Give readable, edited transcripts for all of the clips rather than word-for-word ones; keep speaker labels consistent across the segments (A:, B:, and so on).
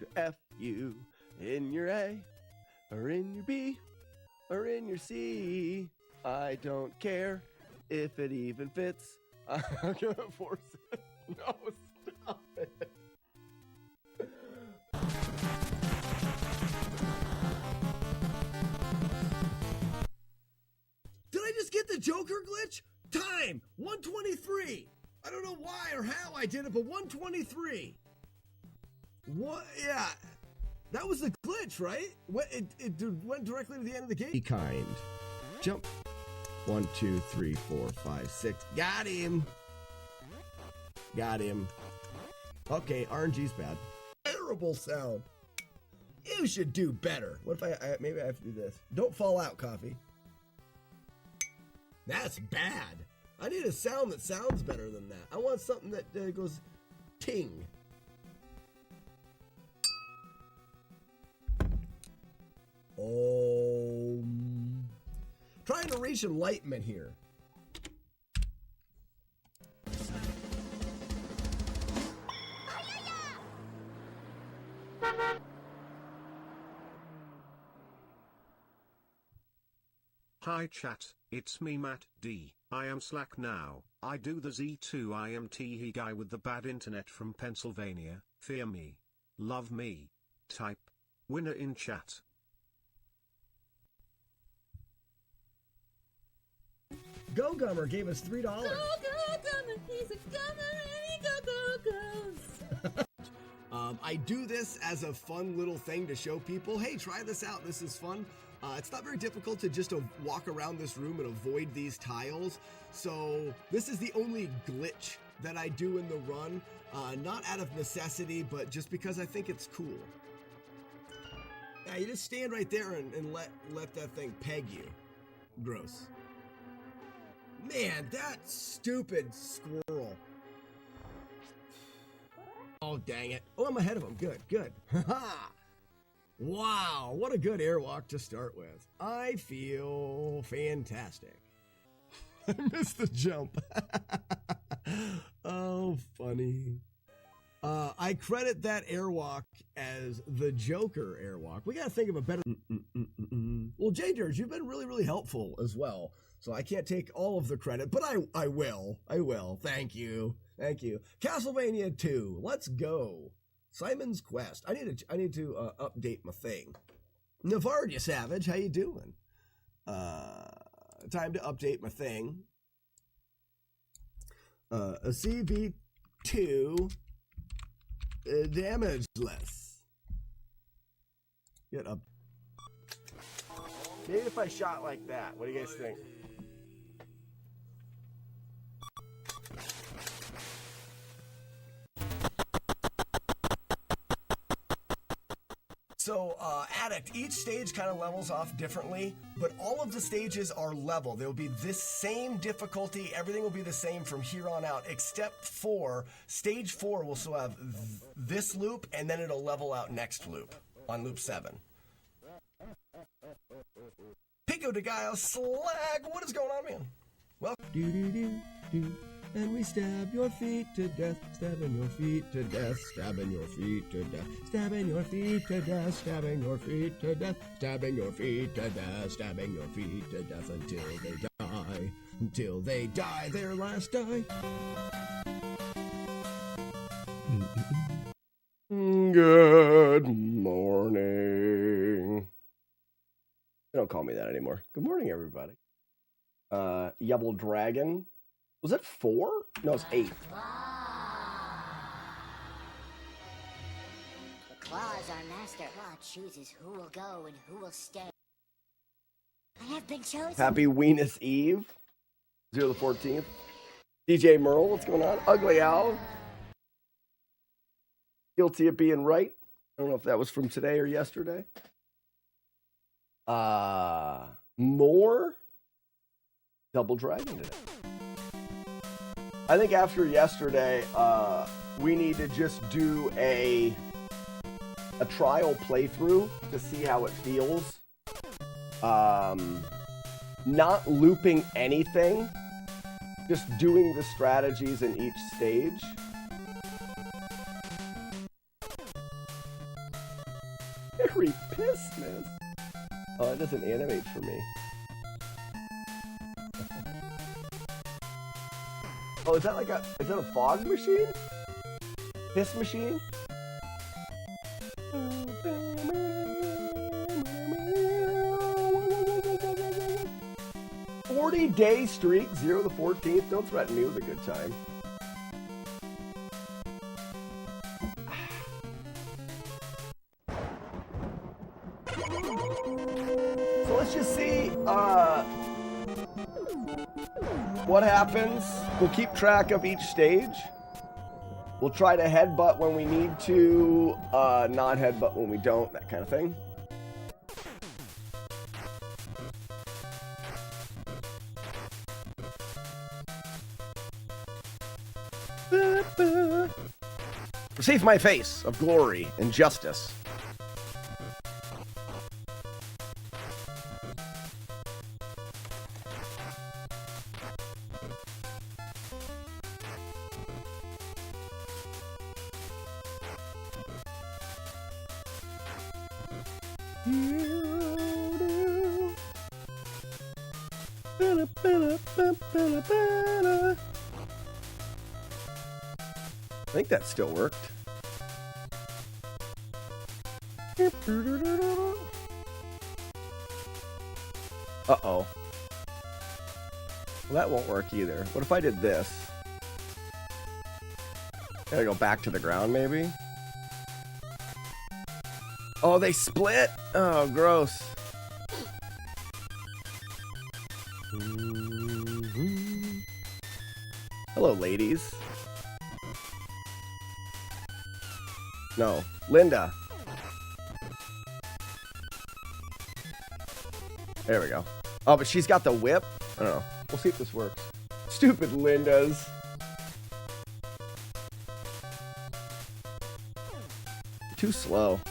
A: to F you in your A, or in your B, or in your C. I don't care if it even fits. I'm gonna force it. No, stop it.
B: Did I just get the Joker glitch? Time 123. I don't know why or how I did it, but 123. What? Yeah, that was the glitch, right? It went directly to the end of the game. Be kind. Jump. 1, 2, 3, 4, 5, 6. Got him. Got him. Okay, RNG's bad. Terrible sound. You should do better. What if I maybe I have to do this? Don't fall out, Coffee. That's bad. I need a sound that sounds better than that. I want something that goes ting. Oh. Trying to reach enlightenment here.
C: Hi chat, it's me Matt D. I am Slack now. I do the Z2 IMT he guy with the bad internet from Pennsylvania. Fear me. Love me. Type. Winner in chat.
B: Go Gummer gave us $3.
D: Go Gummer, he's a gummer and he goes.
B: I do this as a fun little thing to show people, hey, try this out. This is fun. It's not very difficult to just walk around this room and avoid these tiles. So this is the only glitch that I do in the run. Not out of necessity, but just because I think it's cool. Yeah, you just stand right there and let that thing peg you. Gross. Man, that stupid squirrel. Oh, dang it. Oh, I'm ahead of him. Good, good. Ha-ha! Wow, what a good airwalk to start with. I feel fantastic. I missed the jump. Oh, funny. I credit that airwalk as the Joker airwalk. We got to think of a better... Well, J-Dirge, you've been really, really helpful as well. So I can't take all of the credit, but I will. I will. Thank you. Thank you. Castlevania 2. Let's go. Simon's Quest. I need to update my thing. Navardia Savage, how you doing? Time to update my thing. A CV2 damageless. Get up. Maybe if I shot like that, what do you guys think? So, Addict, each stage kind of levels off differently, but all of the stages are level. They'll be this same difficulty. Everything will be the same from here on out, except for stage 4 will still have this loop, and then it'll level out next loop on loop 7. Pico de Gallo Slag, what is going on, man? Welcome. Do. And we stab your feet to death, stabbing your feet to death, stabbing your feet to death, stabbing your feet to death, stabbing your feet to death, stabbing your feet to death, stabbing your feet to death until they die their last die. Good morning. They don't call me that anymore. Good morning, everybody. Yebble Dragon. Was it 4? No, it's 8.
E: The Claw is our master. Claw chooses who will go and who will stay. I have been chosen.
B: Happy Weenus Eve. 0 the 14th. DJ Merle, what's going on? Ugly Owl. Guilty of being right. I don't know if that was from today or yesterday. More Double Dragon today. I think after yesterday, we need to just do a trial playthrough to see how it feels. Not looping anything, just doing the strategies in each stage.
A: Merry Christmas. Oh, it doesn't animate for me. Oh, is that like is that a fog machine? Piss machine? 40-day streak, 0 to 14th. Don't threaten me with a good time. So let's just see what happens. We'll keep track of each stage. We'll try to headbutt when we need to, not headbutt when we don't, that kind of thing. Receive my face of glory and justice. I think that still worked. Uh-oh. Well, that won't work either. What if I did this? Gotta go back to the ground, maybe? Oh, they split? Oh, gross. Hello, ladies. No, Linda. There we go. Oh, but she's got the whip? I don't know. We'll see if this works. Stupid Lindas. Too slow.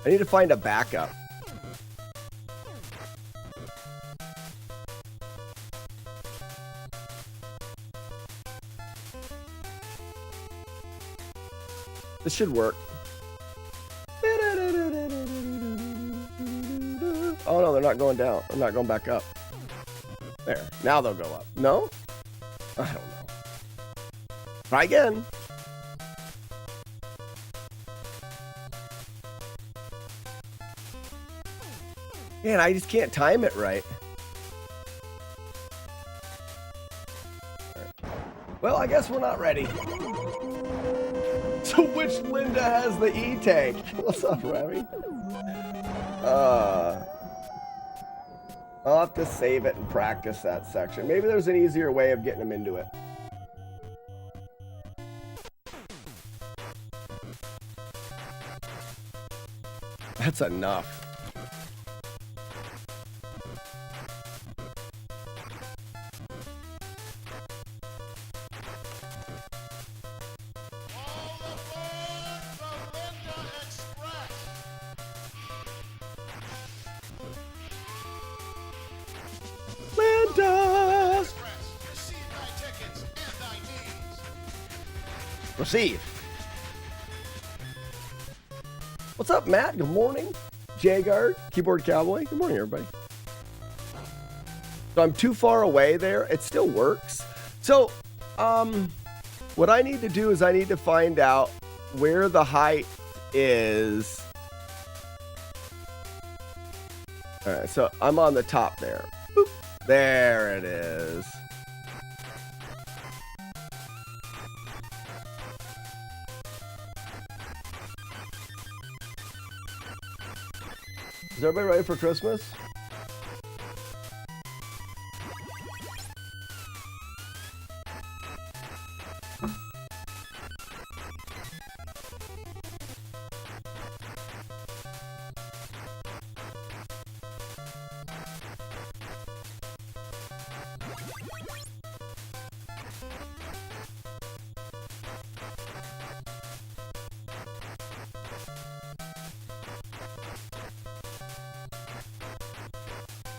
A: I need to find a backup. This should work. Oh no, they're not going down. They're not going back up. There. Now they'll go up. No? I don't know. Try again. Man, I just can't time it right. Well, I guess we're not ready. So which Linda has the E-tank? What's up, Remy? I'll have to save it and practice that section. Maybe there's an easier way of getting them into it. That's enough. Receive. What's up, Matt? Good morning. Jagard, Keyboard Cowboy. Good morning, everybody. So I'm too far away there. It still works. So, what I need to do is I need to find out where the height is. All right, so I'm on the top there. Boop. There it is. Is everybody ready for Christmas?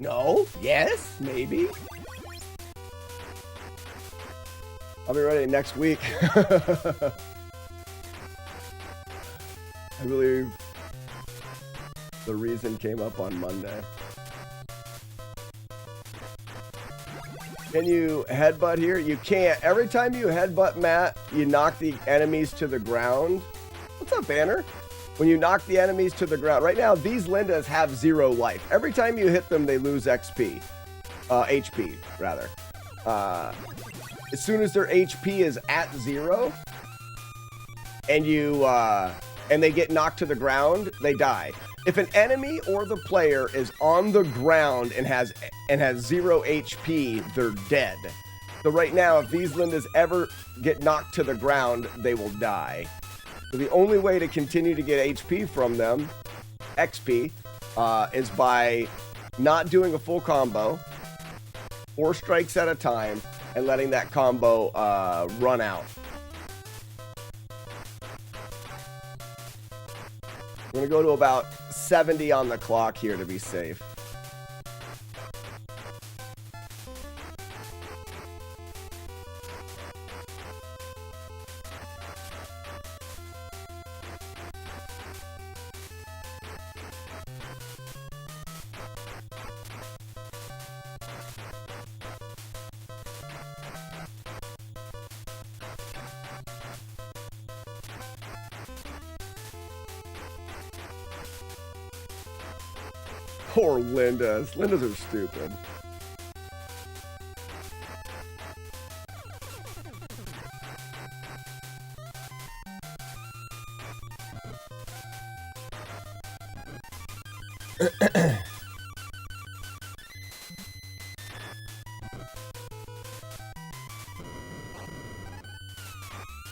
A: No? Yes? Maybe? I'll be ready next week. I believe. the reason came up on Monday. Can you headbutt here? You can't. Every time you headbutt, Matt, you knock the enemies to the ground. What's up, Banner? When you knock the enemies to the ground. Right now, these Lindas have 0 life. Every time you hit them, they lose XP. HP, rather. As soon as their HP is at 0, and you and they get knocked to the ground, they die. If an enemy or the player is on the ground and has 0 HP, they're dead. So right now, if these Lindas ever get knocked to the ground, they will die. So the only way to continue to get HP from them, XP, is by not doing a full combo, 4 strikes at a time, and letting that combo run out. I'm going to go to about 70 on the clock here to be safe. Poor Lindas. Lindas are stupid.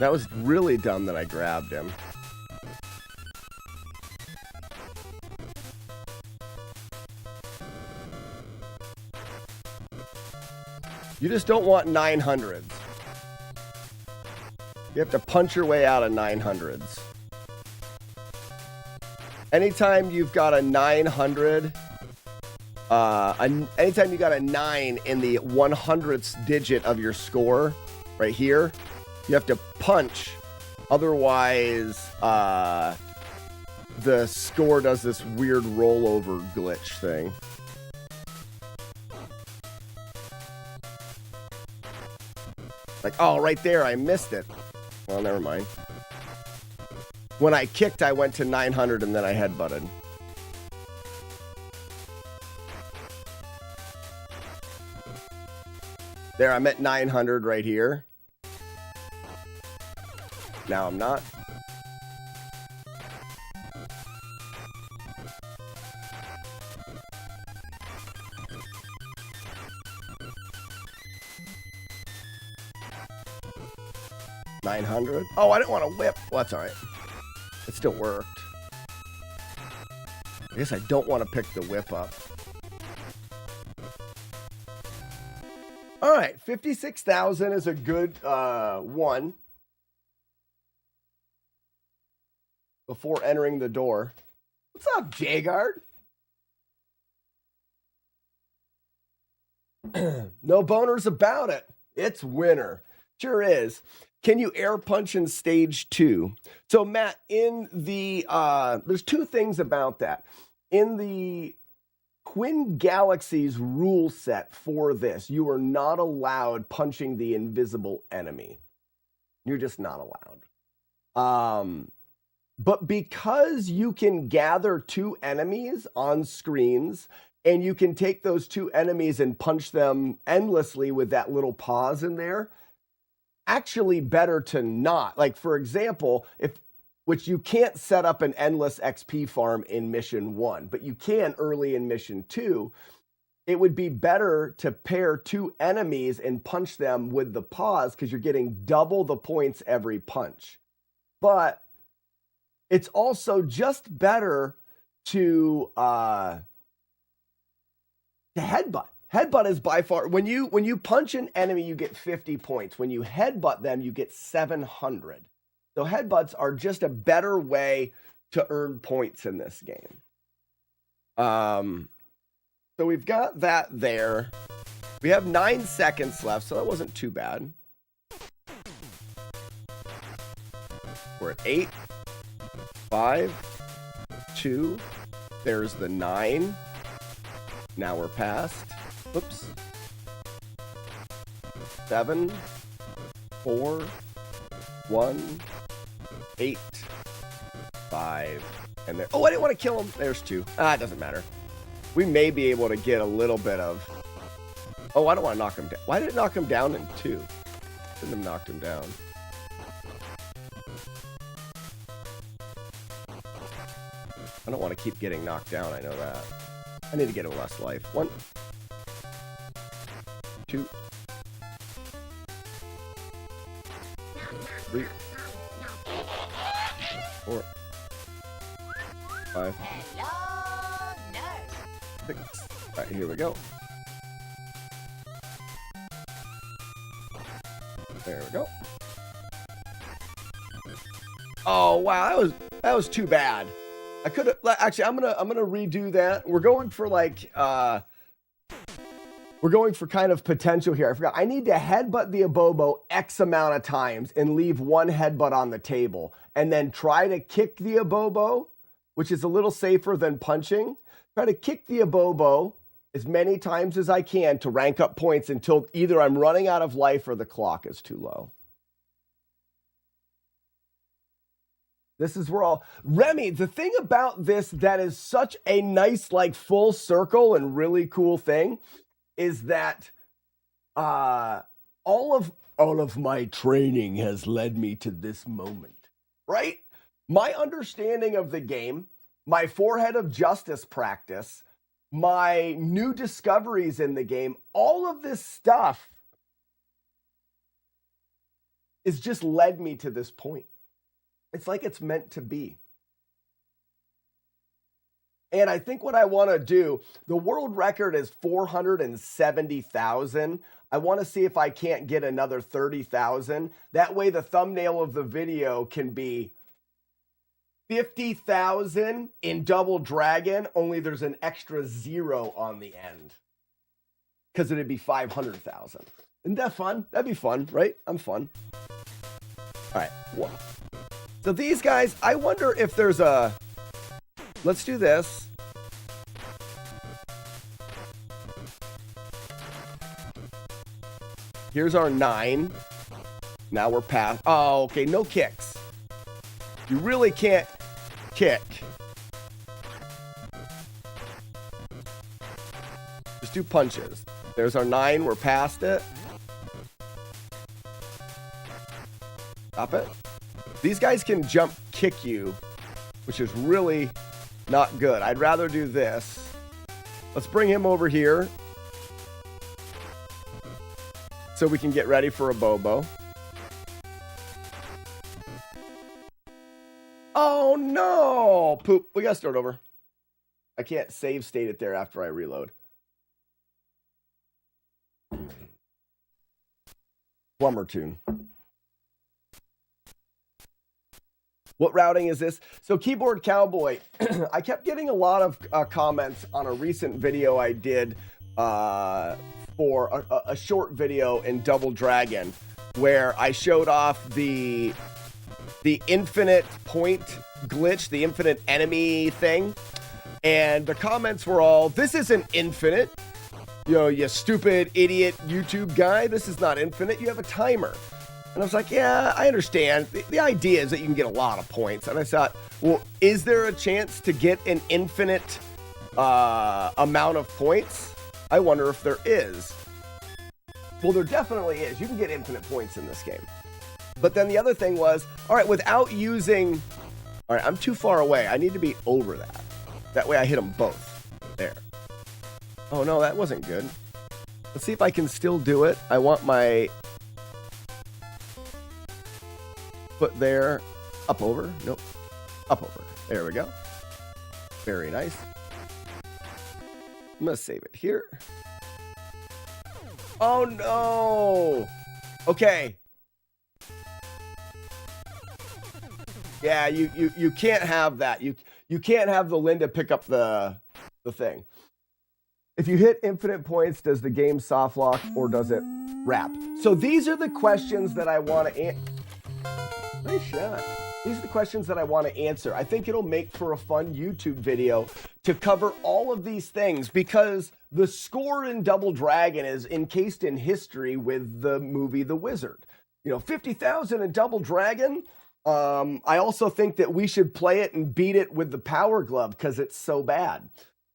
A: That was really dumb that I grabbed him. You just don't want 900s. You have to punch your way out of 900s. Anytime you've got a 900, anytime you got a 9 in the 100th digit of your score, right here, you have to punch. Otherwise, the score does this weird rollover glitch thing. Like, oh, right there, I missed it. Well, never mind. When I kicked, I went to 900 and then I headbutted. There, I'm at 900 right here. Now I'm not. $900. Oh, I didn't want to whip. Well, that's all right. It still worked. I guess I don't want to pick the whip up. All right, 56,000 is a good one before entering the door. What's up, Jagard? No boners about it. It's winter. Sure is. Can you air punch in stage 2? So, Matt, in the there's 2 things about that. In the Twin Galaxies rule set for this, you are not allowed punching the invisible enemy. You're just not allowed. But because you can gather 2 enemies on screens, and you can take those 2 enemies and punch them endlessly with that little pause in there, actually better to not. Like, for example, which you can't set up an endless XP farm in mission 1, but you can early in mission 2. It would be better to pair 2 enemies and punch them with the pause because you're getting double the points every punch. But it's also just better to headbutt. Headbutt is by far, when you punch an enemy, you get 50 points. When you headbutt them, you get 700. So headbutts are just a better way to earn points in this game. So we've got that there. We have 9 seconds left, so that wasn't too bad. We're at 8, 5, 2. There's the 9. Now we're past. Oops. 7, 4, 1, 8, 5, and there. Oh, I didn't want to kill him. There's 2. Ah, it doesn't matter. We may be able to get a little bit of. Oh, I don't want to knock him down. Why did it knock him down in 2? Shouldn't have knocked him down. I don't want to keep getting knocked down. I know that. I need to get a less life. 1, 2, 3, 4, 5, 6. All right, here we go. There we go. Oh wow, that was too bad. I could have actually. I'm gonna redo that. We're going for like we're going for kind of potential here. I forgot. I need to headbutt the Abobo X amount of times and leave 1 headbutt on the table, and then try to kick the Abobo, which is a little safer than punching. Try to kick the Abobo as many times as I can to rank up points until either I'm running out of life or the clock is too low. This is where all Remy, the thing about this that is such a nice, like, full circle and really cool thing is that all of my training has led me to this moment, right? My understanding of the game, my forehead of justice practice, my new discoveries in the game, all of this stuff is just led me to this point. It's like it's meant to be. And I think what I want to do, the world record is 470,000. I want to see if I can't get another 30,000. That way the thumbnail of the video can be 50,000 in Double Dragon, only there's an extra 0 on the end. Because it'd be 500,000. Isn't that fun? That'd be fun, right? I'm fun. All right. Well, so these guys, I wonder if there's a... Let's do this. Here's our 9. Now we're past. Oh, okay. No kicks. You really can't kick. Just do punches. There's our 9. We're past it. Stop it. These guys can jump kick you, which is really not good. I'd rather do this. Let's bring him over here so we can get ready for a Bobo. Oh no! Poop. We gotta start over. I can't save state it there after I reload. Plumber tune. What routing is this? So Keyboard Cowboy, I kept getting a lot of comments on a recent video I did for a short video in Double Dragon where I showed off the infinite point glitch, the infinite enemy thing. And the comments were all, this isn't infinite. You know, you stupid idiot YouTube guy. This is not infinite. You have a timer. And I was like, yeah, I understand. The idea is that you can get a lot of points. And I thought, well, is there a chance to get an infinite amount of points? I wonder if there is. Well, there definitely is. You can get infinite points in this game. But then the other thing was, all right, without using... All right, I'm too far away. I need to be over that. That way I hit them both. There. Oh, no, that wasn't good. Let's see if I can still do it. I want my... foot there, up over, nope, up over. There we go. Very nice. I'm gonna save it here. Oh no! Okay. Yeah, you can't have that. You can't have the Linda pick up the thing. If you hit infinite points, does the game soft lock or does it wrap? So these are the questions that I want to answer. Nice shot. These are the the questions that I want to answer. I think it'll make for a fun YouTube video to cover all of these things because the score in Double Dragon is encased in history with the movie The Wizard. 50,000 in Double Dragon. I also think that we should play it and beat it with the Power Glove because it's so bad.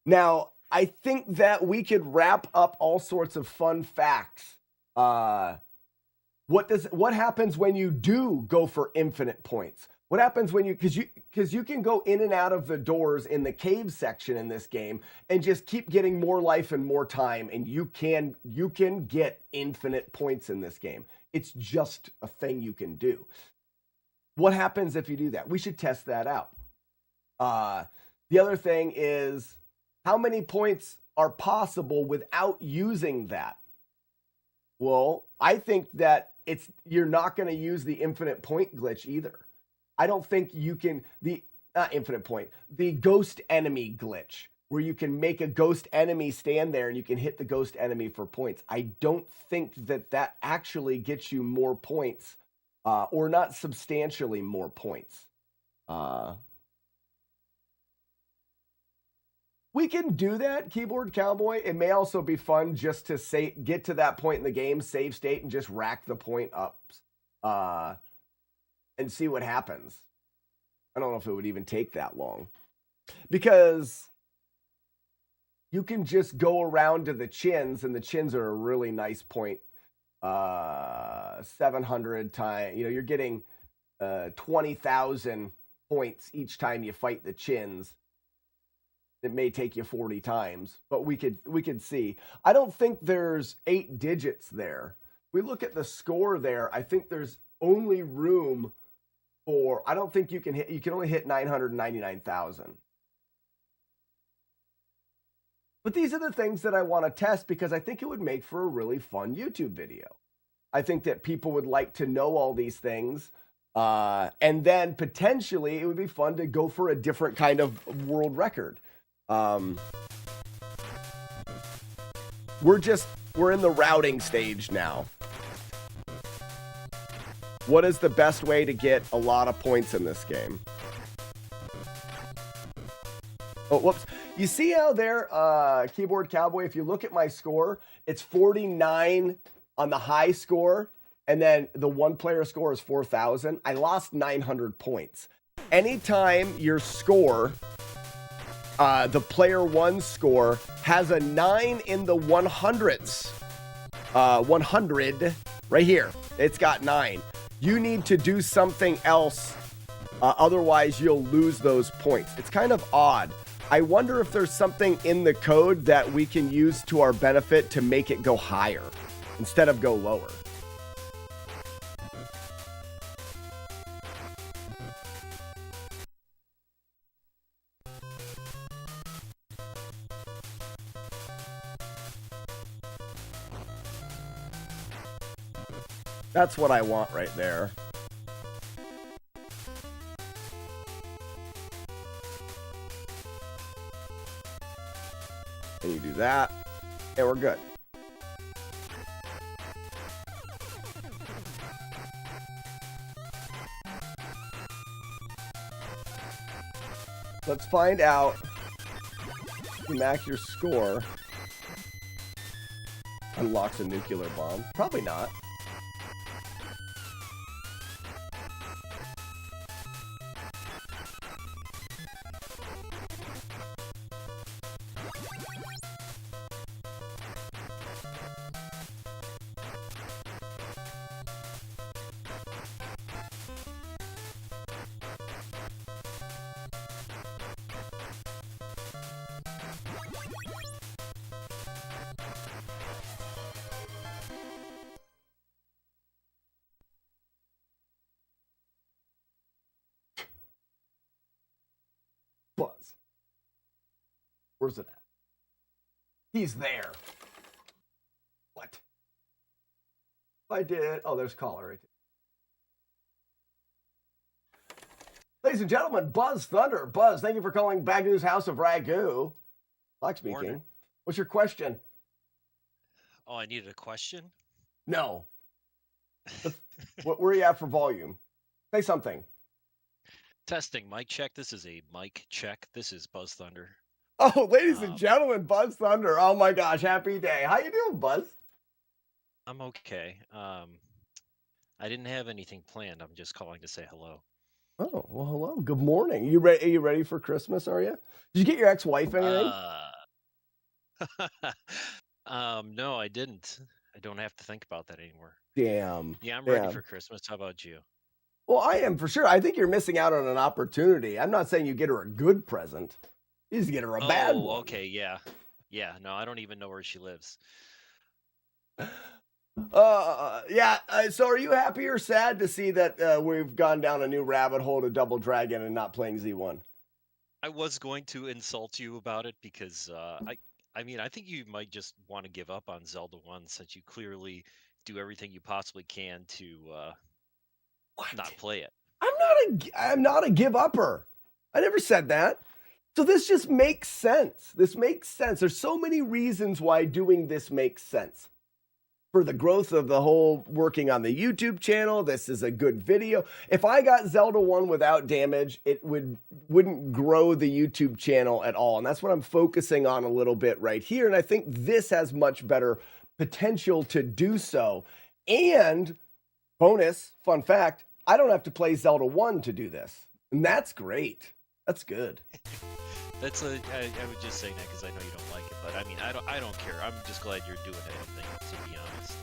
A: Now, I think that we could wrap up all sorts of fun facts. What happens when you do go for infinite points? What happens when because you can go in and out of the doors in the cave section in this game and just keep getting more life and more time, and you can get infinite points in this game. It's just a thing you can do. What happens if you do that? We should test that out. The other thing is how many points are possible without using that? Well, I think that you're not going to use the infinite point glitch either. I don't think you can, not infinite point, the ghost enemy glitch, where you can make a ghost enemy stand there and you can hit the ghost enemy for points. I don't think that actually gets you more points, or not substantially more points. We can do that, Keyboard Cowboy. It may also be fun just to get to that point in the game, save state, and just rack the point ups and see what happens. I don't know if it would even take that long. Because you can just go around to the chins, and the chins are a really nice point. 700 times, you're getting 20,000 points each time you fight the chins. It may take you 40 times, but we could see. I don't think there's 8 digits there. We look at the score there. I think there's only room for, I don't think you can only hit 999,000. But these are the things that I want to test because I think it would make for a really fun YouTube video. I think that people would like to know all these things. And then potentially it would be fun to go for a different kind of world record. We're in the routing stage now. What is the best way to get a lot of points in this game? Oh, whoops. You see how there, Keyboard Cowboy, if you look at my score, it's 49 on the high score, and then the one player score is 4,000. I lost 900 points. Anytime your score, the player one score, has a 9 in the 100s, 100, right here, it's got 9. You need to do something else, otherwise you'll lose those points. It's kind of odd. I wonder if there's something in the code that we can use to our benefit to make it go higher instead of go lower. That's what I want right there. And you do that, and we're good. Let's find out. You max your score. Unlocks a nuclear bomb. Probably not. Buzz. Where's it at? He's there. What? I did. Oh, there's caller right there. Ladies and gentlemen, Buzz Thunder. Buzz, thank you for calling Bagu's House of Ragu. Like speaking.
F: Morning.
A: What's your question?
F: Oh, I needed a question?
A: No. Where are you at for volume? Say something.
F: Testing mic check. This is a mic check. This is Buzz Thunder.
A: Oh, ladies and
F: Um,
A: gentlemen, Buzz Thunder. Oh my gosh, happy day. How you doing, Buzz?
F: I'm okay. I didn't have anything planned. I'm just calling to say hello.
A: Oh, well, hello. Good morning. Are you ready for Christmas, are you? Did you get your ex-wife anything?
F: No, I didn't. I don't have to think about that anymore.
A: Damn.
F: Yeah, I'm ready
A: Yeah.
F: for Christmas. How about you?
A: Well, I am for sure. I think you're missing out on an opportunity. I'm not saying you get her a good present. You just get her a bad
F: Oh,
A: one.
F: okay, yeah. Yeah, no, I don't even know where she lives.
A: Yeah. So are you happy or sad to see that we've gone down a new rabbit hole to Double Dragon and not playing Z1?
F: I was going to insult you about it because I mean, I think you might just want to give up on Zelda 1 since you clearly do everything you possibly can to not
A: What?
F: play it.
A: I'm not a give upper. I never said that. So this just makes sense. This makes sense. There's so many reasons why doing this makes sense. For the growth of the whole working on the YouTube channel, this is a good video. If I got Zelda 1 without damage, it wouldn't grow the YouTube channel at all. And that's what I'm focusing on a little bit right here. And I think this has much better potential to do so. And bonus, fun fact, I don't have to play Zelda 1 to do this. And that's great. That's good.
F: I would just say that because I know you don't like it, but I mean, I don't care. I'm just glad you're doing anything, to be honest.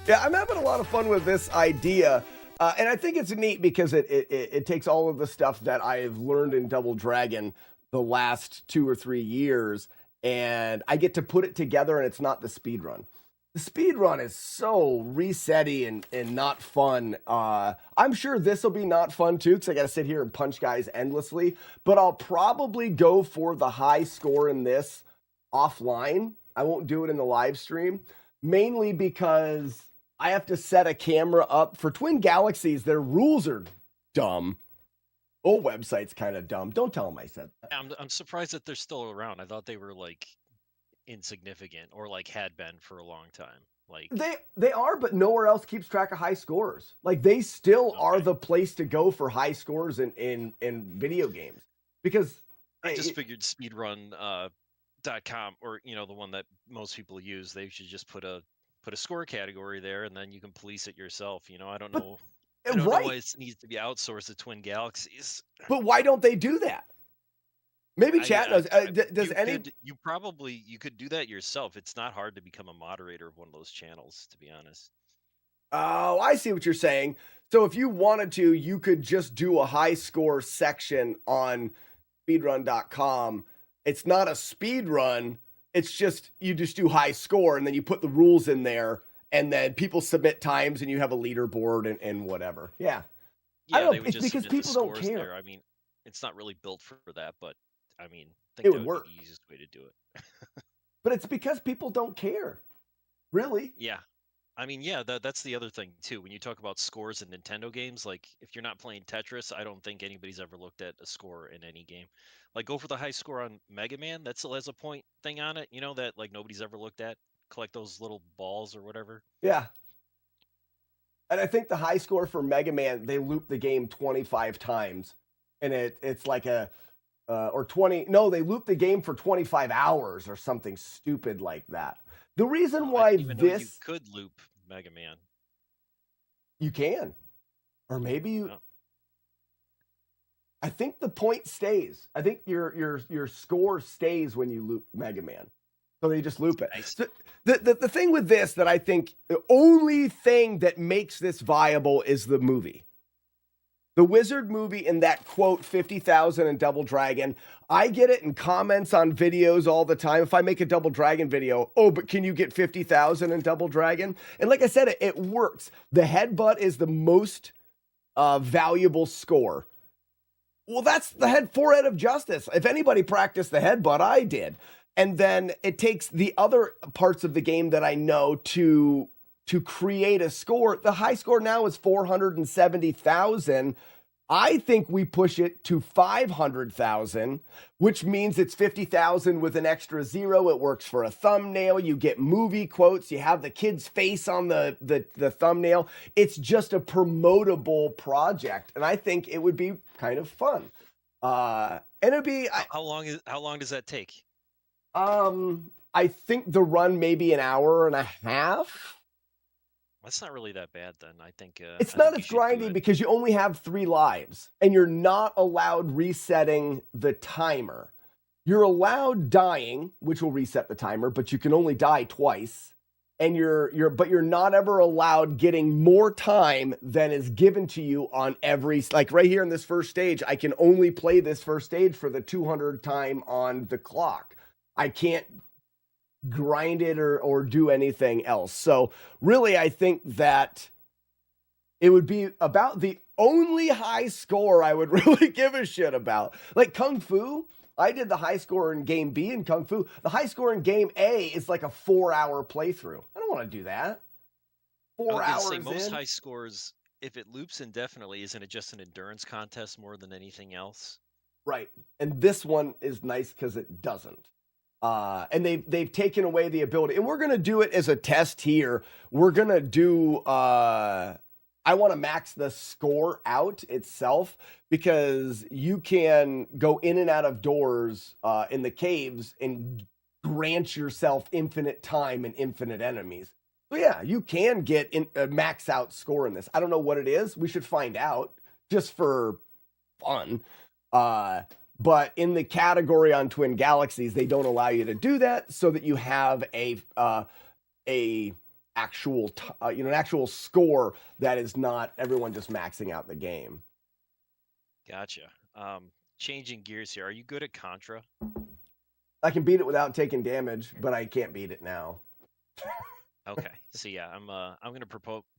A: Yeah, I'm having a lot of fun with this idea. And I think it's neat because it takes all of the stuff that I've learned in Double Dragon the last 2 or 3 years, and I get to put it together, and it's not the speed run. The speed run is so resetty and not fun. I'm sure this will be not fun too, because I got to sit here and punch guys endlessly. But I'll probably go for the high score in this offline. I won't do it in the live stream, mainly because I have to set a camera up for Twin Galaxies. Their rules are dumb. Old website's kind of dumb. Don't tell them I said that.
F: I'm surprised that they're still around. I thought they were like insignificant or like had been for a long time. Like
A: they are, but nowhere else keeps track of high scores. Like they still are
F: Okay.
A: the place to go for high scores in video games, because
F: I just figured speedrun.com or the one that most people use, they should just put a score category there and then you can police it yourself. I don't know. I don't know why
A: right.
F: it needs to be outsourced to Twin Galaxies.
A: But why don't they do that? Maybe chat knows. Does
F: You could do that yourself. It's not hard to become a moderator of one of those channels, to be honest.
A: Oh, I see what you're saying. So if you wanted to, you could just do a high score section on speedrun.com. It's not a speed run. It's just you just do high score and then you put the rules in there and then people submit times and you have a leaderboard and whatever. Yeah. I
F: Yeah,
A: don't
F: they
A: know.
F: would
A: It's
F: just
A: because
F: submit the
A: people don't
F: scores
A: care.
F: there. I mean, it's not really built for that, but I mean, I
A: It
F: think
A: would
F: that would
A: work.
F: be the easiest way to do it.
A: But it's because people don't care. Really?
F: Yeah. I mean, yeah, that's the other thing too. When you talk about scores in Nintendo games, like if you're not playing Tetris, I don't think anybody's ever looked at a score in any game. Like go for the high score on Mega Man, that still has a point thing on it, that like nobody's ever looked at. Collect those little balls or whatever.
A: Yeah. And I think the high score for Mega Man, they loop the game 25 times. And it's like or 20, no, they loop the game for 25 hours or something stupid like that. The reason
F: I
A: why
F: didn't even know you
A: this,
F: could loop Mega Man.
A: you can, or maybe you,
F: Oh.
A: I think the point stays. I think your score stays when you loop Mega Man. So they just loop it.
F: Nice.
A: So the thing with this that I think the only thing that makes this viable is the movie. The Wizard movie in that quote 50,000 in Double Dragon. I get it in comments on videos all the time. If I make a Double Dragon video, oh, but can you get 50,000 in Double Dragon? And like I said, it works. The headbutt is the most valuable score. Well, that's the forehead of justice. If anybody practiced the headbutt, I did. And then it takes the other parts of the game that I know to create a score. The high score now is 470,000. I think we push it to 500,000, which means it's 50,000 with an extra zero. It works for a thumbnail. You get movie quotes. You have the kid's face on the thumbnail. It's just a promotable project, and I think it would be kind of fun. And it'd be
F: How long does that take?
A: I think the run maybe an hour and a half.
F: That's not really that bad then. I think
A: It's
F: I
A: not
F: think
A: as
F: you should do
A: grindy
F: it.
A: because you only have 3 lives and you're not allowed resetting the timer. You're allowed dying, which will reset the timer, but you can only die twice. And but you're not ever allowed getting more time than is given to you on every, like right here in this first stage, I can only play this first stage for the 200 time on the clock. I can't grind it or do anything else. So really, I think that it would be about the only high score I would really give a shit about. Like Kung Fu, I did the high score in game B in Kung Fu. The high score in game A is like a 4-hour playthrough. I don't want to do that. 4
F: I was
A: hours
F: gonna say, most
A: in.
F: high scores, if it loops indefinitely, isn't it just an endurance contest more than anything else?
A: Right. And this one is nice because it doesn't. And they've taken away the ability. And we're gonna do it as a test here. We're gonna do I want to max the score out itself because you can go in and out of doors in the caves and grant yourself infinite time and infinite enemies. So yeah, you can get a max out score in this. I don't know what it is. We should find out just for fun. But in the category on Twin Galaxies, they don't allow you to do that so that you have a actual an actual score that is not everyone just maxing out the game.
F: Gotcha. Changing gears here. Are you good at Contra?
A: I can beat it without taking damage, but I can't beat it now.
F: Okay. So yeah, I'm gonna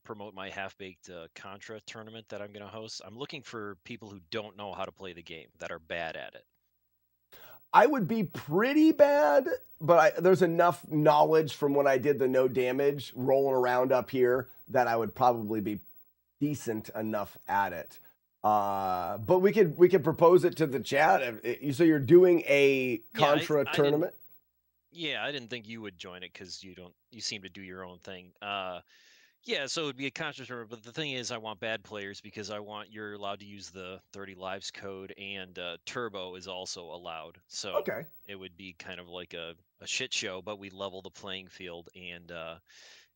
F: promote my half-baked Contra tournament that I'm gonna host. I'm looking for people who don't know how to play the game, that are bad at it.
A: I would be pretty bad, but there's enough knowledge from when I did the no damage rolling around up here that I would probably be decent enough at it. But we could propose it to the chat. So you're doing a Contra tournament?
F: Yeah, I didn't think you would join it because you seem to do your own thing. Yeah, so it would be a Contra tournament, but the thing is, I want bad players because you're allowed to use the 30 lives code, and Turbo is also allowed. So
A: Okay.
F: it would be kind of like a shit show, but we level the playing field, and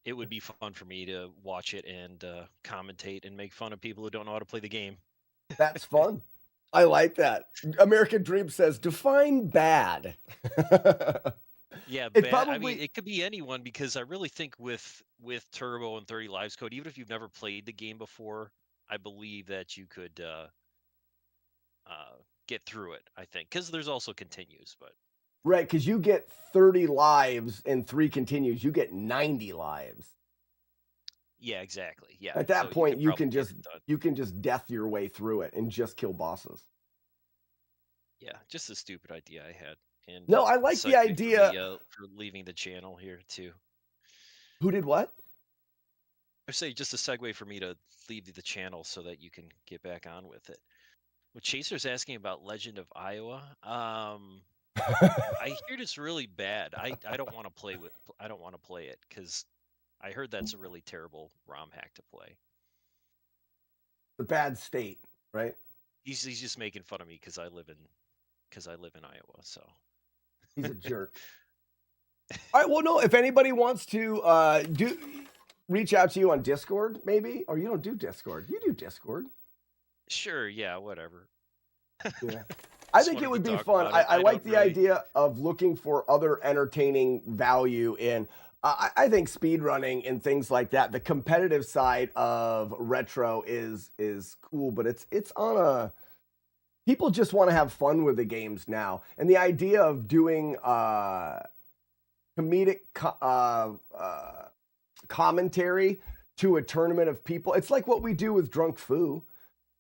F: it would be fun for me to watch it and commentate and make fun of people who don't know how to play the game.
A: That's fun. I like that. American Dream says, define bad.
F: Yeah,
A: It's
F: bad. I
A: probably-
F: mean, it could be anyone because I really think with Turbo and 30 lives code, even if you've never played the game before, I believe that you could get through it. I think because there's also continues, but
A: Right, because you get 30 lives and 3 continues. You get 90 lives.
F: yeah, exactly. Yeah.
A: At that
F: so
A: point,
F: could
A: you
F: probably
A: can
F: get
A: just
F: it done.
A: you can just death your way through it and just kill bosses.
F: Yeah, just a stupid idea I had. And
A: No, I like the
F: segue for
A: idea.
F: me, for leaving the channel here too.
A: Who did what?
F: I say just a segue for me to leave the channel so that you can get back on with it. Well, Chaser's asking about Legend of Iowa. I heard it's really bad. I don't want to play it because I heard that's a really terrible ROM hack to play.
A: The bad state, right?
F: He's just making fun of me because I live in Iowa. So
A: He's a jerk. All right. Well, no. If anybody wants to reach out to you on Discord, maybe, or you don't do Discord. You do Discord.
F: sure, yeah, whatever.
A: Yeah. I
F: Just
A: think
F: wanted
A: it would
F: to
A: be
F: talk
A: fun.
F: about it.
A: I
F: I
A: like
F: don't
A: the
F: really-
A: idea of looking for other entertaining value in. I think speedrunning and things like that. The competitive side of retro is cool, but it's on a. People just want to have fun with the games now, and the idea of doing comedic commentary to a tournament of people. It's like what we do with Drunk Fu.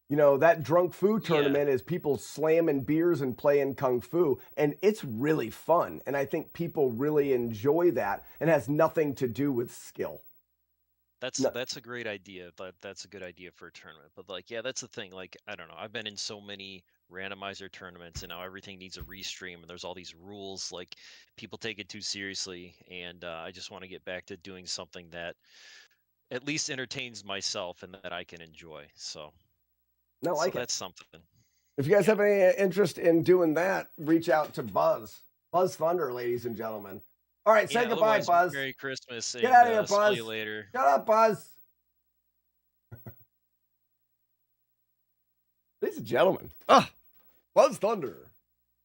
A: You know, that Drunk Fu tournament is people slamming beers and playing Kung Fu, and it's really fun. And I think people really enjoy that, and has nothing to do with skill.
F: That's a great idea. That's a good idea for a tournament. But like, yeah, that's the thing. Like, I don't know. I've been in so many randomizer tournaments, and now everything needs a restream, and there's all these rules. Like, people take it too seriously, and I just want to get back to doing something that at least entertains myself and that I can enjoy. So,
A: No, like it.
F: that's something.
A: If you guys have any interest in doing that, reach out to Buzz Thunder, ladies and gentlemen. All right, say goodbye,
F: Otherwise,
A: Buzz.
F: Merry Christmas.
A: Get
F: And,
A: out of here,
F: see
A: Buzz.
F: you later.
A: Shut up, Buzz. Ladies and gentlemen, Buzz Thunder,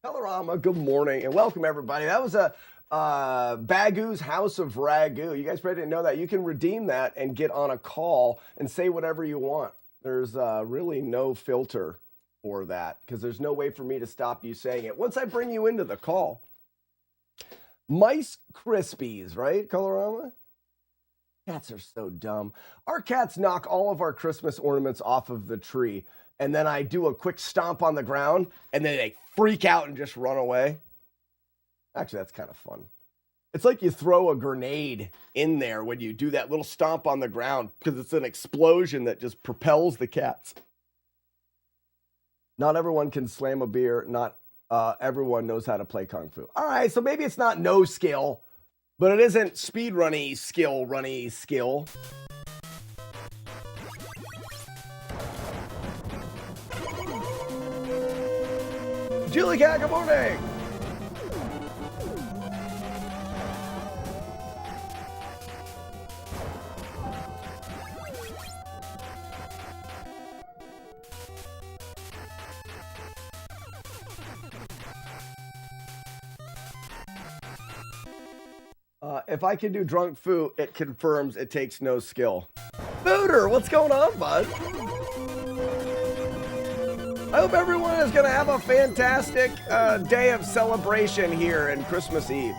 A: Colorama, good morning, and welcome, everybody. That was a Bagoo's House of Ragu. You guys probably didn't know that. You can redeem that and get on a call and say whatever you want. There's really no filter for that because there's no way for me to stop you saying it once I bring you into the call. Mice Krispies, right, Colorama? Cats are so dumb. Our cats knock all of our Christmas ornaments off of the tree, and then I do a quick stomp on the ground, and then they freak out and just run away. Actually, that's kind of fun. It's like you throw a grenade in there when you do that little stomp on the ground because it's an explosion that just propels the cats. Not everyone can slam a beer. Not everyone knows how to play Kung Fu. All right, so maybe it's not no skill, but it isn't speed runny skill. Julie Cat, good morning. If I can do drunk foo, it confirms it takes no skill. Booter, what's going on, bud? I hope everyone is going to have a fantastic day of celebration here in Christmas Eve.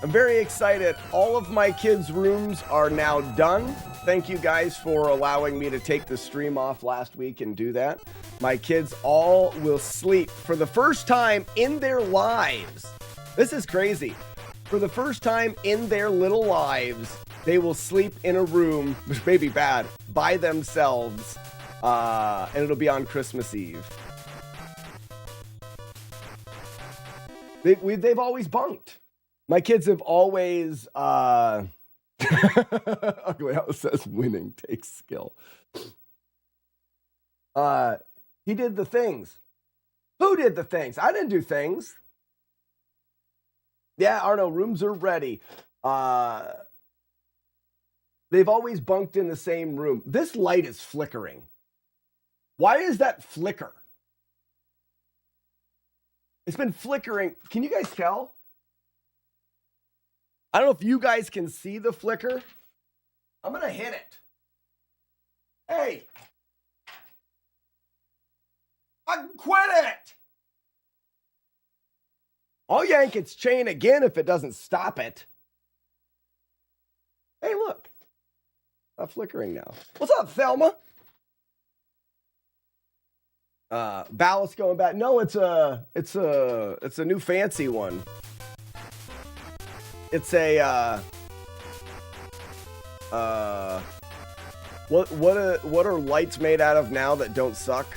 A: I'm very excited. All of my kids' rooms are now done. Thank you guys for allowing me to take the stream off last week and do that. My kids all will sleep for the first time in their lives. This is crazy. For the first time in their little lives, they will sleep in a room, which may be bad, by themselves, and it'll be on Christmas Eve. They've always bunked. My kids have always... Ugly House says winning takes skill. He did the things. Who did the things? I didn't do things. Yeah, Arno, rooms are ready. They've always bunked in the same room. This light is flickering. Why is that flicker? It's been flickering. Can you guys tell? I don't know if you guys can see the flicker. I'm going to hit it. Hey. Quit it. I'll yank its chain again if it doesn't stop it. Hey, look. Not flickering now. What's up, Thelma? Ballast going back. No, it's a new fancy one. It's a what are lights made out of now that don't suck?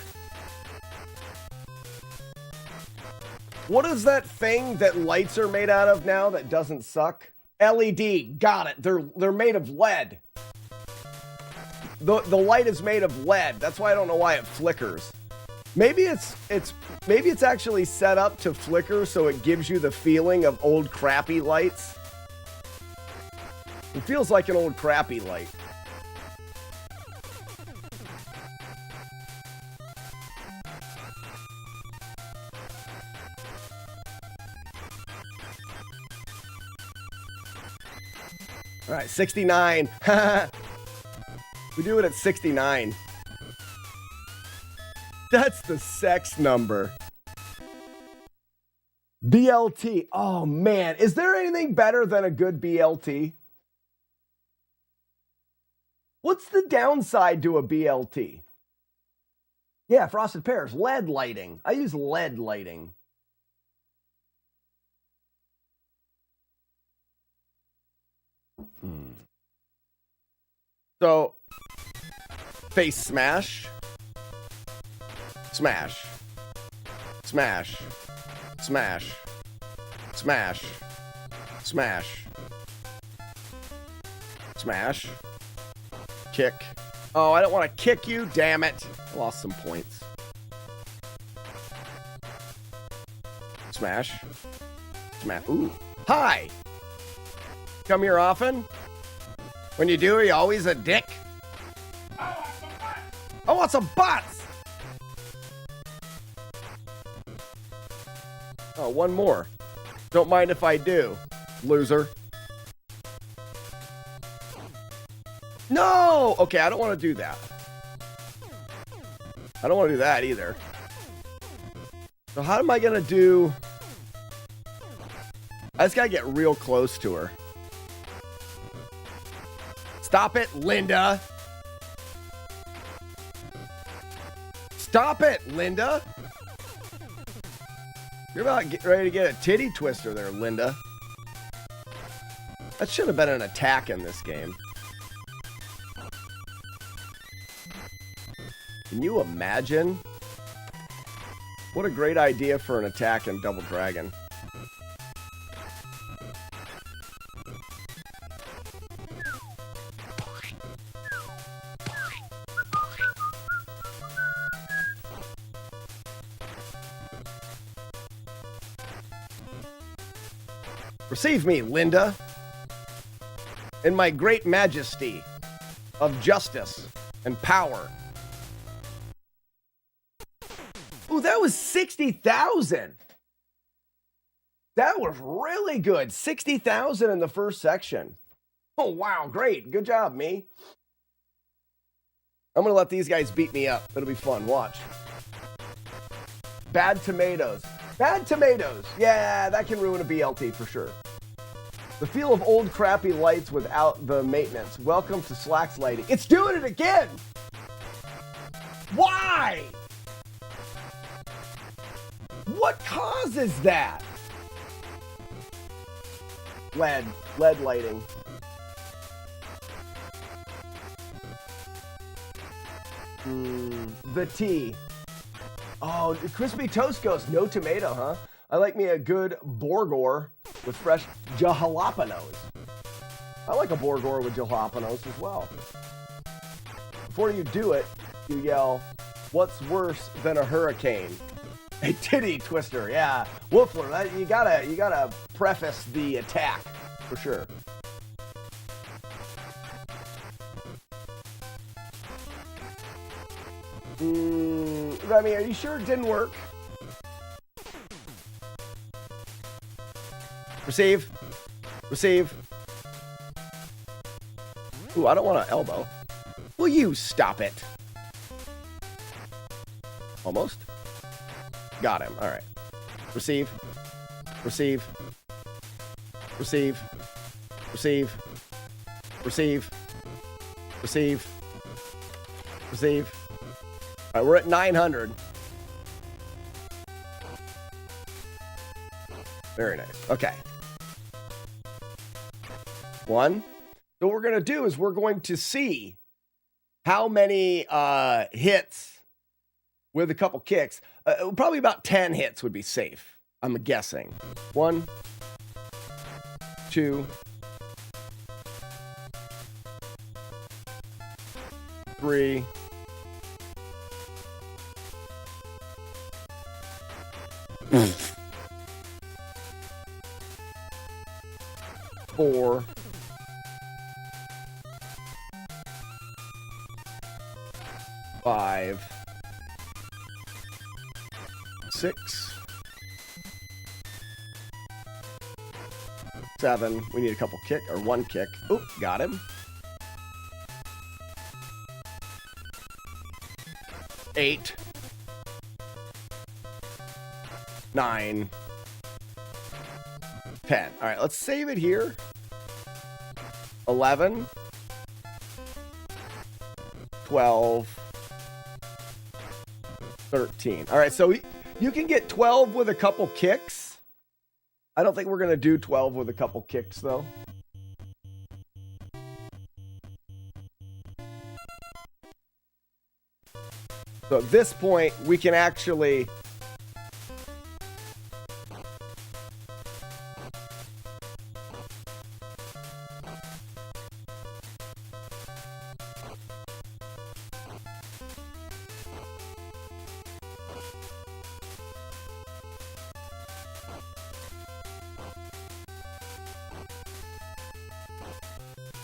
A: What is that thing that lights are made out of now that doesn't suck? LED. Got it. They're made of lead. The light is made of lead. That's why I don't know why it flickers. Maybe it's actually set up to flicker so it gives you the feeling of old crappy lights. It feels like an old crappy light. All right, 69. We do it at 69. That's the sex number. BLT. Oh, man. Is there anything better than a good BLT? What's the downside to a BLT? Yeah, frosted pears. LED lighting. I use LED lighting. So, face smash. Smash. Smash. Smash. Smash. Smash. Smash. Kick. Oh, I don't want to kick you, damn it. I lost some points. Smash. Smash. Ooh. Hi! Come here often? When you do, are you always a dick? I want some butts! Oh, one more. Don't mind if I do, loser. No! Okay, I don't want to do that. I don't want to do that either. So how am I going to do... I just got to get real close to her. Stop it, Linda. Stop it, Linda. You're about ready to get a titty twister there, Linda. That should have been an attack in this game. Can you imagine? What a great idea for an attack in Double Dragon. Receive me, Linda, in my great majesty of justice and power. Ooh, that was 60,000. That was really good. 60,000 in the first section. Oh, wow, great. Good job, me. I'm going to let these guys beat me up. It'll be fun. Watch. Bad tomatoes. Bad tomatoes. Yeah, that can ruin a BLT for sure. The feel of old crappy lights without the maintenance. Welcome to Slack's lighting. It's doing it again! Why? What causes that? LED lighting. The tea. Oh, crispy toast goes no tomato, huh? I like me a good Borgor with fresh jalapenos. I like a Borgor with jalapenos as well. Before you do it, you yell, "What's worse than a hurricane?" A titty twister, yeah. Woofler, that, you gotta preface the attack for sure. I mean, are you sure it didn't work? Receive. Receive. Ooh, I don't want to elbow. Will you stop it? Almost. Got him. All right. Receive. Receive. Receive. Receive. Receive. Receive. Receive. All right, we're at 900. Very nice. Okay. One. So what we're going to do is we're going to see how many hits with a couple kicks. Probably about 10 hits would be safe, I'm guessing. 1, 2, 3, 4, 5, 6, 7. We need a couple kick or one kick. Oop, got him. 8, 9, 10. All right, let's save it here. 11, 12, 13. All right, so you can get 12 with a couple kicks. I don't think we're going to do 12 with a couple kicks, though. So at this point, we can actually...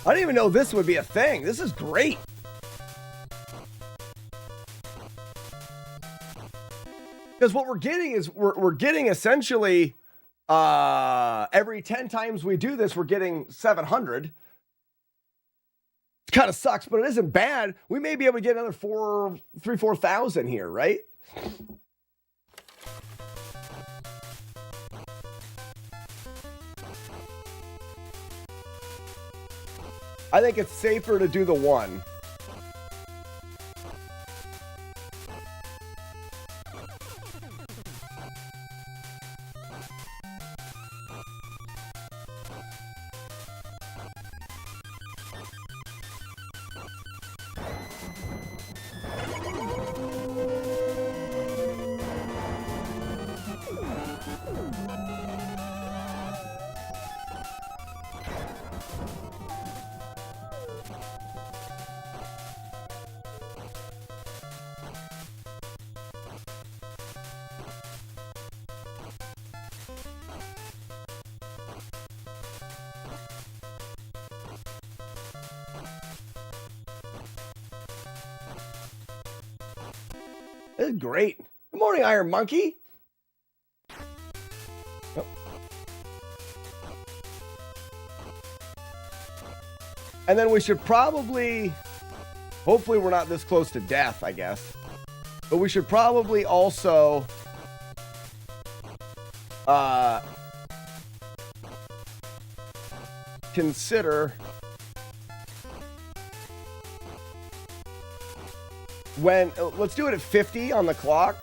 A: I didn't even know this would be a thing. This is great. Because what we're getting is we're getting essentially every 10 times we do this, we're getting 700. It kind of sucks, but it isn't bad. We may be able to get another 4,000 here, right? I think it's safer to do the one. This is great. Good morning, Iron Monkey. Oh. And then we should probably, hopefully we're not this close to death, I guess. But we should probably also consider when, let's do it at 50 on the clock.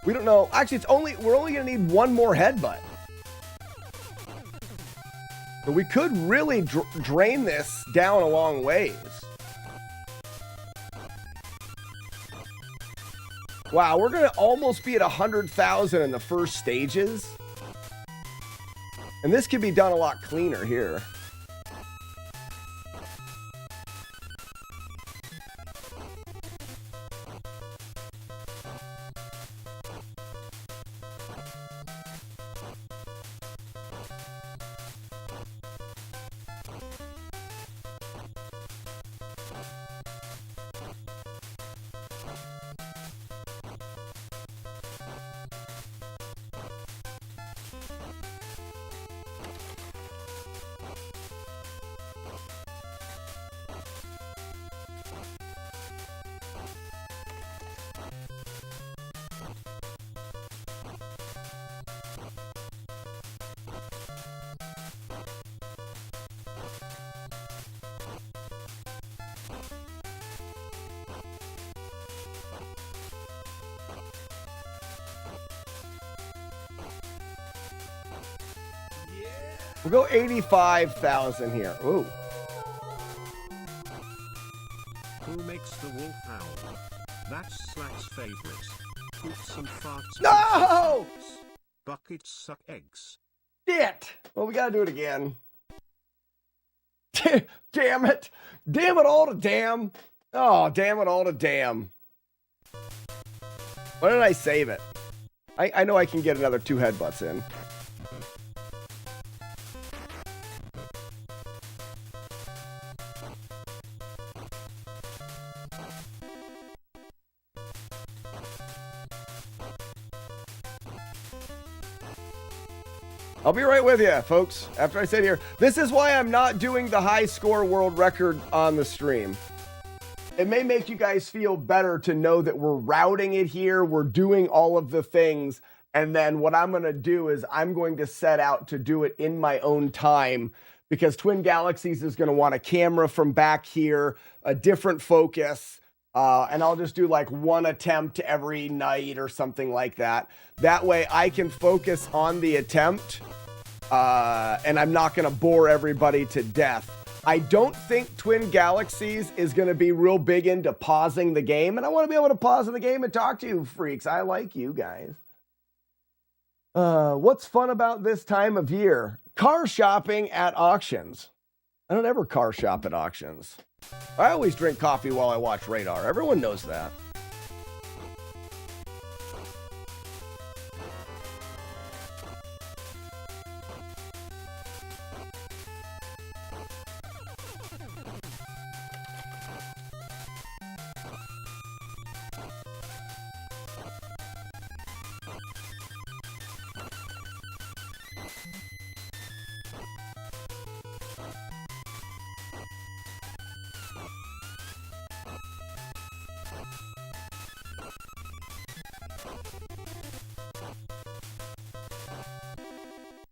A: We don't know. Actually, we're only going to need one more headbutt. But we could really drain this down a long ways. Wow, we're going to almost be at 100,000 in the first stages. And this could be done a lot cleaner here. We'll go 85,000 here. Ooh.
C: Who makes the wolf howl? That's Slack's favorite. Poops and farts.
A: No!
C: Buckets suck eggs.
A: Shit! Well, we gotta do it again. Damn it! Damn it all to damn! Oh, damn it all to damn. Why did I save it? I know I can get another 2 headbutts in. I'll be right with you, folks, after I sit here. This is why I'm not doing the high score world record on the stream. It may make you guys feel better to know that we're routing it here, we're doing all of the things, and then what I'm going to do is I'm going to set out to do it in my own time, because Twin Galaxies is going to want a camera from back here, a different focus, and I'll just do like one attempt every night or something like that. That way I can focus on the attempt, and I'm not going to bore everybody to death. I don't think Twin Galaxies is going to be real big into pausing the game, and I want to be able to pause the game and talk to you freaks. I like you guys. What's fun about this time of year? Car shopping at auctions. I don't ever car shop at auctions. I always drink coffee while I watch Radar. Everyone knows that.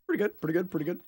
A: Pretty good, pretty good, pretty good.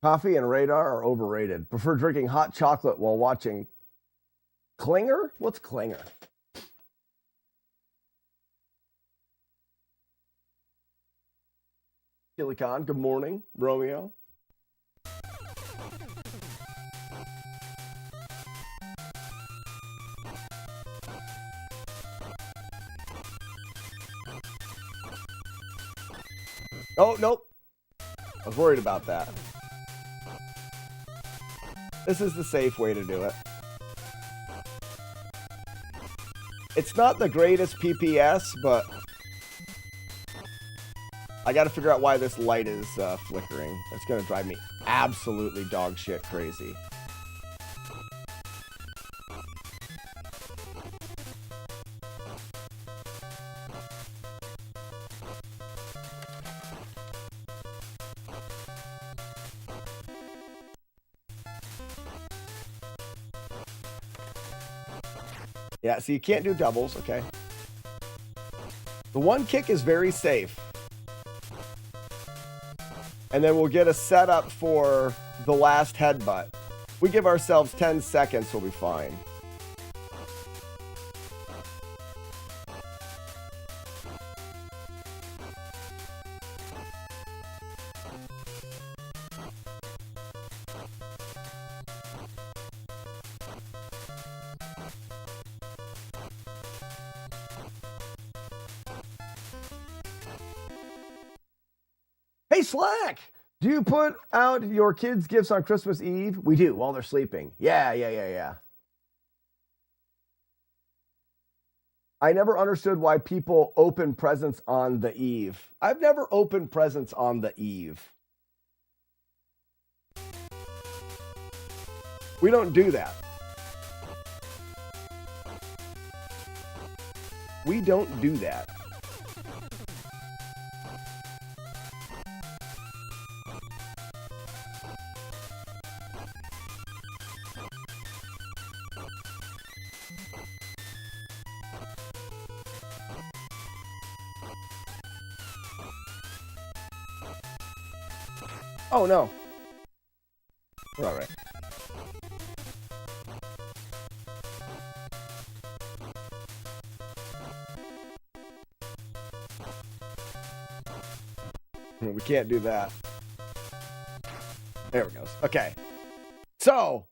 A: Coffee and Radar are overrated. Prefer drinking hot chocolate while watching Klinger? What's Klinger? Silicon, good morning. Romeo. Oh, nope. I was worried about that. This is the safe way to do it. It's not the greatest PPS, but I got to figure out why this light is flickering. It's going to drive me absolutely dog shit crazy. Yeah, so you can't do doubles, okay. The one kick is very safe. And then we'll get a setup for the last headbutt. We give ourselves 10 seconds, we'll be fine. Hey, Slack! Do you put out your kids' gifts on Christmas Eve? We do, while they're sleeping. Yeah. I never understood why people open presents on the eve. I've never opened presents on the eve. We don't do that. We don't do that. Oh, no. We're all right. We can't do that. There it goes. Okay. So,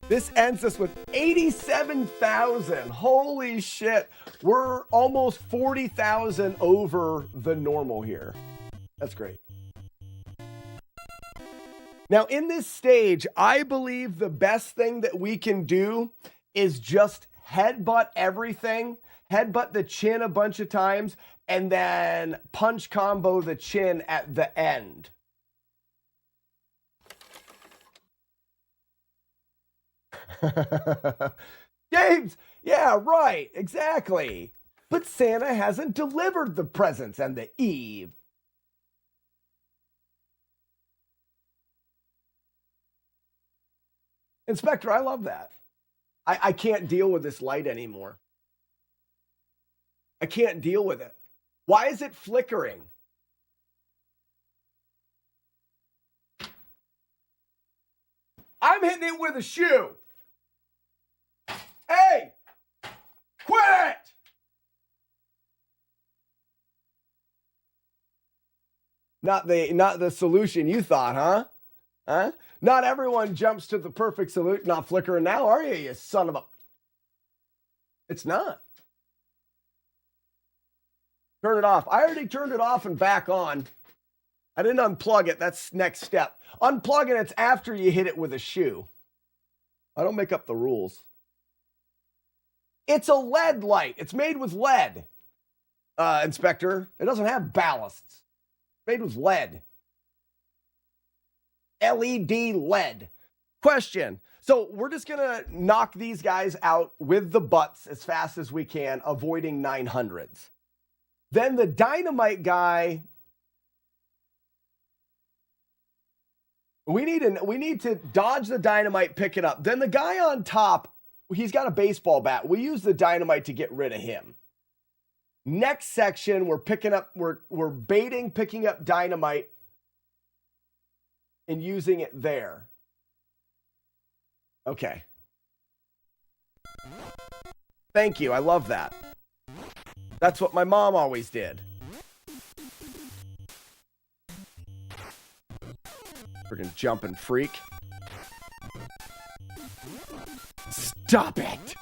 A: this ends us with 87,000. Holy shit. We're almost 40,000 over the normal here. That's great. Now, in this stage, I believe the best thing that we can do is just headbutt everything, headbutt the chin a bunch of times, and then punch combo the chin at the end. James, yeah, right, exactly. But Santa hasn't delivered the presents and the Eve. Inspector, I love that. I can't deal with this light anymore. I can't deal with it. Why is it flickering? I'm hitting it with a shoe. Hey, quit it! Not the solution you thought, huh? Huh? Not everyone jumps to the perfect solution. Not flickering now, are you son of a... It's not. Turn it off. I already turned it off and back on. I didn't unplug it. That's next step. Unplugging it's after you hit it with a shoe. I don't make up the rules. It's a LED light. It's made with lead, Inspector. It doesn't have ballasts. It's made with lead. LED LED. Question. So we're just going to knock these guys out with the butts as fast as we can, avoiding 900s. Then the dynamite guy, we need to dodge the dynamite, pick it up. Then the guy on top, he's got a baseball bat. We use the dynamite to get rid of him. Next section, we're baiting, picking up dynamite and using it there. Okay. Thank you. I love that. That's what my mom always did. Friggin' jumping freak. Stop it!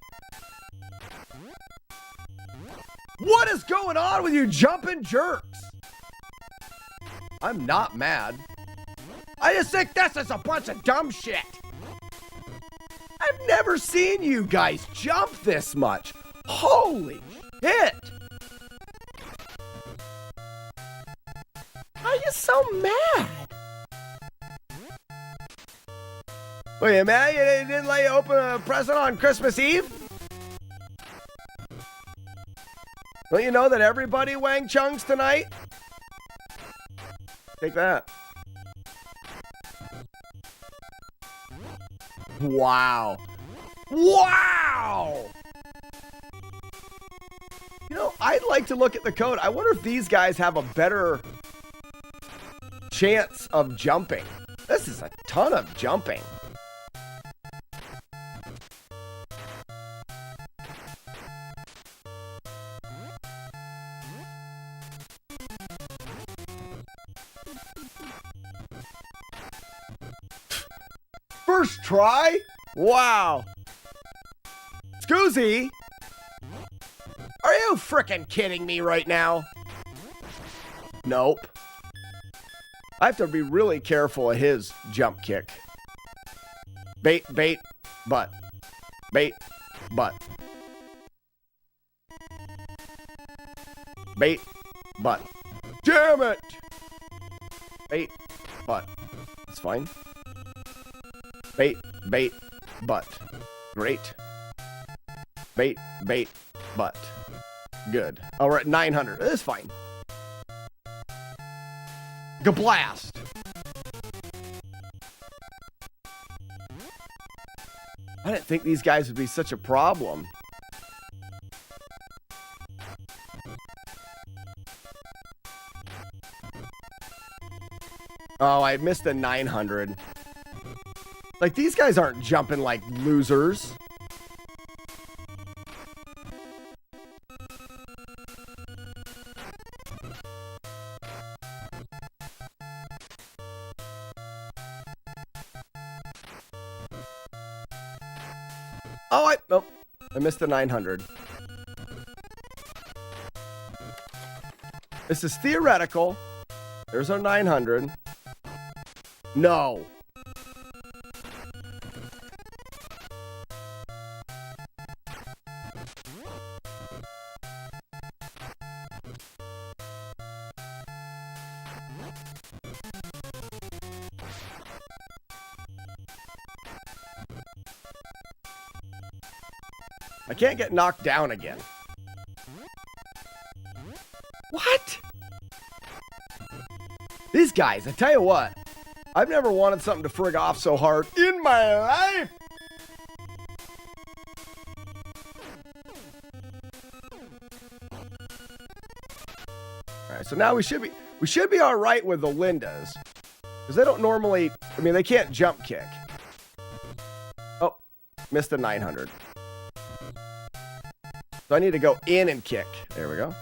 A: What is going on with you jumping jerks? I'm not mad. I just think this is a bunch of dumb shit. I've never seen you guys jump this much. Holy shit! Why are you so mad? Wait, man, you didn't let you open a present on Christmas Eve? Don't you know that everybody Wang Chungs tonight? Take that. Wow. Wow! You know, I'd like to look at the code. I wonder if these guys have a better chance of jumping. This is a ton of jumping. First try? Wow. Scoozy? Are you frickin' kidding me right now? Nope. I have to be really careful of his jump kick. Bait, bait, butt. Bait, butt. Bait, butt. Damn it! Bait, butt. That's fine. Bait, bait, butt. Great. Bait, bait, butt. Good. Oh, we're at 900. That's fine. Gablast. I didn't think these guys would be such a problem. Oh, I missed a 900. Like, these guys aren't jumping like losers. Oh, nope. I missed the 900. This is theoretical. There's our 900. No. I can't get knocked down again. What? These guys, I tell you what. I've never wanted something to frig off so hard in my life. All right, so now we should be all right with the Lindas. Because they don't normally, I mean, they can't jump kick. Oh, missed the 900. So I need to go in and kick. There we go.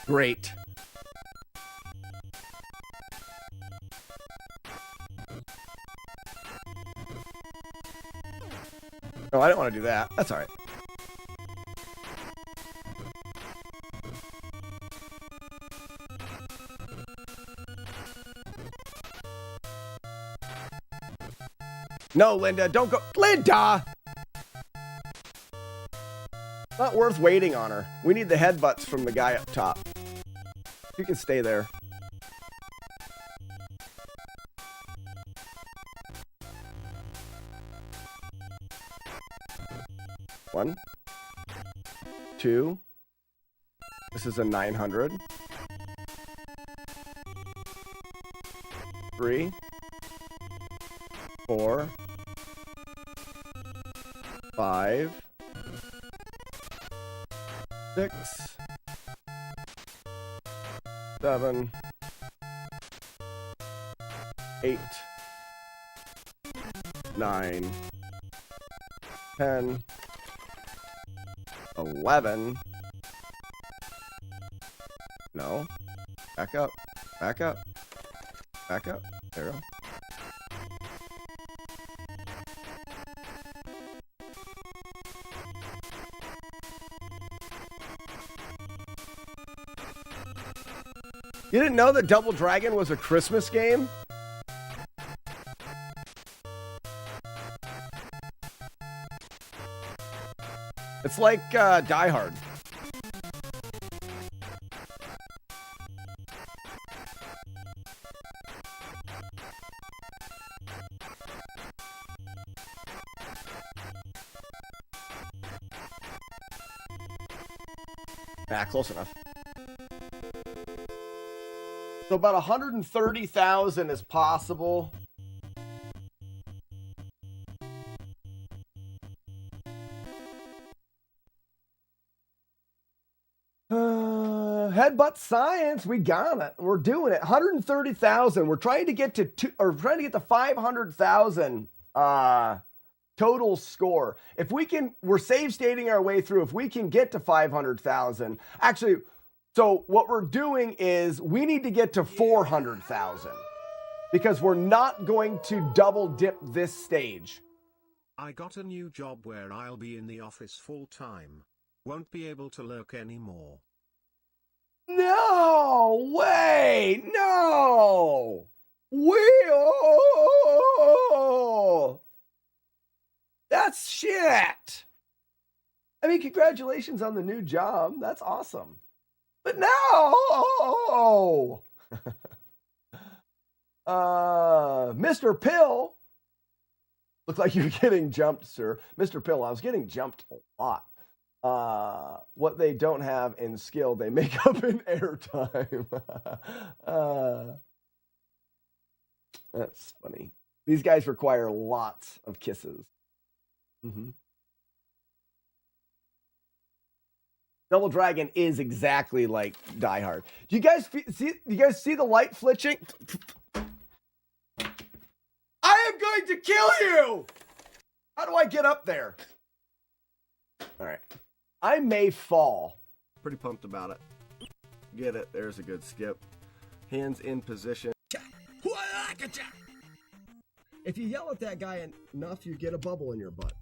A: Great. Oh, I don't want to do that. That's all right. No, Linda, don't go. Linda! Not worth waiting on her. We need the headbutts from the guy up top. You can stay there. One, two. This is a 900. 3, 4, 5, 6, 7, 8, 9, 10, 11. No. Back up. Back up. Back up. There we go. You didn't know that Double Dragon was a Christmas game? It's like Die Hard. Ah, close enough. So about 130,000 is possible. Headbutt science, we got it. We're doing it. 130,000. We're trying to get to trying to get to 500,000 total score. If we can, we're save stating our way through. If we can get to 500,000, actually, so what we're doing is we need to get to 400,000 because we're not going to double dip this stage.
C: I got a new job where I'll be in the office full time. Won't be able to lurk anymore.
A: No way! No! That's shit! I mean, congratulations on the new job. That's awesome. But no! Mr. Pill. Look like you're getting jumped, sir. Mr. Pill, I was getting jumped a lot. What they don't have in skill, they make up in airtime. That's funny. These guys require lots of kisses. Mm-hmm. Double Dragon is exactly like Die Hard. Do you guys see? You guys see the light flickering? I am going to kill you. How do I get up there? All right. I may fall. Pretty pumped about it. Get it. There's a good skip. Hands in position. If you yell at that guy enough, you get a bubble in your butt.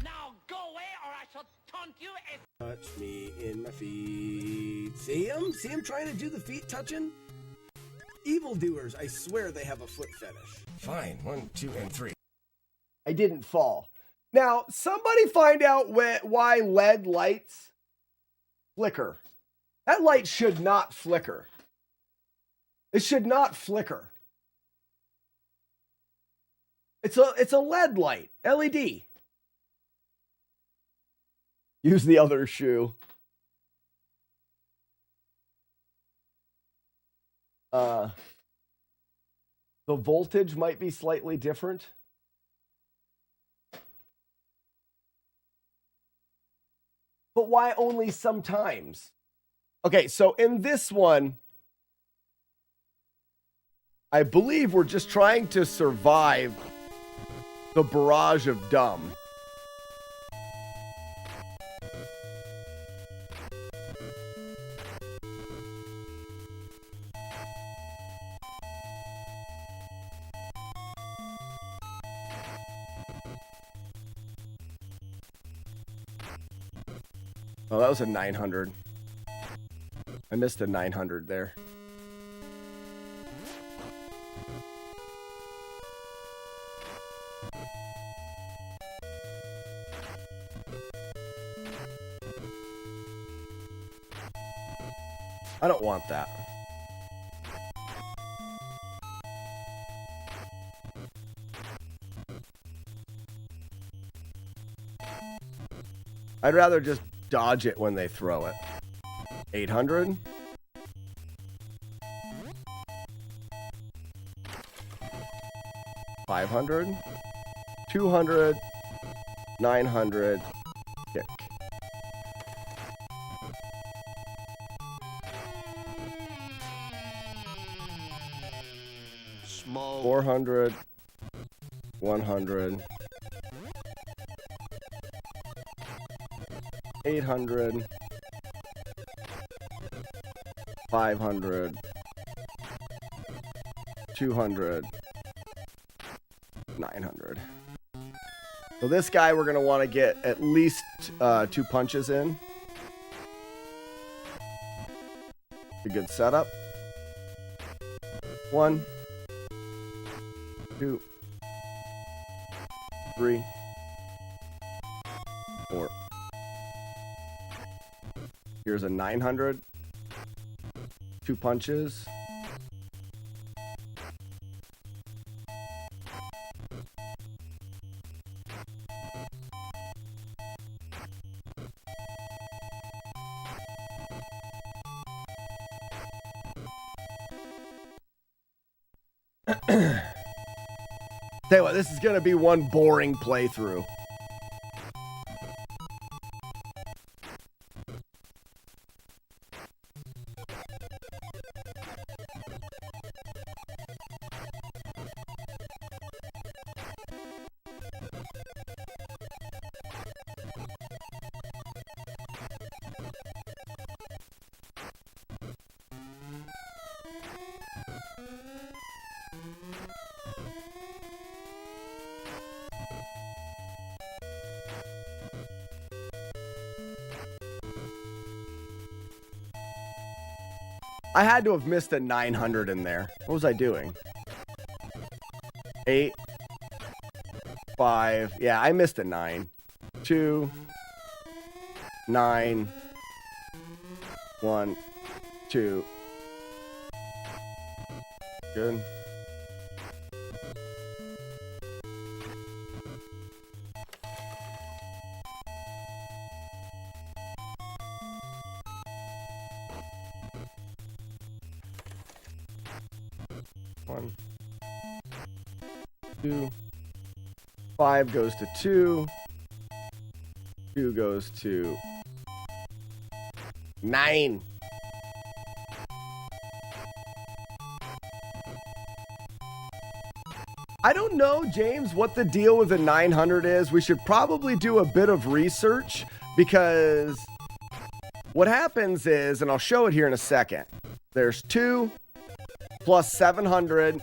G: Now go away or I shall taunt you and...
A: Touch me in my feet. See him? See him trying to do the feet touching? Evildoers, I swear they have a foot fetish. Fine. 1, 2, and 3. I didn't fall. Now, somebody find out why LED lights flicker. That light should not flicker. It should not flicker. It's a LED light, LED. Use the other shoe. The voltage might be slightly different. But why only sometimes? Okay, so in this one, I believe we're just trying to survive the barrage of dumb. Oh, that was a 900. I missed a 900 there. I don't want that. I'd rather just dodge it when they throw it. 800. $500. 200. 900. Kick.
C: Small.
A: 400. 100. 800. 500. 200. 900. So this guy we're going to want to get at least 2 punches in. A good setup. 1, 2, 3, 4. Here's a 900. 2 punches. Tell you what, this is going to be one boring playthrough. I had to have missed a 900 in there. What was I doing? 8, 5. Yeah, I missed a 9. 2, 9, 1, 2. Good. One, 2, 5 goes to 2. 2 goes to 9. I don't know, James, what the deal with the 900 is. We should probably do a bit of research because what happens is, and I'll show it here in a second, there's 2 plus 700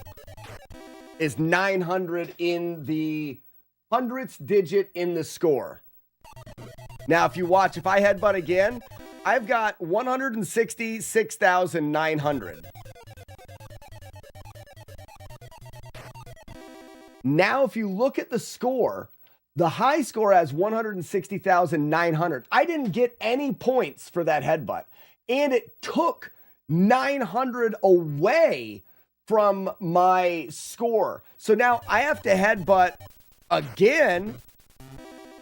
A: is 900 in the hundredths digit in the score. Now, if you watch, if I headbutt again, I've got 166,900. Now, if you look at the score, the high score has 160,900. I didn't get any points for that headbutt. And it took 900 away from my score. So now I have to headbutt again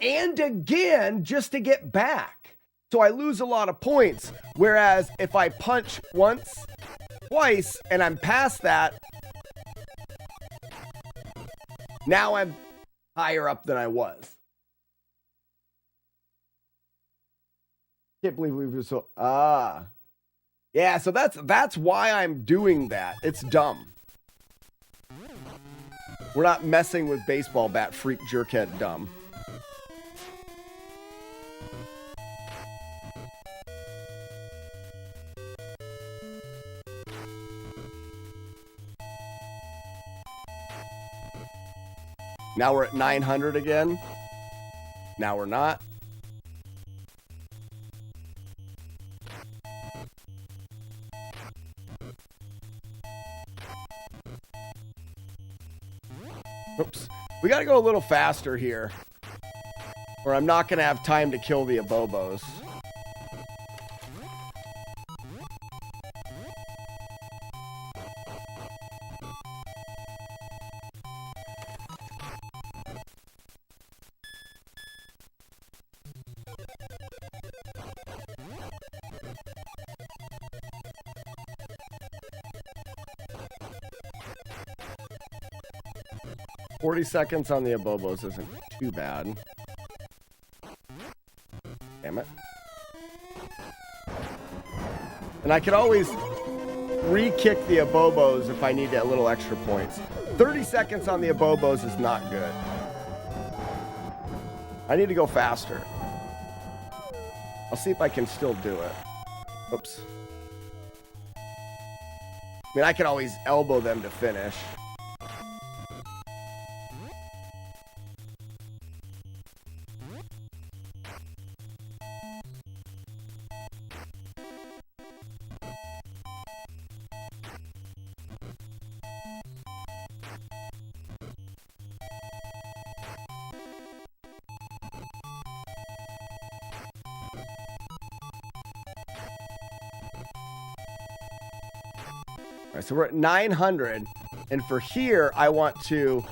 A: and again just to get back. So I lose a lot of points. Whereas if I punch once, twice, and I'm past that, now I'm higher up than I was. Can't believe we were so yeah, so that's why I'm doing that. It's dumb. We're not messing with baseball bat, freak jerkhead dumb. Now we're at 900 again. Now we're not. Oops. We got to go a little faster here, or I'm not going to have time to kill the Abobos. $40 seconds on the Abobos isn't too bad. Damn it. And I could always re-kick the Abobos if I need a little extra points. 30 seconds on the Abobos is not good. I need to go faster. I'll see if I can still do it. Oops. I mean, I can always elbow them to finish. So we're at 900, and for here, I want to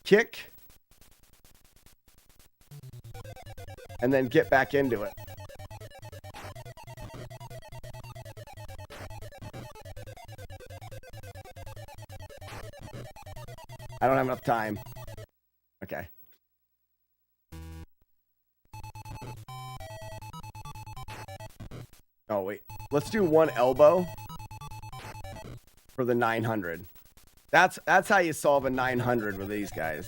A: kick and then get back into it. I don't have enough time. Okay. Oh, wait. Let's do one elbow. For the 900. That's how you solve a 900 with these guys.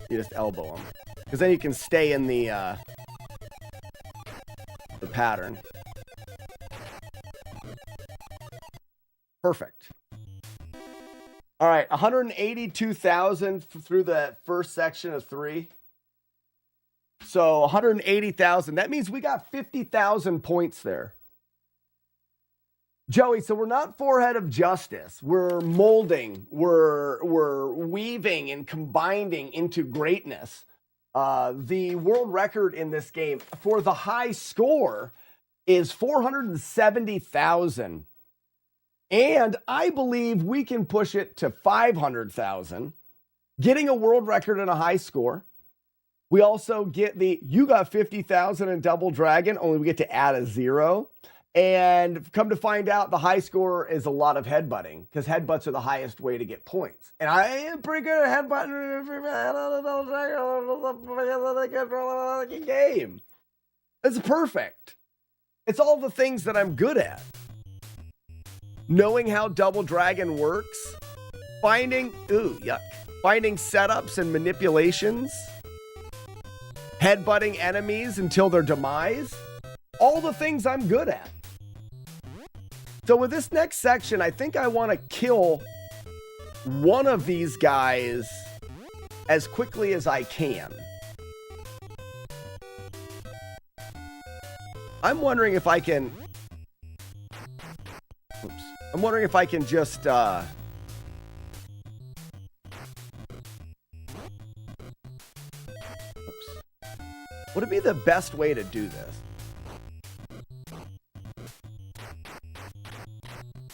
A: You just elbow them. Because then you can stay in the pattern. Perfect. All right, 182,000 through the first section of 3. So 180,000. That means we got 50,000 points there. Joey, so we're not forehead of justice. We're molding. We're weaving and combining into greatness. The world record in this game for the high score is 470,000. And I believe we can push it to 500,000, getting a world record and a high score. We also get you got 50,000 in Double Dragon, only we get to add a 0. And come to find out, the high score is a lot of headbutting, because headbutts are the highest way to get points. And I am pretty good at headbutting game. It's perfect. It's all the things that I'm good at. Knowing how Double Dragon works, finding setups and manipulations, headbutting enemies until their demise, all the things I'm good at. So with this next section, I think I want to kill one of these guys as quickly as I can. I'm wondering if I can... Oops. I'm wondering if I can just... Oops. Would it be the best way to do this?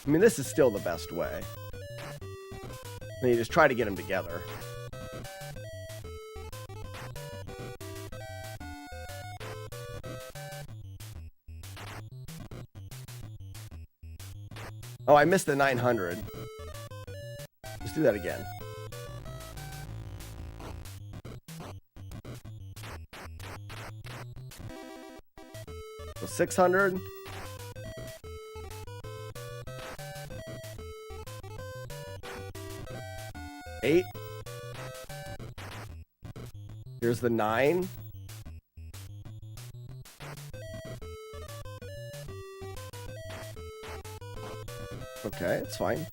A: I mean, this is still the best way. And you just try to get them together. Oh, I missed the 900. Let's do that again. So 600. Eight. Here's the 9. Okay, it's fine.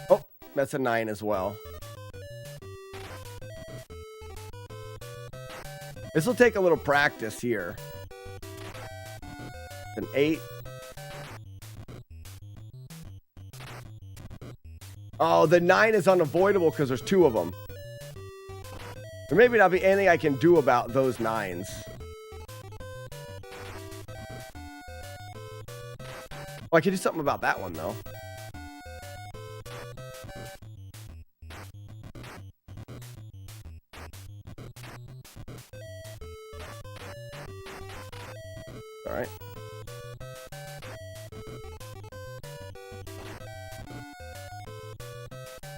A: Oh, that's a 9 as well. This will take a little practice here. An 8. Oh, the 9 is unavoidable because there's 2 of them. There may not be anything I can do about those 9s. Oh, I can do something about that one, though. All right.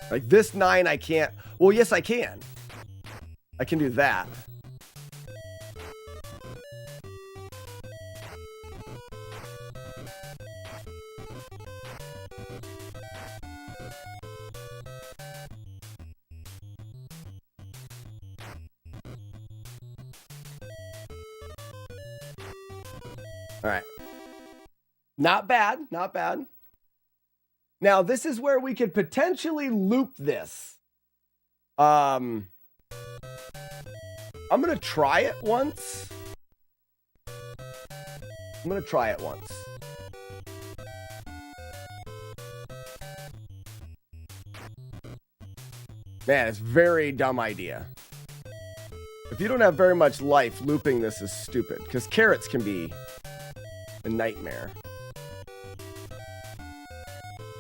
A: Like this 9, I can't. Well, yes, I can. I can do that. All right. Not bad. Not bad. Now, this is where we could potentially loop this. I'm going to try it once. I'm going to try it once. Man, it's a very dumb idea. If you don't have very much life, looping this is stupid, because carrots can be a nightmare.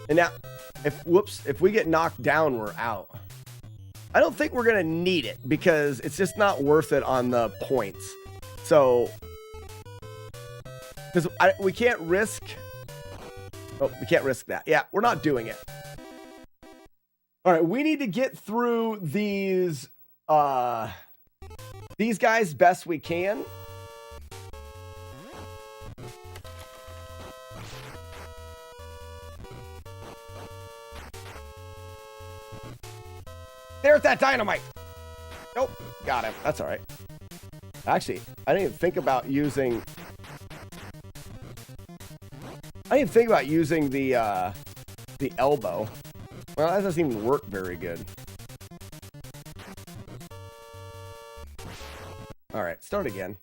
A: And now, if we get knocked down, we're out. I don't think we're going to need it because it's just not worth it on the points. So, because we can't risk. Oh, we can't risk that. Yeah, we're not doing it. All right, we need to get through these guys best we can. There's that dynamite. Nope, got him. That's all right. Actually, I didn't even think about using. I didn't think about using the elbow. Well, that doesn't even work very good. All right, start again.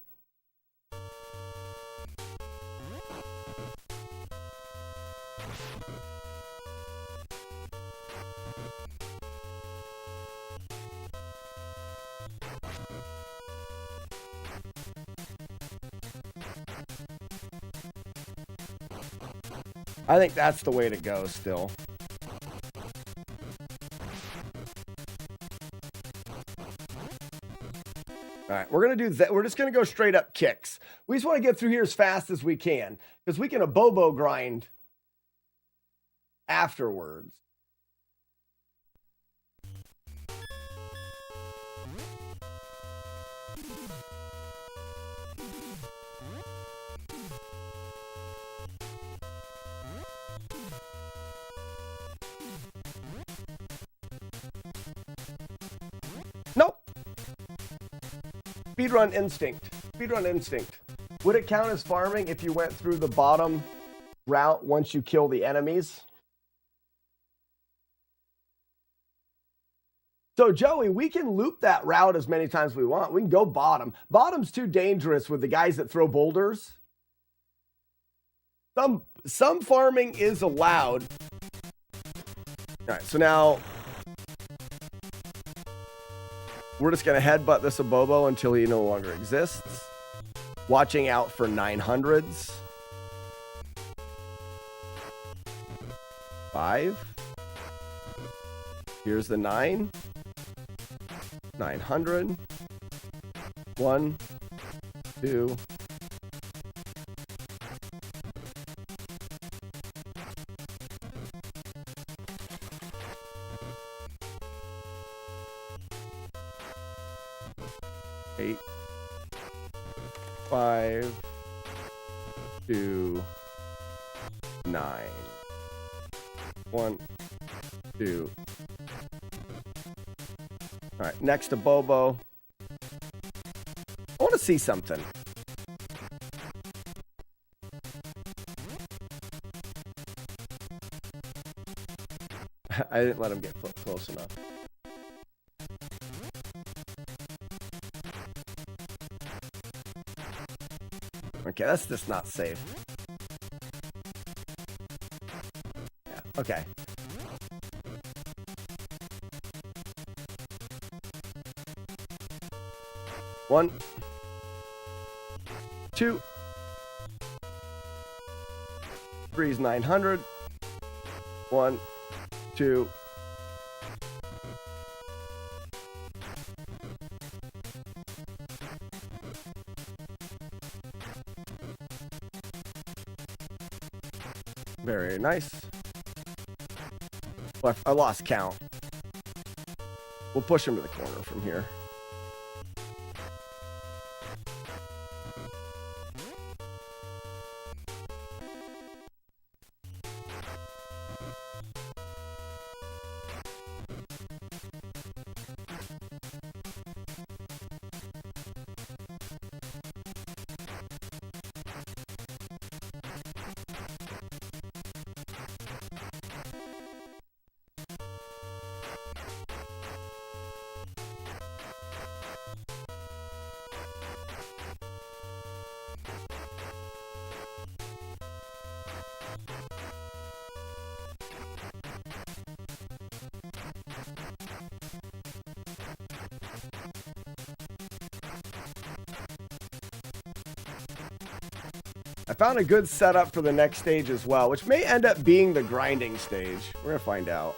A: I think that's the way to go still. All right, we're going to do that. We're just going to go straight up kicks. We just want to get through here as fast as we can because we can a bobo grind afterwards. Nope. Speedrun instinct. Speedrun instinct. Would it count as farming if you went through the bottom route once you kill the enemies? So, Joey, we can loop that route as many times as we want. We can go bottom. Bottom's too dangerous with the guys that throw boulders. Some farming is allowed. All right, so now we're just going to headbutt this Abobo until he no longer exists. Watching out for 900s. 5. Here's the 9. 900. 1, 2. Eight, 5, 2, 9. 1, 2. All right, next to Bobo. I want to see something. I didn't let him get close enough. Okay, that's just not safe. Yeah, okay. One, 2, 3 is 900. 1, 2. Very nice. Well, I lost count. We'll push him to the corner from here. I found a good setup for the next stage as well, which may end up being the grinding stage. We're going to find out.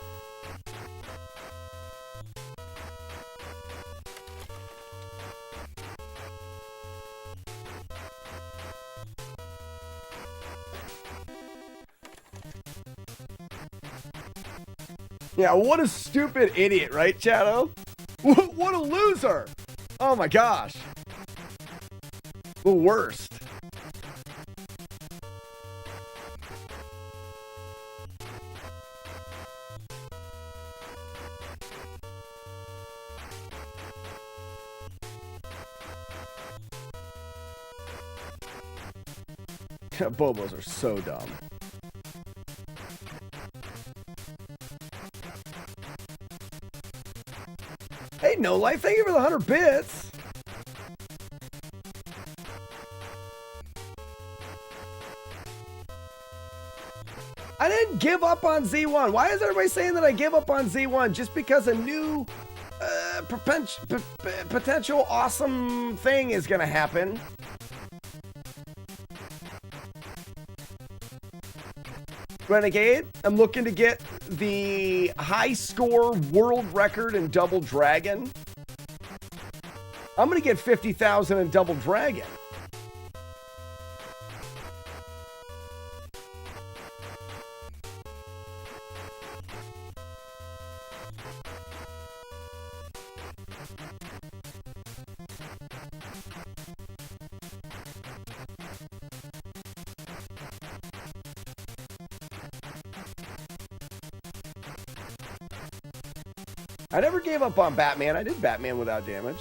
A: Yeah, what a stupid idiot, right, Shadow? What a loser! Oh my gosh. The worst. Bobos are so dumb. Hey, No Life, thank you for the 100 bits. I didn't give up on Z1. Why is everybody saying that I give up on Z1 just because a new potential awesome thing is going to happen? Renegade, I'm looking to get the high score world record in Double Dragon. I'm going to get 50,000 in Double Dragon. I never gave up on Batman. I did Batman without damage.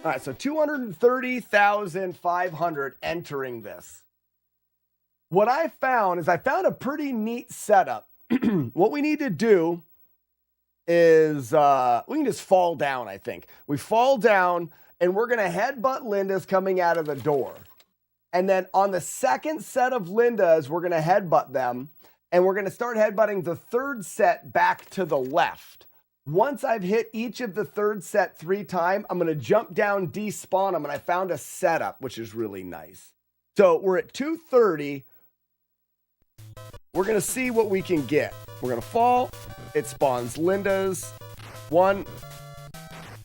A: All right, so 230,500 entering this. What I found is I found a pretty neat setup what we need to do is we can just fall down, I think. We fall down, and we're going to headbutt Linda's coming out of the door. And then on the second set of Lindas, we're going to headbutt them. And we're going to start headbutting the third set back to the left. Once I've hit each of the third set 3 times, I'm going to jump down, despawn them, and I found a setup, which is really nice. So we're at 230. We're going to see what we can get. We're going to fall. It spawns Linda's. 1,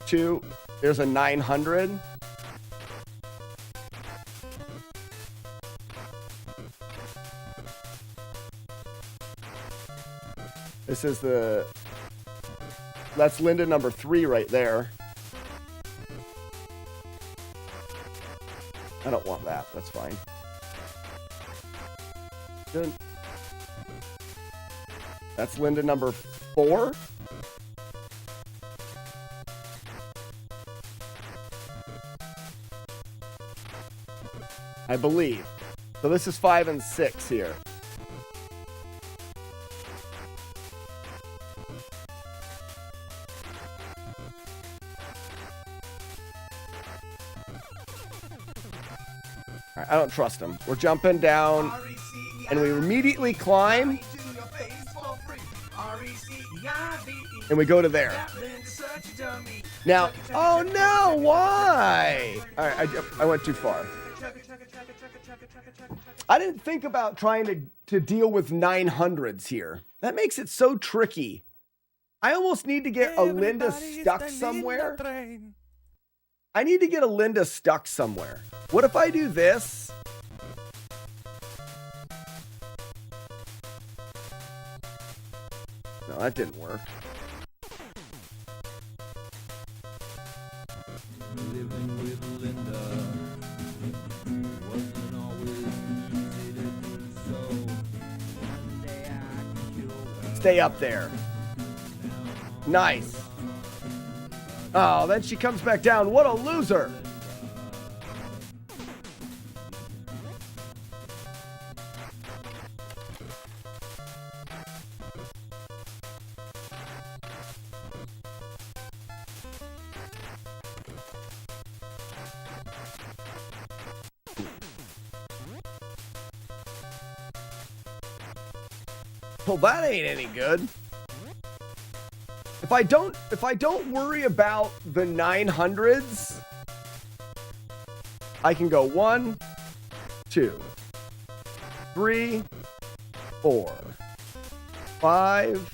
A: 2. There's a 900. This is that's Linda number 3 right there. I don't want that. That's fine. Good. That's Linda number 4. I believe. So this is 5 and 6 here. All right, I don't trust him. We're jumping down, and we immediately climb, and we go to there. Now, oh no, why? All right, I went too far. I didn't think about trying to deal with 900s here. That makes it so tricky. I almost need to get a Linda stuck somewhere. I need to get a Linda stuck somewhere. What if I do this? No, that didn't work.
H: Living with Linda wasn't always easy to do so. One day I killed her.
A: Stay up there. Nice. Oh, then she comes back down. What a loser. Well, that ain't any good. If I don't worry about the 900s, I can go 1, 2, 3, 4, 5,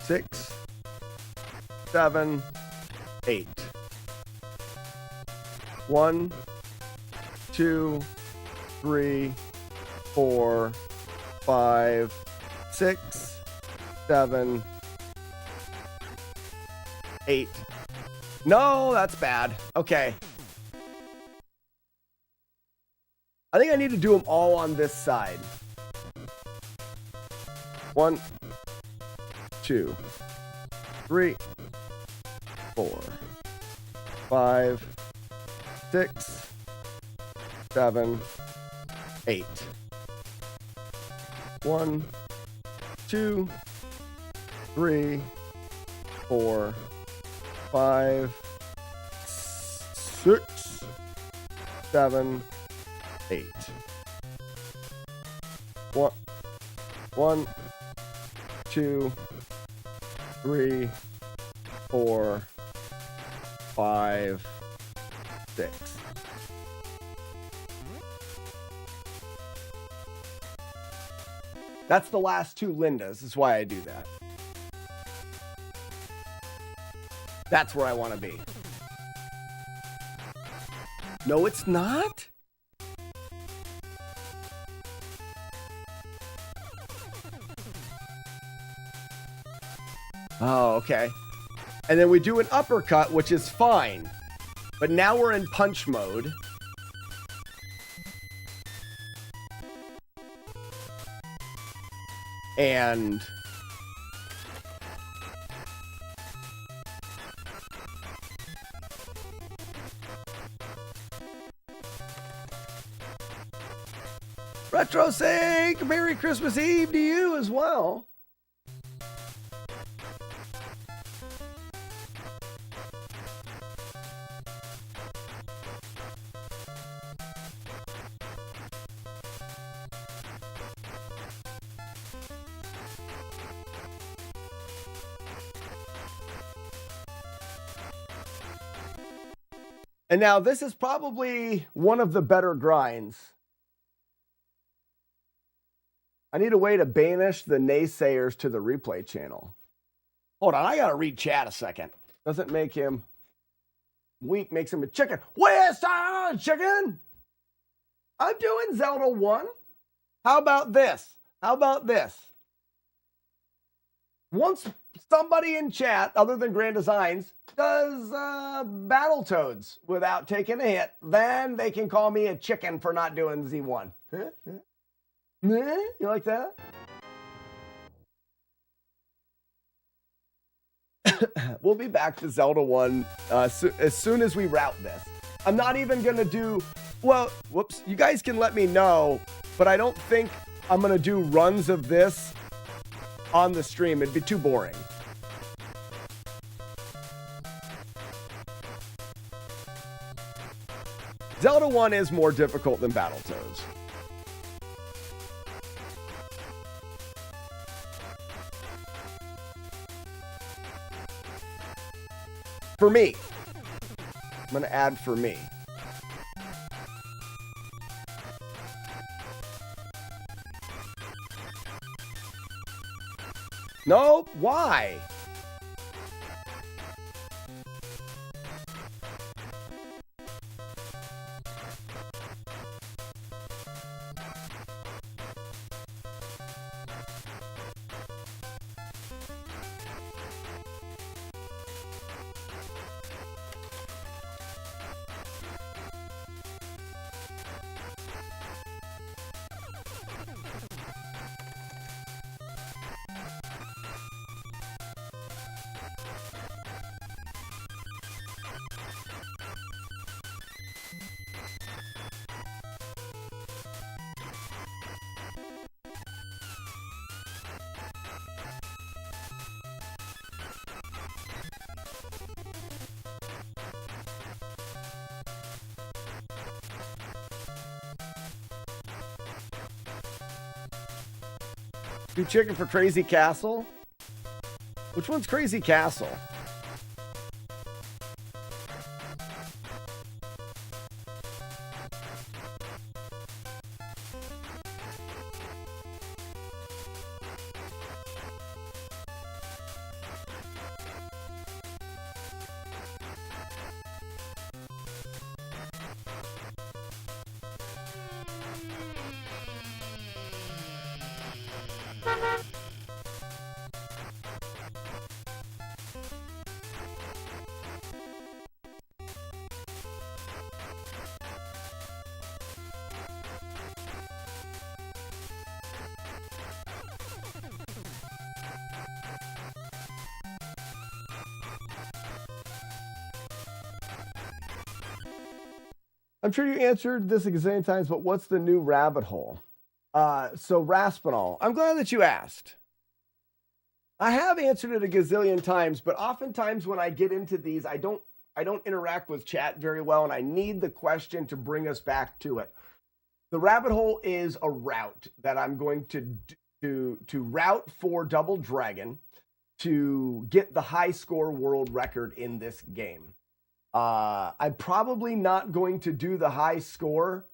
A: 6, 7, 8. 1, 2, 3, 4, 5, 6, 7, 8. No, that's bad. Okay. I think I need to do them all on this side. 1, 2, 3, 4, 5, 6, 7, 8. 1, 2, 3, 4, 5, 6, 7, 8. 1, 2, 3, 4, 5, 6. That's the last 2 Lindas. That's why I do that. That's where I want to be. No, it's not? Oh, okay. And then we do an uppercut, which is fine. But now we're in punch mode. And Retro Sync, Merry Christmas Eve to you as well. And now this is probably one of the better grinds. I need a way to banish the naysayers to the replay channel. Hold on, I gotta read chat a second. Doesn't make him weak, makes him a chicken. Where's the chicken? I'm doing Zelda 1. How about this? How about this? Once somebody in chat, other than Grand Designs, does Battletoads without taking a hit, then they can call me a chicken for not doing Z1. You like that? We'll be back to Zelda 1 as soon as we route this. I'm not even going to do... Well, whoops. You guys can let me know, but I don't think I'm going to do runs of this on the stream. It'd be too boring. Zelda 1 is more difficult than Battletoads. For me. I'm going to add for me. Nope. Why? Do chicken for Crazy Castle? Which one's Crazy Castle? I'm sure you answered this a gazillion times, but what's the new rabbit hole? So Raspinol, I'm glad that you asked. I have answered it a gazillion times, but oftentimes when I get into these, I don't interact with chat very well, and I need the question to bring us back to it. The rabbit hole is a route that I'm going to route for Double Dragon to get the high score world record in this game. I'm probably not going to do the high score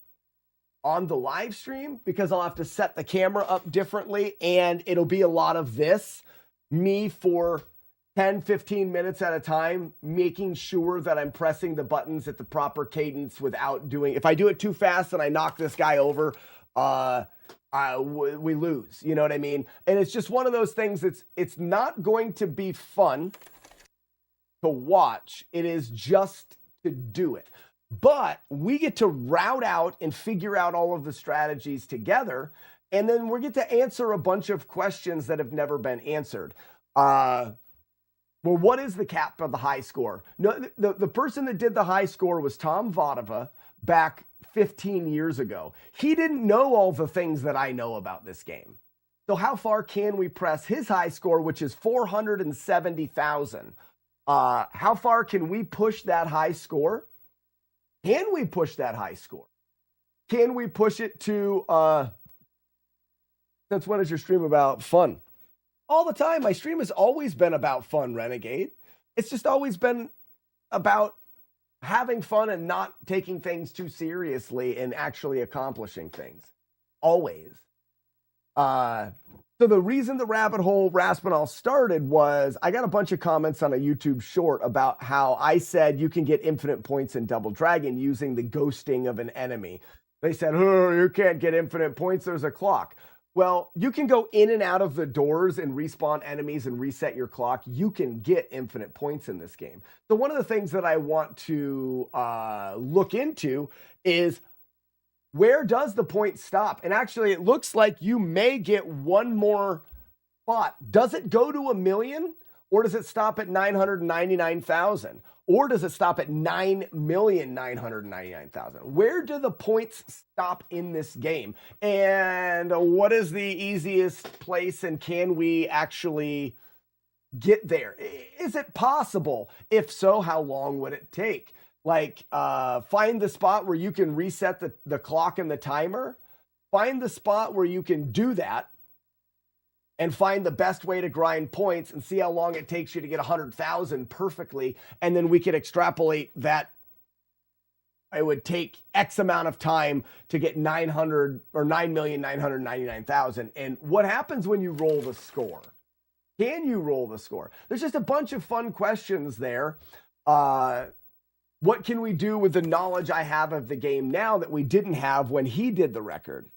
A: on the live stream because I'll have to set the camera up differently, and it'll be a lot of this, me for 10, 15 minutes at a time, making sure that I'm pressing the buttons at the proper cadence without doing... If I do it too fast and I knock this guy over, we lose. You know what I mean? And it's just one of those things it's not going to be fun to watch. It is just to do it. But we get to route out and figure out all of the strategies together, and then we get to answer a bunch of questions that have never been answered. Well, what is the cap of the high score? No, the person that did the high score was Tom Vodova back 15 years ago. He didn't know all the things that I know about this game. So how far can we press his high score, which is 470,000? How far can we push that high score? Can we push that high score? Can we push it to, since when is your stream about fun? All the time. My stream has always been about fun, Renegade. It's just always been about having fun and not taking things too seriously and actually accomplishing things. Always. So the reason the rabbit hole Raspinall started was I got a bunch of comments on a YouTube short about how I said you can get infinite points in Double Dragon using the ghosting of an enemy. They said, oh, you can't get infinite points. There's a clock. Well, you can go in and out of the doors and respawn enemies and reset your clock. You can get infinite points in this game. So one of the things that I want to look into is where does the point stop? And actually, it looks like you may get one more spot. Does it go to 1 million? Or does it stop at 999,000? Or does it stop at 9,999,000? Where do the points stop in this game? And what is the easiest place? And can we actually get there? Is it possible? If so, how long would it take? Like, find the spot where you can reset the clock and the timer. Find the spot where you can do that. And find the best way to grind points and see how long it takes you to get 100,000 perfectly. And then we could extrapolate that it would take X amount of time to get 900 or 9,999,000. And what happens when you roll the score? Can you roll the score? There's just a bunch of fun questions there. What can we do with the knowledge I have of the game now that we didn't have when he did the record?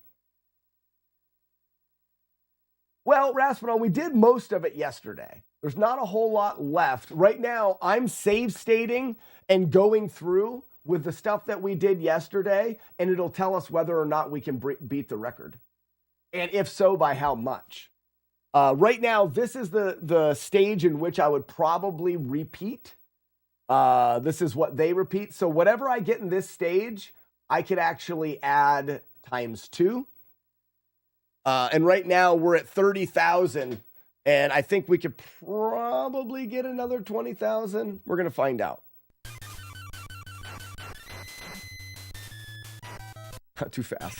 A: Well, Raspinall, we did most of it yesterday. There's not a whole lot left. Right now, I'm save stating and going through with the stuff that we did yesterday, and it'll tell us whether or not we can beat the record. And if so, by how much. Right now, this is the stage in which I would probably repeat. This is what they repeat. So whatever I get in this stage, I could actually add ×2. And right now we're at 30,000, and I think we could probably get another 20,000. We're going to find out. Not too fast.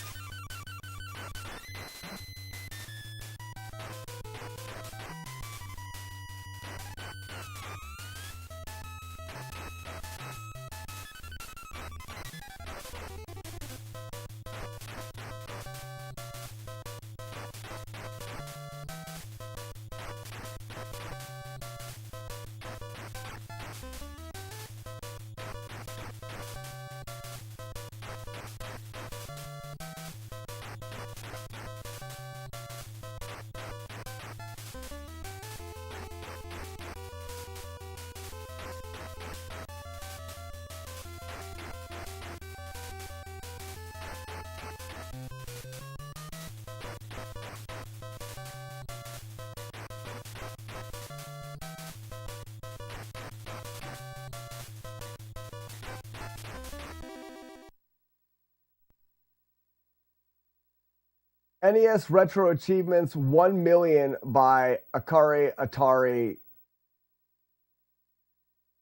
A: NES Retro Achievements 1 million by Akari Atari.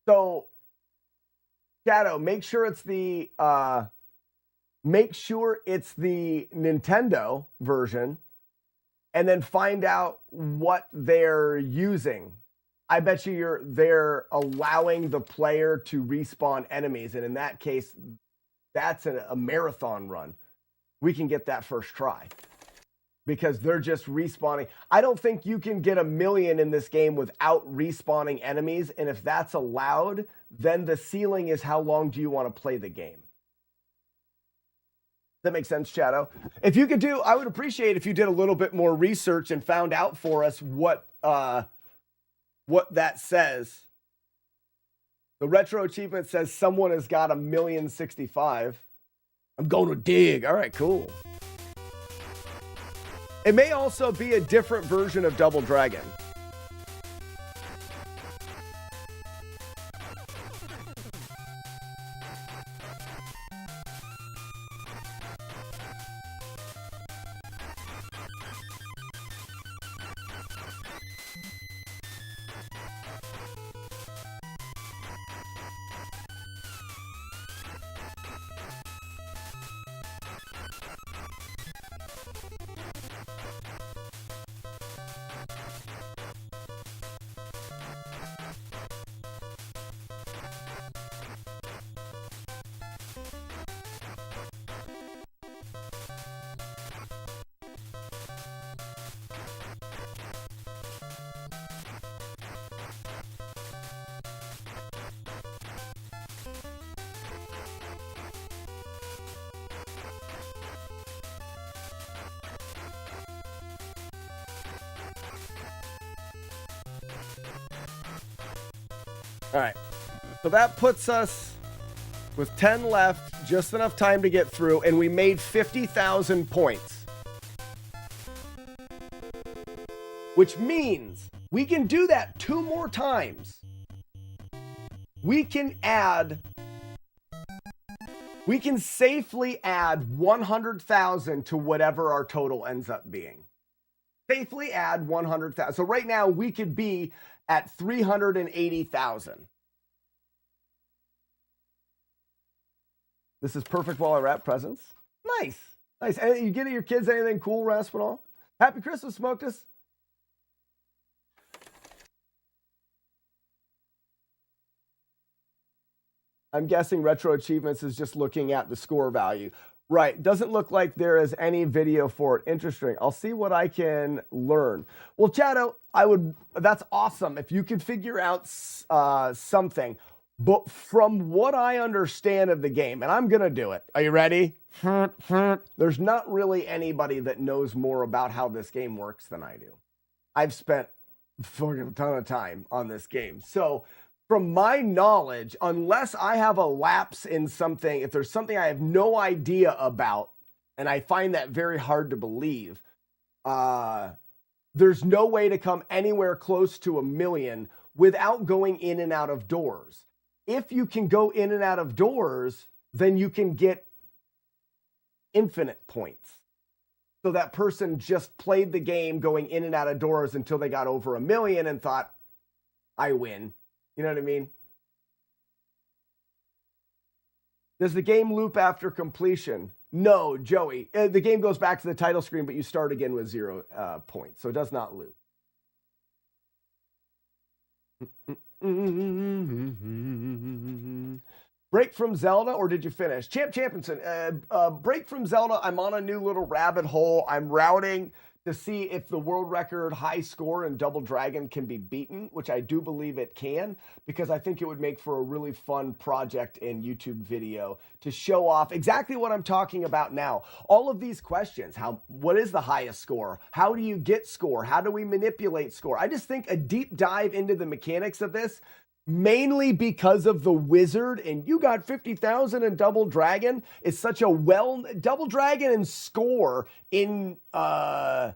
A: So, Shadow, make sure it's the Nintendo version, and then find out what they're using. I bet you they're allowing the player to respawn enemies, and in that case, that's a marathon run. We can get that first try. Because they're just respawning. I don't think you can get 1 million in this game without respawning enemies. And if that's allowed, then the ceiling is how long do you want to play the game? Does that make sense, Shadow? If you could do, I would appreciate if you did a little bit more research and found out for us what that says. The Retro Achievement says someone has got 1,065,000. I'm going to dig. All right, cool. It may also be a different version of Double Dragon. All right. So that puts us with 10 left, just enough time to get through, and we made 50,000 points. Which means we can do that 2 more times. We can safely add 100,000 to whatever our total ends up being. Safely add 100,000. So right now we could be at 380,000. This is perfect while I wrap presents. Nice. Nice. And you get your kids anything cool, Raspinall? Happy Christmas, Smokus. I'm guessing Retro Achievements is just looking at the score value. Right. Doesn't look like there is any video for it. Interesting. I'll see what I can learn. Well, Chato, that's awesome. If you could figure out something. But from what I understand of the game, and I'm going to do it. Are you ready? There's not really anybody that knows more about how this game works than I do. I've spent a fucking ton of time on this game. So from my knowledge, unless I have a lapse in something, if there's something I have no idea about, and I find that very hard to believe, there's no way to come anywhere close to 1 million without going in and out of doors. If you can go in and out of doors, then you can get infinite points. So that person just played the game going in and out of doors until they got over 1 million and thought, I win. You know what I mean? Does the game loop after completion? No, Joey. The game goes back to the title screen, but you start again with 0 points. So it does not loop. Break from Zelda, or did you finish? Championson, break from Zelda. I'm on a new little rabbit hole. I'm routing to see if the world record high score in Double Dragon can be beaten, which I do believe it can, because I think it would make for a really fun project and YouTube video to show off exactly what I'm talking about now. All of these questions, what is the highest score? How do you get score? How do we manipulate score? I just think a deep dive into the mechanics of this, mainly because of the wizard, and you got 50,000 in Double Dragon, is such a Double Dragon and score in the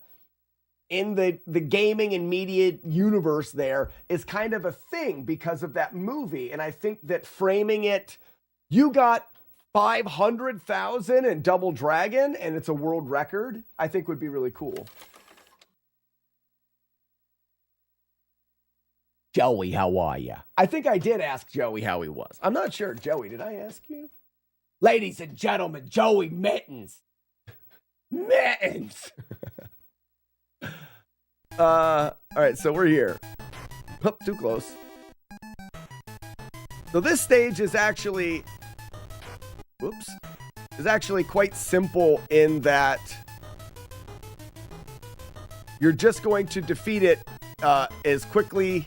A: gaming and media universe there is kind of a thing because of that movie. And I think that framing it, you got 500,000 in Double Dragon and it's a world record, I think would be really cool. Joey, how are you? I think I did ask Joey how he was. I'm not sure. Joey, did I ask you? Ladies and gentlemen, Joey Mittens. Mittens. All right, so we're here. Oh, too close. So this stage is actually, is actually quite simple in that you're just going to defeat it as quickly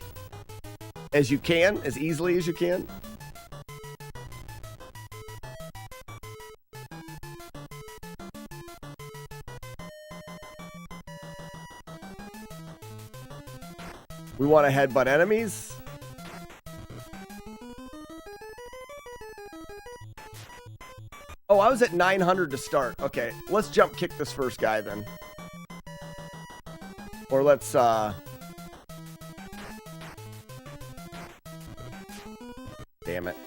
A: as you can, as easily as you can. We want to headbutt enemies. Oh, I was at 900 to start. Okay, let's jump kick this first guy then. Or let's damn it.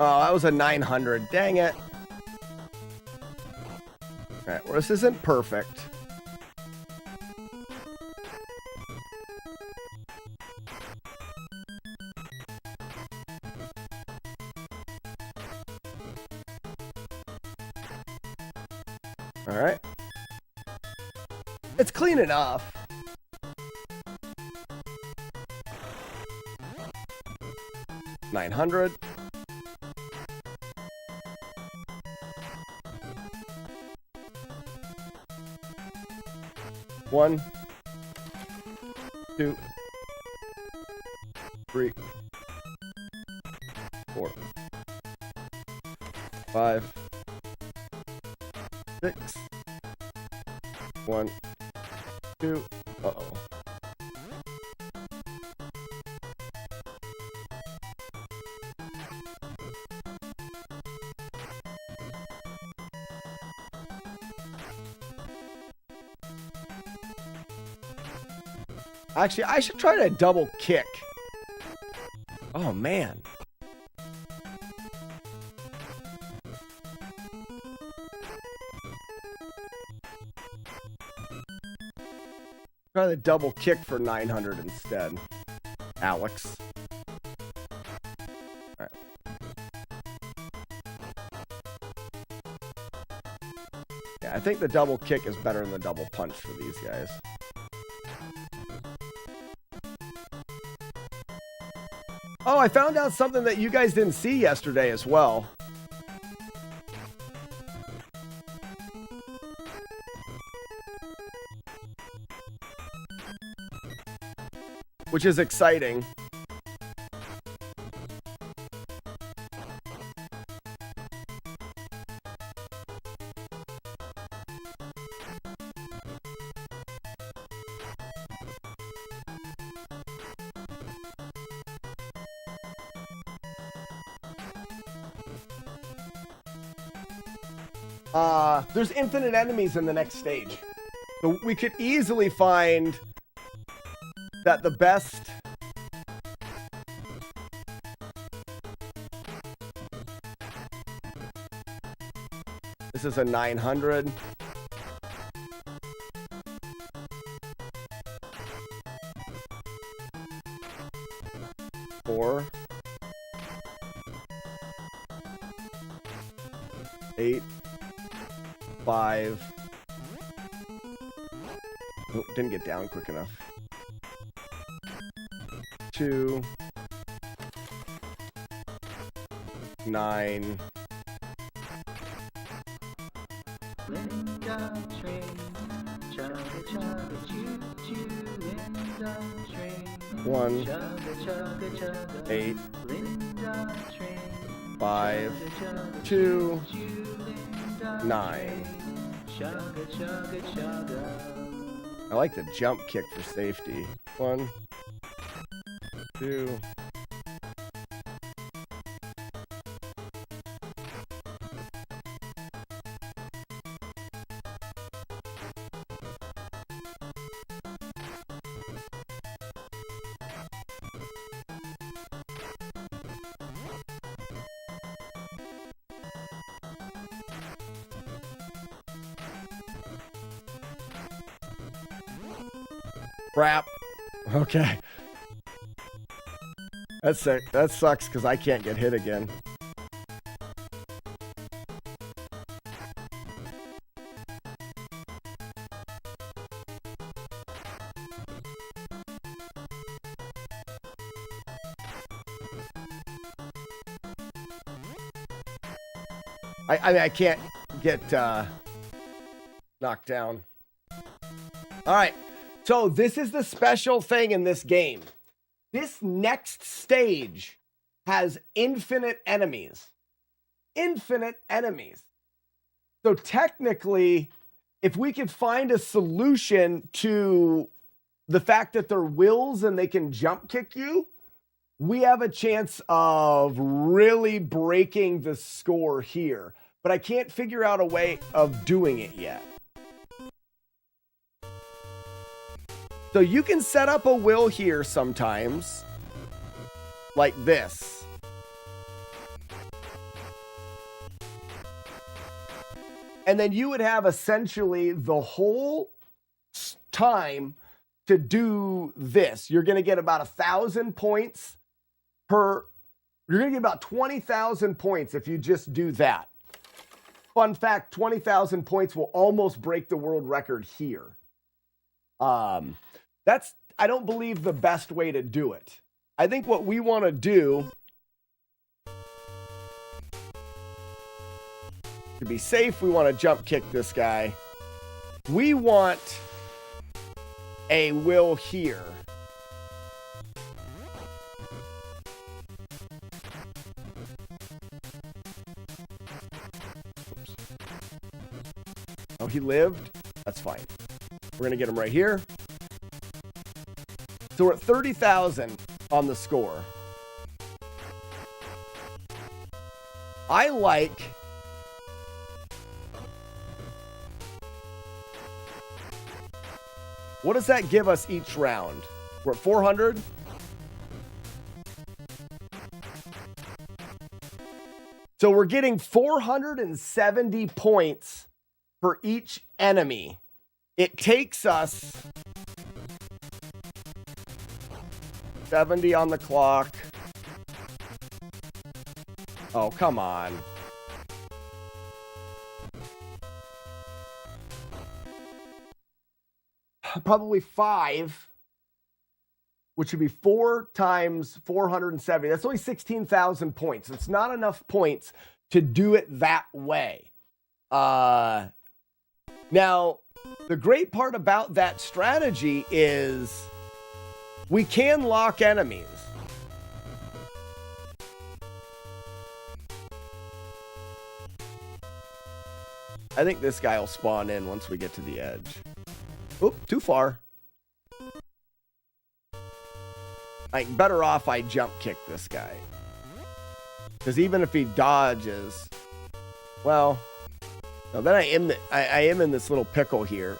A: Oh, that was a 900. Dang it. All right, well, this isn't perfect. All right. It's clean enough. 900. One, two, three, 4, 5, 6, 1, 2. Uh-oh. Actually, I should try to double kick. Oh, man. Try the double kick for 900 instead, Alex. All right. Yeah, I think the double kick is better than the double punch for these guys. Oh, I found out something that you guys didn't see yesterday as well. Which is exciting. There's infinite enemies in the next stage. So we could easily find that the best this is a 900. Four. 8. 5. Oh, didn't get down quick enough. 2. 9.
H: Linda train, chugga chugga choo choo. Linda train,
A: 1.
H: chugga chugga chugga.
A: 8.
H: Linda train,
A: 5.
H: chugga
A: 2.
H: choo. Linda
A: 9.
H: chugga chugga chugga.
A: I like the jump kick for safety. 1. 2. Crap. Okay. That's sick. That sucks because I can't get hit again. I mean, I can't get knocked down. All right. So this is the special thing in this game. This next stage has infinite enemies. Infinite enemies. So technically, if we could find a solution to the fact that they're wills and they can jump kick you, we have a chance of really breaking the score here. But I can't figure out a way of doing it yet. So you can set up a will here sometimes, like this. And then you would have essentially the whole time to do this. You're going to get about 1,000 points per. You're going to get about 20,000 points if you just do that. Fun fact, 20,000 points will almost break the world record here. That's, I don't believe, the best way to do it. I think what we want to do To be safe, we want to jump kick this guy. We want a will here. Oops. Oh, he lived? That's fine. We're going to get him right here. So we're at 30,000 on the score. I like... What does that give us each round? We're at 400. So we're getting 470 points for each enemy. It takes us 70 on the clock. Oh, come on. Probably 5, which would be 4 times 470. That's only 16,000 points. It's not enough points to do it that way. Now, the great part about that strategy is we can lock enemies. I think this guy will spawn in once we get to the edge. Oop, too far. Better off I jump kick this guy. Because even if he dodges, well, no, then I am in this little pickle here.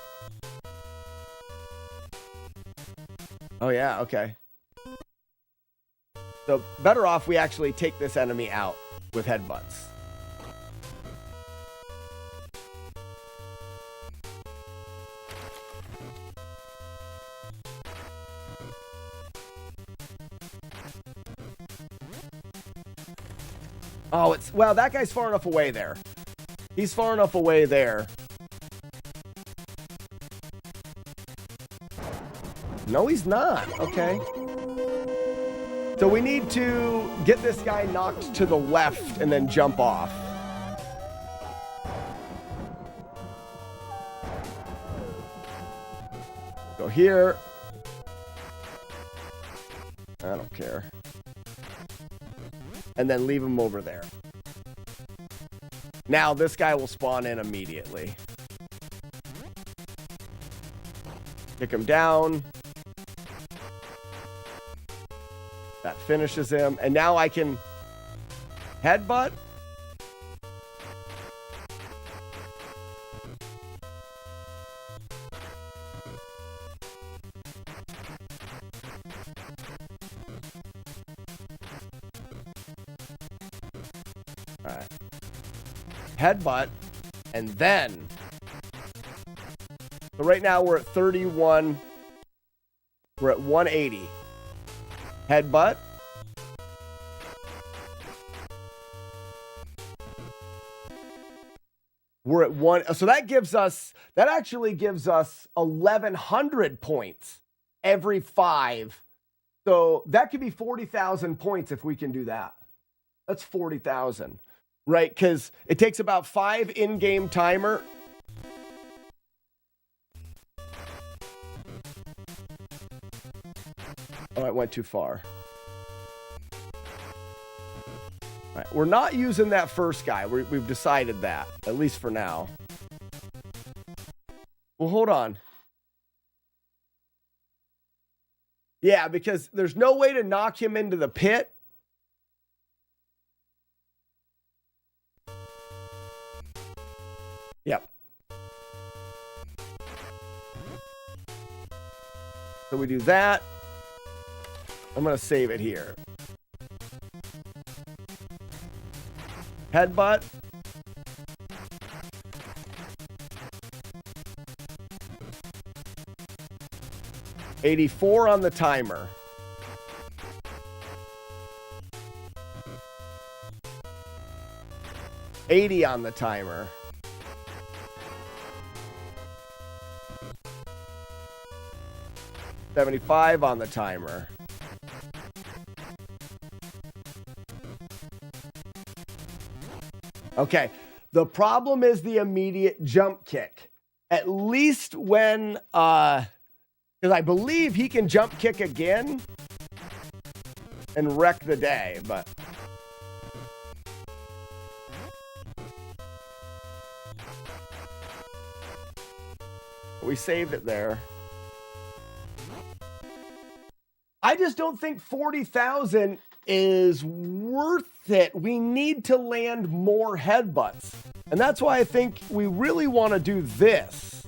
A: Oh yeah, okay. So better off we actually take this enemy out with headbutts. Oh, well, that guy's far enough away there. He's far enough away there. No, he's not. Okay. So we need to get this guy knocked to the left and then jump off. Go here. I don't care. And then leave him over there. Now this guy will spawn in immediately. Kick him down. That finishes him. And now I can headbutt. All right. Headbutt. And then. So right now we're at 31. We're at 180. Headbutt. We're at 1. So that actually gives us 1,100 points every 5. So that could be 40,000 points if we can do that. That's 40,000, right? Because it takes about 5 in-game timer. Oh, it went too far. All right, we're not using that first guy. We've decided that, at least for now. Well, hold on. Yeah, because there's no way to knock him into the pit. Yep. So we do that. I'm going to save it here. Headbutt. $84 on the timer. $80 on the timer. $75 on the timer. Okay, The problem is the immediate jump kick. At least when, because I believe he can jump kick again and wreck the day, but. We saved it there. I just don't think 40,000 is worth it. We need to land more headbutts. And that's why I think we really want to do this.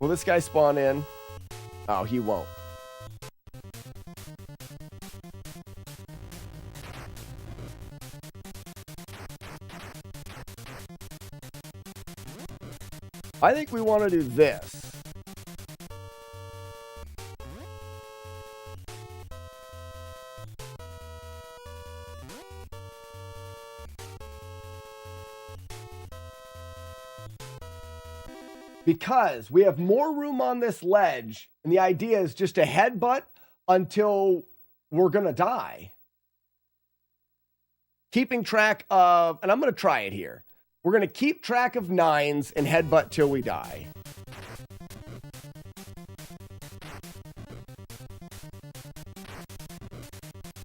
A: Will this guy spawn in? Oh, he won't. I think we want to do this. Because we have more room on this ledge, and the idea is just to headbutt until we're going to die. Keeping track of, and I'm going to try it here. We're going to keep track of nines and headbutt till we die.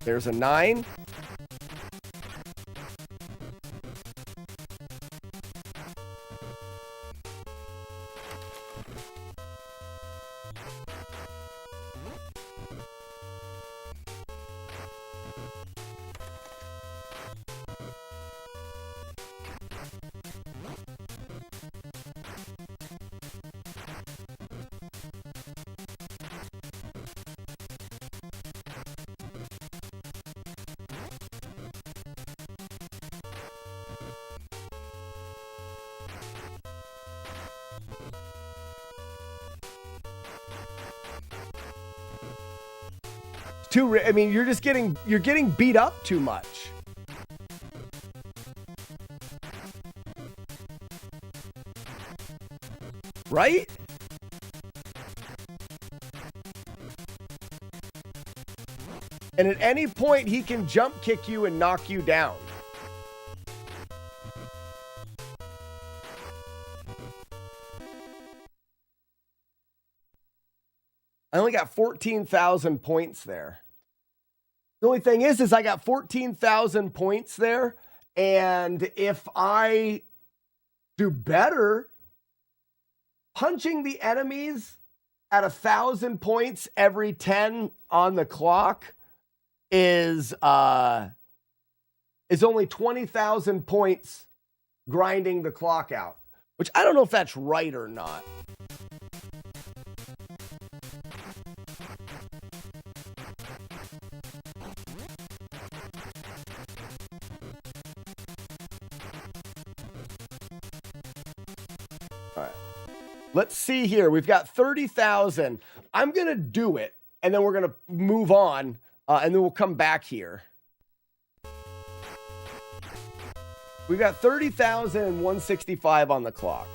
A: There's a 9. I mean, you're getting beat up too much. Right? And at any point, he can jump kick you and knock you down. I only got 14,000 points there. The only thing is I got 14,000 points there. And if I do better, punching the enemies at 1,000 points every 10 on the clock is only 20,000 points grinding the clock out, which I don't know if that's right or not. Let's see here. We've got 30,000. I'm going to do it, and then we're going to move on, and then we'll come back here. We've got 30,000 and 165 on the clock.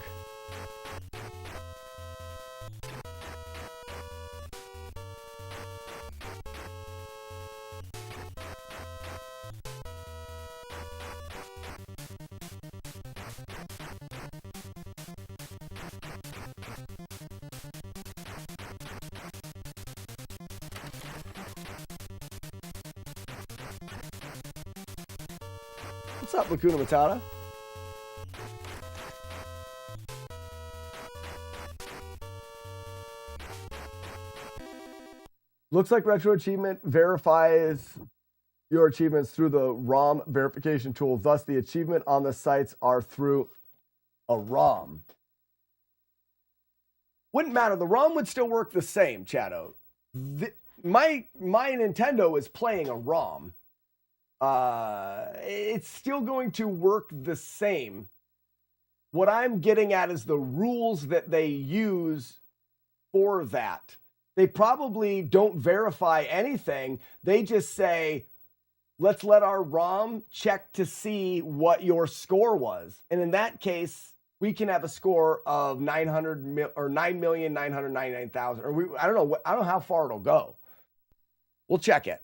A: What's up, Lacuna Matata? Looks like Retro Achievement verifies your achievements through the ROM verification tool. Thus, the achievement on the sites are through a ROM. Wouldn't matter. The ROM would still work the same, Chatto. My Nintendo is playing a ROM. It's still going to work the same. What I'm getting at is the rules that they use for that. They probably don't verify anything. They just say, let's let our ROM check to see what your score was. And in that case, we can have a score of 9,999,000, or I don't know how far it'll go. We'll check it.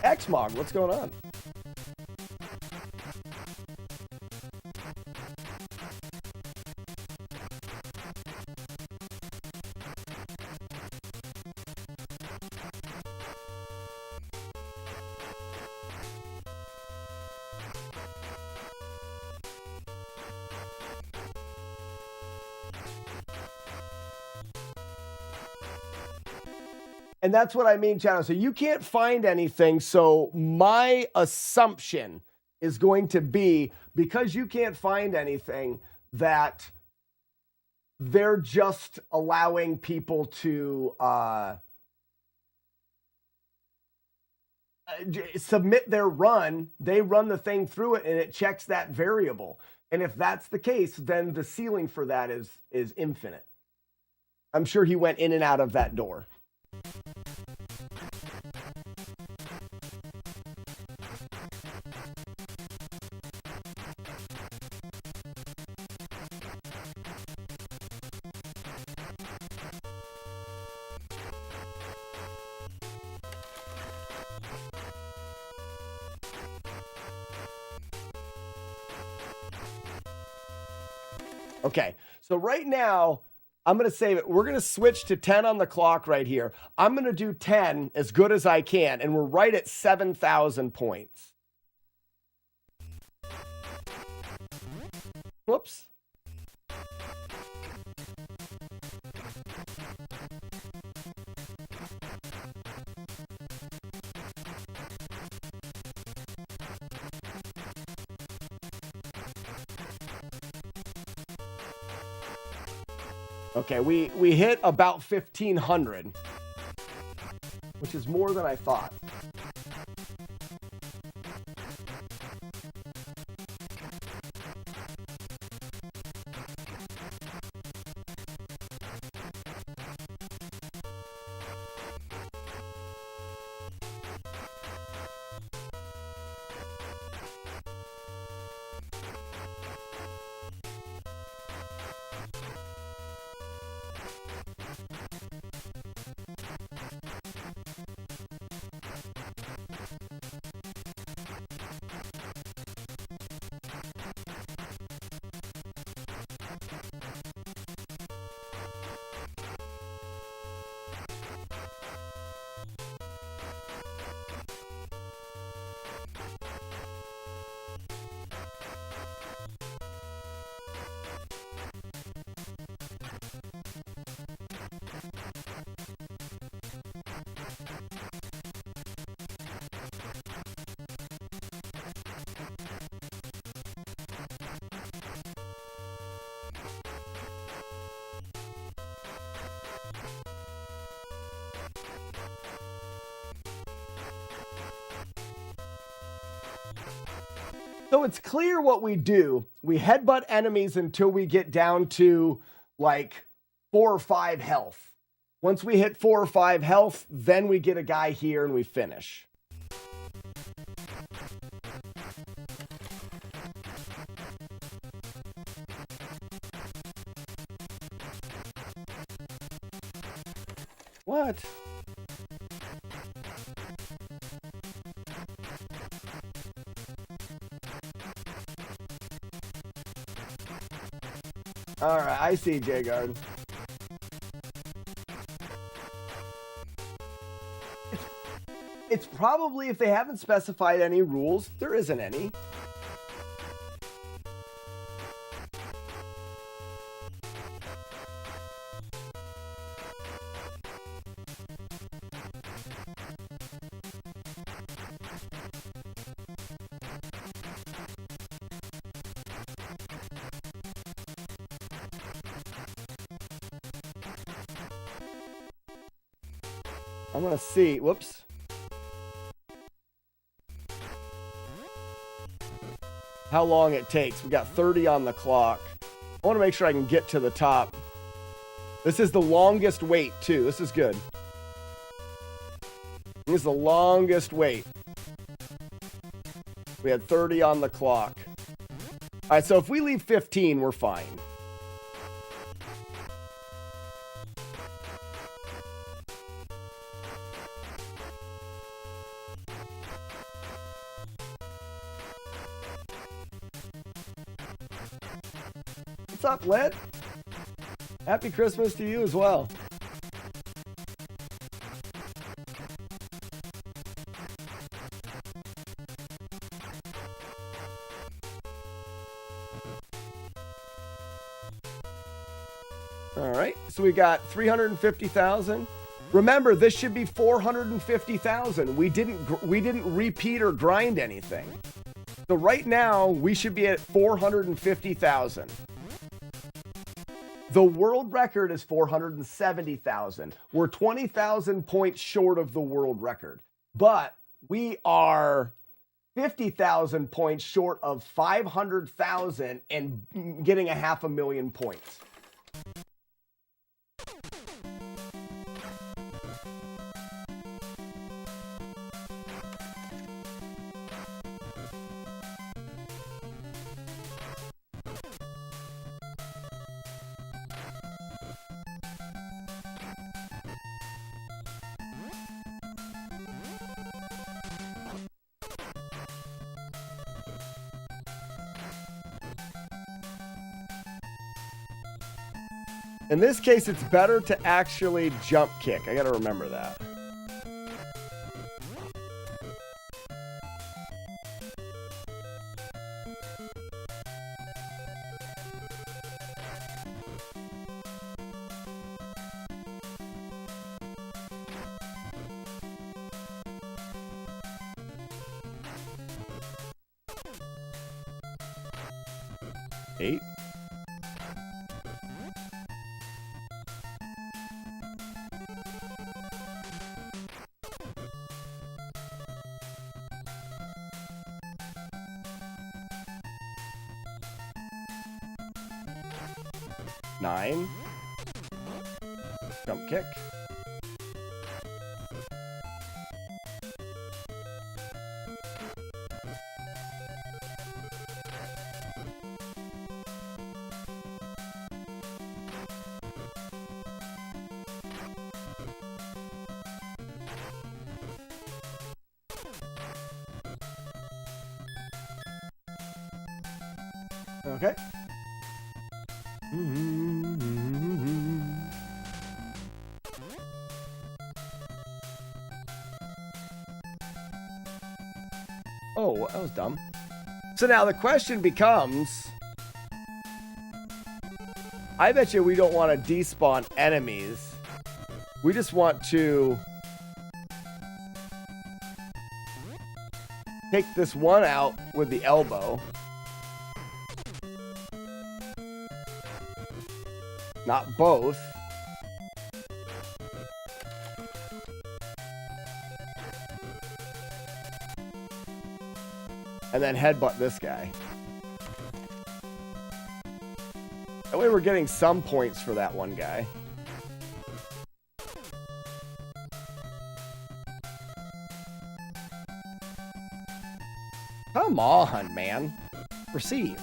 A: Xmog, what's going on? And that's what I mean, Channel. So you can't find anything. So my assumption is going to be, because you can't find anything, that they're just allowing people to submit their run. They run the thing through it, and it checks that variable. And if that's the case, then the ceiling for that is infinite. I'm sure he went in and out of that door. Okay, so right now, I'm going to save it. We're going to switch to 10 on the clock right here. I'm going to do 10 as good as I can, and we're right at 7,000 points. Whoops. Okay, we hit about 1,500, which is more than I thought. So it's clear what we do. We headbutt enemies until we get down to like 4 or 5 health. Once we hit 4 or 5 health, then we get a guy here and we finish. What? All right, I see, J-Guard. It's probably, if they haven't specified any rules, there isn't any. I'm gonna see. Whoops. How long it takes. We got 30 on the clock. I want to make sure I can get to the top. This is the longest wait, too. This is good. This is the longest wait. We had 30 on the clock. All right, so if we leave 15, we're fine. What's up, Lit? Happy Christmas to you as well. All right, so we got 350,000. Remember, this should be 450,000. We didn't repeat or grind anything. So right now, we should be at 450,000. The world record is 470,000. We're 20,000 points short of the world record, but we are 50,000 points short of 500,000 and getting a 500,000 points. In this case, it's better to actually jump kick. I gotta remember that. Eight. Nine. Jump kick. Okay. Oh, that was dumb. So now the question becomes, I bet you we don't want to despawn enemies. We just want to take this one out with the elbow. Not both. And then headbutt this guy. That way we're getting some points for that one guy. Come on, man. Receive.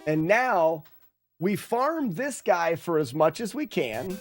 A: And now we farm this guy for as much as we can.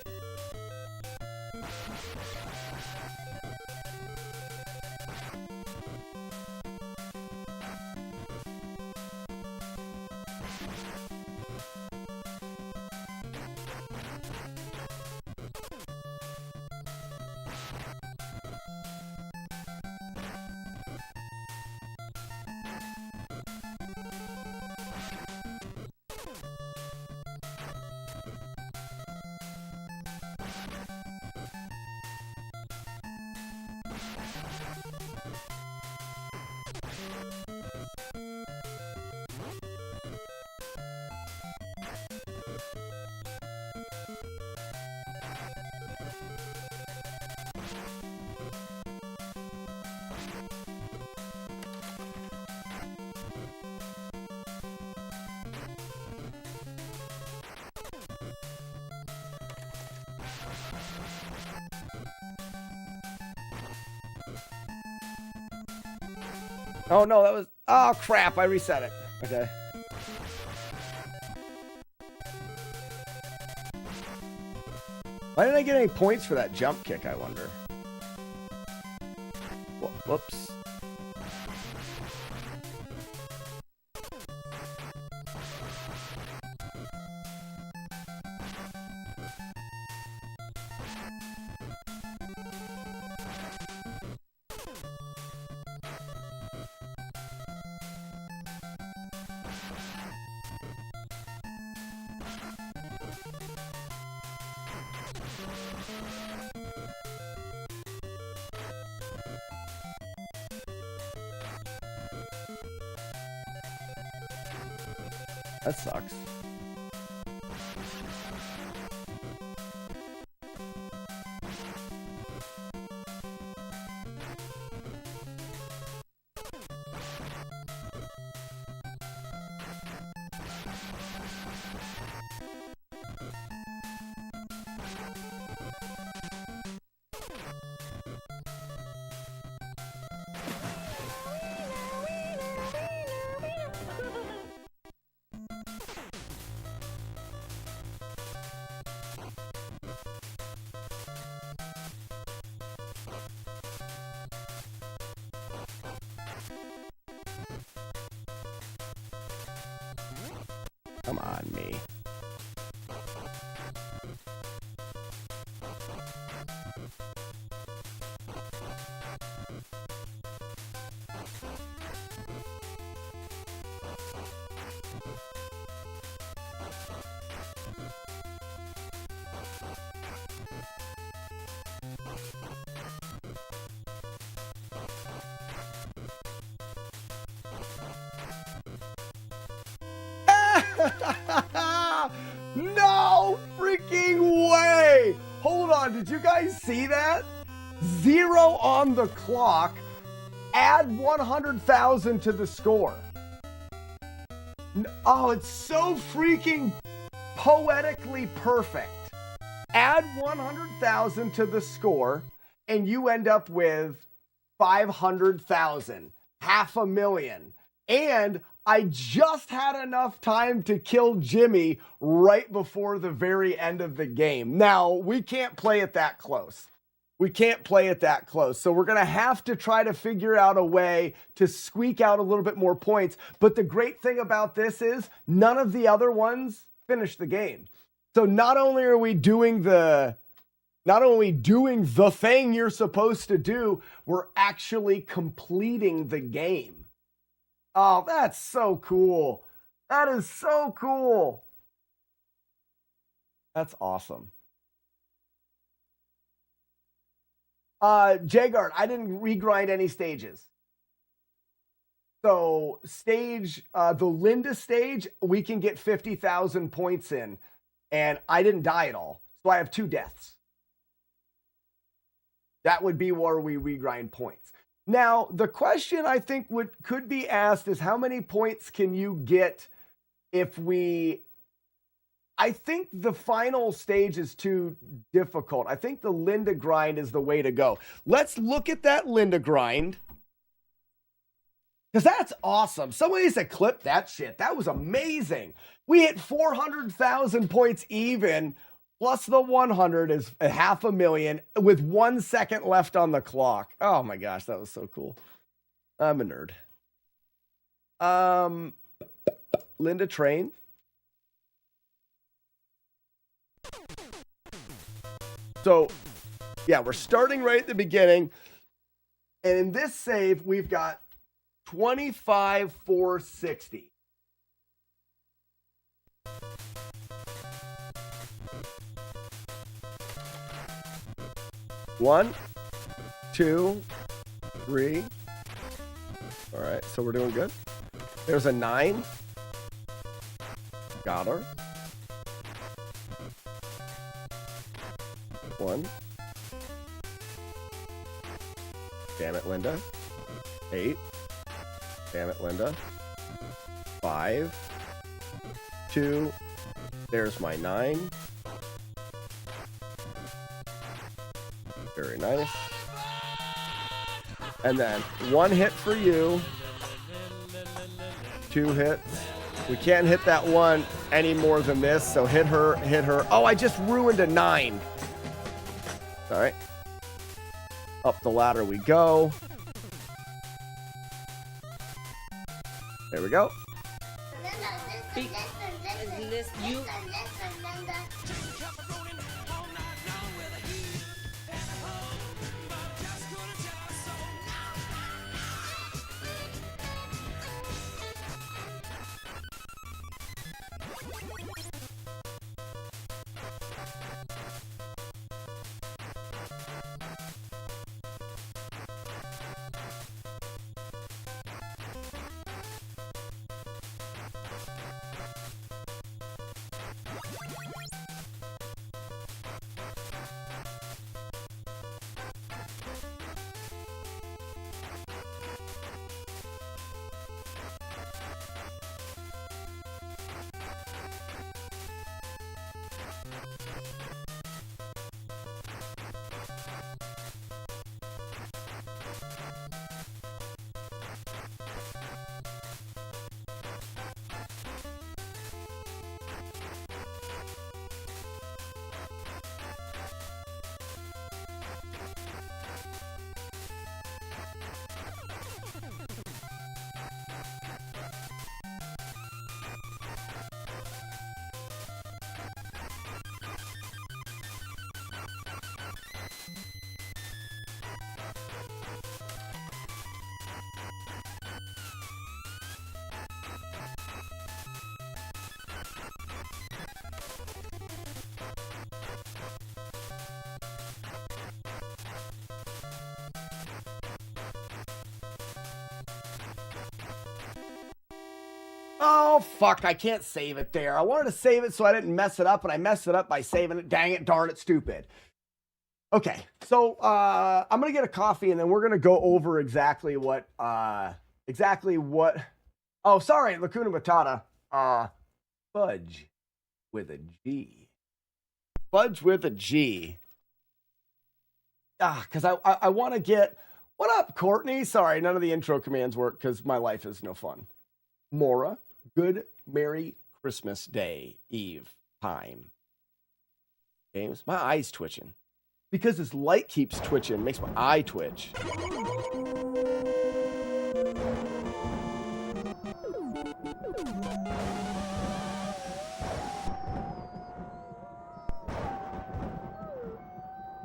A: Oh, no, that was... Oh, crap. I reset it. Okay. Why didn't I get any points for that jump kick, I wonder? Whoops. That sucks. Come on, me. No freaking way! Hold on, did you guys see that? 0 on the clock. Add 100,000 to the score. Oh, it's so freaking poetically perfect. Add 100,000 to the score, and you end up with 500,000, 500,000. And I just had enough time to kill Jimmy right before the very end of the game. Now, we can't play it that close. We can't play it that close. So we're going to have to try to figure out a way to squeak out a little bit more points. But the great thing about this is none of the other ones finish the game. So not only are we doing the thing you're supposed to do, we're actually completing the game. Oh, that's so cool. That is so cool. That's awesome. Jagard, I didn't regrind any stages. So the Linda stage, we can get 50,000 points in, and I didn't die at all. So I have 2 deaths. That would be where we regrind points. Now, the question I think could be asked is how many points can you get if I think the final stage is too difficult. I think the Linda grind is the way to go. Let's look at that Linda grind. Because that's awesome. Somebody needs to clip that shit. That was amazing. We hit 400,000 points even. Plus the 100 is 500,000 with 1 second left on the clock. Oh my gosh, that was so cool. I'm a nerd. Linda Train. So, yeah, we're starting right at the beginning. And in this save, we've got 25,460. One, 2, 3. All right, so we're doing good. There's a 9. Got her. 1. Damn it, Linda. 8. Damn it, Linda. 5. 2. There's my 9. Very nice. And then 1 hit for you. 2 hits. We can't hit that one any more than this, so hit her, hit her. Oh, I just ruined a 9. All right. Up the ladder we go. There we go.
D: You
A: Oh, fuck. I can't save it there. I wanted to save it so I didn't mess it up, and I messed it up by saving it. Dang it. Darn it. Stupid. Okay. So, I'm going to get a coffee, and then we're going to go over exactly what, oh, sorry. Lacuna Matata. Fudge with a G. Fudge with a G. Because I want to get, what up, Courtney? Sorry, none of the intro commands work because my life is no fun. Mora, good Merry Christmas Day Eve time. James, my eye's twitching. Because this light keeps twitching, makes my eye twitch.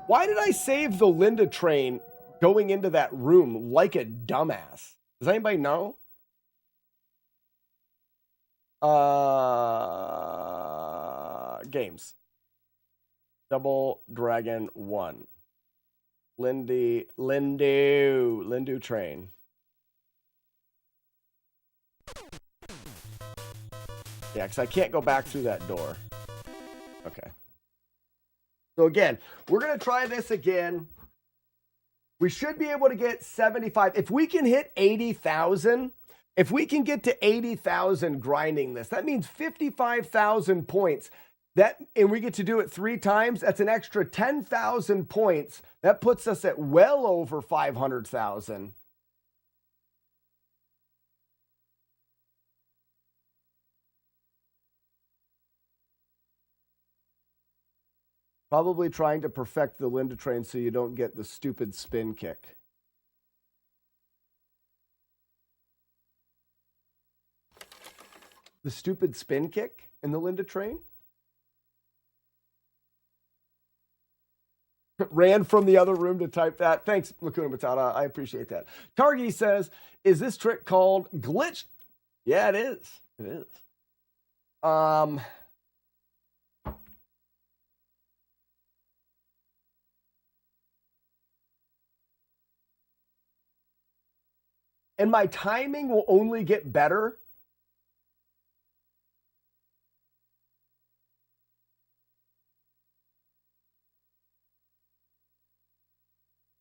A: Why did I save the Linda train going into that room like a dumbass? Does anybody know? Games. Double Dragon 1. Lindu train. Yeah, because I can't go back through that door. Okay. So again, we're going to try this again. We should be able to get 75. If we can hit 80,000, if we can get to 80,000 grinding this, that means 55,000 points. And we get to do it 3 times. That's an extra 10,000 points. That puts us at well over 500,000. Probably trying to perfect the Linda train so you don't get the stupid spin kick. The stupid spin kick in the Linda train? Ran from the other room to type that. Thanks, Lacuna Matata. I appreciate that. Targi says, is this trick called glitch? Yeah, it is. It is. And my timing will only get better.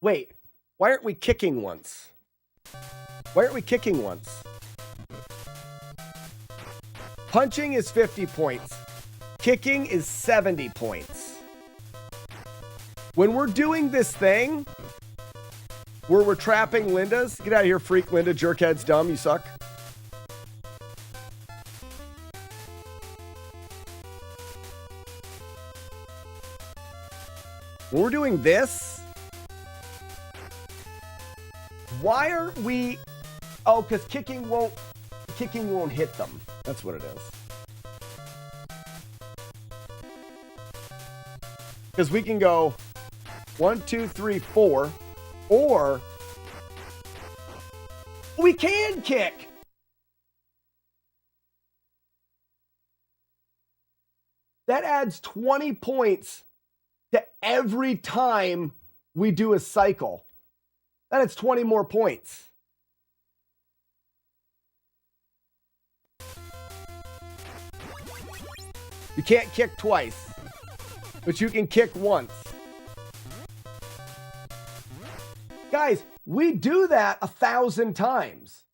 A: Wait, why aren't we kicking once? Why aren't we kicking once? Punching is 50 points. Kicking is 70 points. When we're doing this thing, where we're trapping Lindas, get out of here, freak Linda, jerkhead's dumb, you suck. When we're doing this, why are we... Oh, because kicking won't hit them. That's what it is. Because we can go 1, 2, 3, 4, or we can kick. That adds 20 points to every time we do a cycle. That adds 20 more points. You can't kick twice, but you can kick once. Guys, we do that 1,000 times.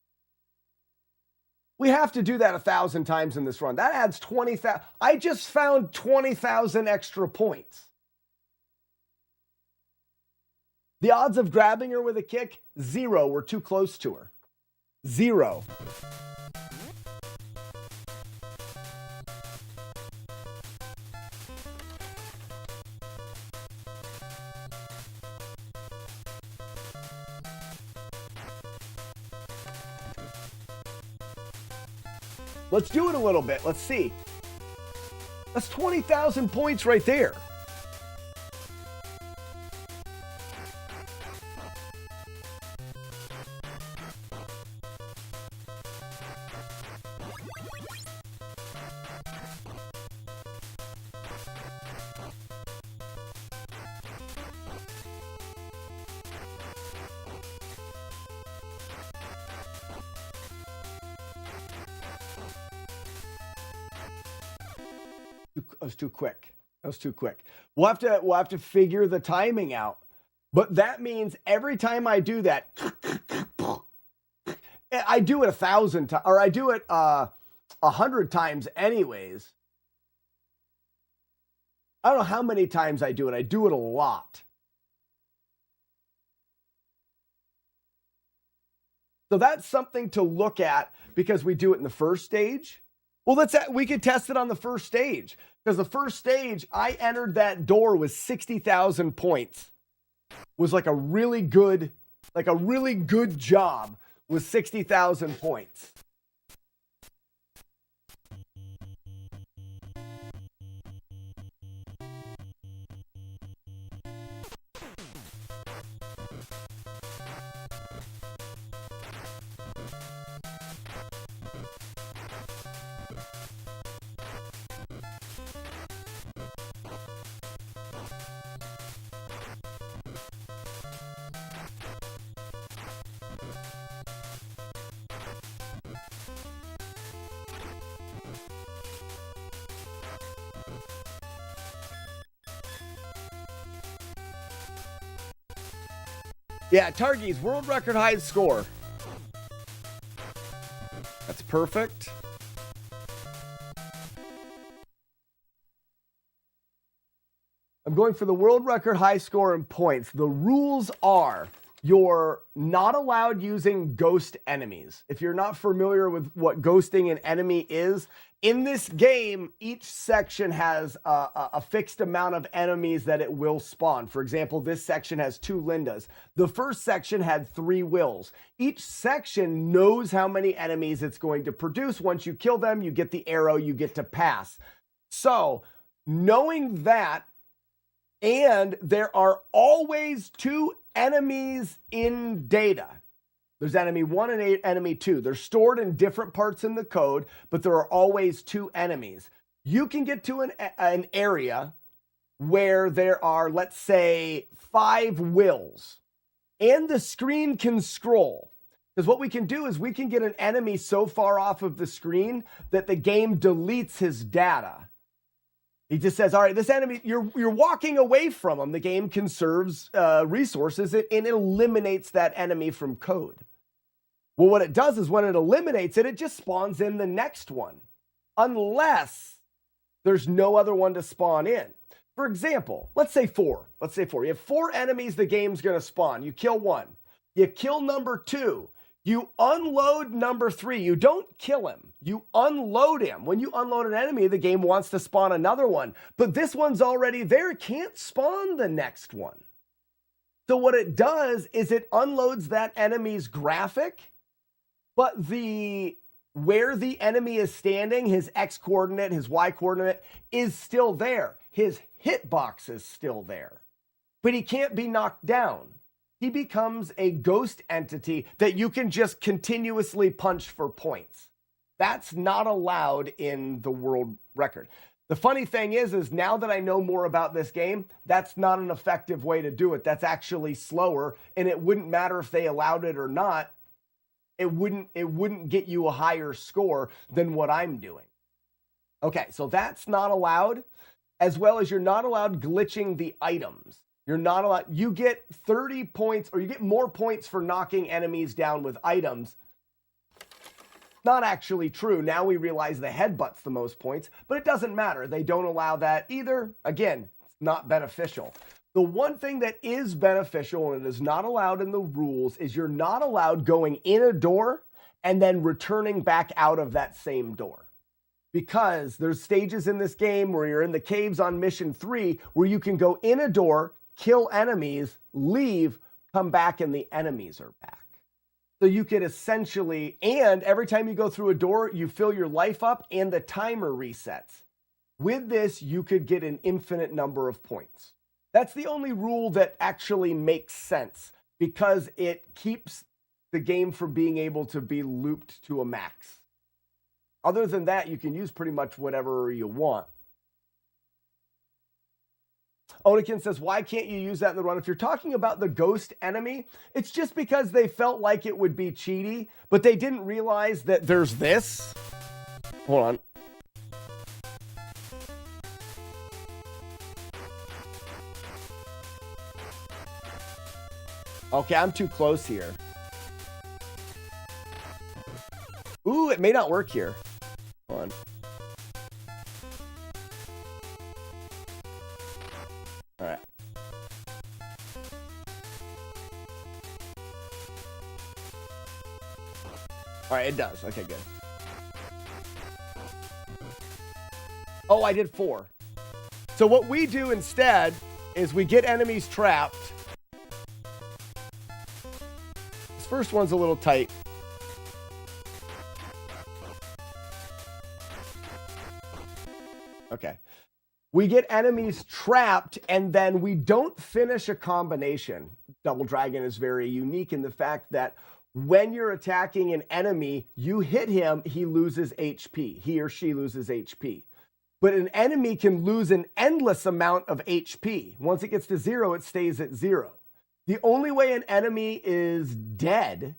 A: We have to do that 1,000 times in this run. That adds 20,000. I just found 20,000 extra points. The odds of grabbing her with a kick, 0. We're too close to her. 0. Let's do it a little bit. Let's see. That's 20,000 points right there. That was too quick. That was too quick. We'll have to figure the timing out. But that means every time I do that, I do it 1,000 times, or I do it 100 times anyways. I don't know how many times I do it. I do it a lot. So that's something to look at because we do it in the first stage. Well, we could test it on the first stage. Because the first stage, I entered that door with 60,000 points. Was like a really good job with 60,000 points. Yeah, Targi's world record high score. That's perfect. I'm going for the world record high score in points. The rules are you're not allowed using ghost enemies. If you're not familiar with what ghosting an enemy is, in this game, each section has a fixed amount of enemies that it will spawn. For example, this section has 2 Lindas. The first section had 3 Wills. Each section knows how many enemies it's going to produce. Once you kill them, you get the arrow, you get to pass. So, knowing that, and there are always 2 enemies in data. There's enemy 1 and enemy 2. They're stored in different parts in the code, but there are always 2 enemies. You can get to an area where there are, let's say, 5 Wills, and the screen can scroll. Because what we can do is we can get an enemy so far off of the screen that the game deletes his data. He just says, all right, this enemy, you're walking away from him. The game conserves resources and it eliminates that enemy from code. Well, what it does is when it eliminates it, it just spawns in the next one. Unless there's no other one to spawn in. For example, let's say 4. You have 4 enemies the game's going to spawn. You kill 1. You kill number 2. You unload number 3. You don't kill him. You unload him. When you unload an enemy, the game wants to spawn another one. But this one's already there. It can't spawn the next one. So what it does is it unloads that enemy's graphic, but where the enemy is standing, his X coordinate, his Y coordinate, is still there. His hitbox is still there. But he can't be knocked down. He becomes a ghost entity that you can just continuously punch for points. That's not allowed in the world record. The funny thing is now that I know more about this game, that's not an effective way to do it. That's actually slower, and it wouldn't matter if they allowed it or not. It wouldn't get you a higher score than what I'm doing. Okay, so that's not allowed, as well as you're not allowed glitching the items. You're not allowed, you get 30 points, or you get more points for knocking enemies down with items. Not actually true. Now we realize the headbutt's the most points, but it doesn't matter. They don't allow that either. Again, it's not beneficial. The one thing that is beneficial and it is not allowed in the rules is you're not allowed going in a door and then returning back out of that same door. Because there's stages in this game where you're in the caves on mission 3 where you can go in a door, kill enemies, leave, come back, and the enemies are back. So you could essentially, and every time you go through a door, you fill your life up and the timer resets. With this, you could get an infinite number of points. That's the only rule that actually makes sense because it keeps the game from being able to be looped to a max. Other than that, you can use pretty much whatever you want. Onikin says, why can't you use that in the run? If you're talking about the ghost enemy, it's just because they felt like it would be cheaty, but they didn't realize that there's this. Hold on. Okay, I'm too close here. Ooh, it may not work here. Hold on. All right. All right, it does. Okay, good. Oh, I did 4. So what we do instead is we get enemies trapped. This first one's a little tight. Okay. We get enemies trapped, and then we don't finish a combination. Double Dragon is very unique in the fact that when you're attacking an enemy, you hit him, he loses HP. He or she loses HP. But an enemy can lose an endless amount of HP. Once it gets to 0, it stays at 0. The only way an enemy is dead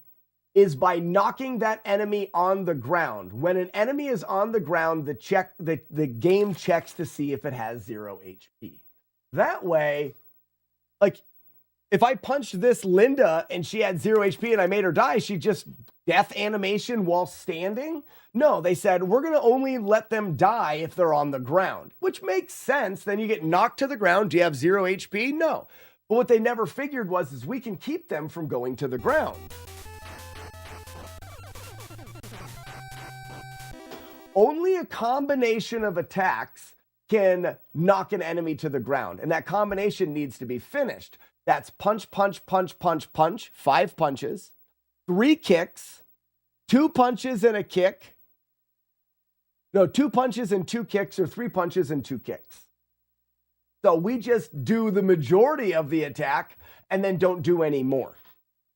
A: is by knocking that enemy on the ground. When an enemy is on the ground, the game checks to see if it has 0 HP. That way, like, if I punched this Linda and she had 0 HP and I made her die, she just death animation while standing? No, they said, we're going to only let them die if they're on the ground, which makes sense. Then you get knocked to the ground. Do you have 0 HP? No. But what they never figured is we can keep them from going to the ground. Only a combination of attacks can knock an enemy to the ground, and that combination needs to be finished. That's punch, punch, punch, punch, punch, 5 punches, 3 kicks, 2 punches and a kick. No, 2 punches and 2 kicks, or 3 punches and 2 kicks. So we just do the majority of the attack and then don't do any more.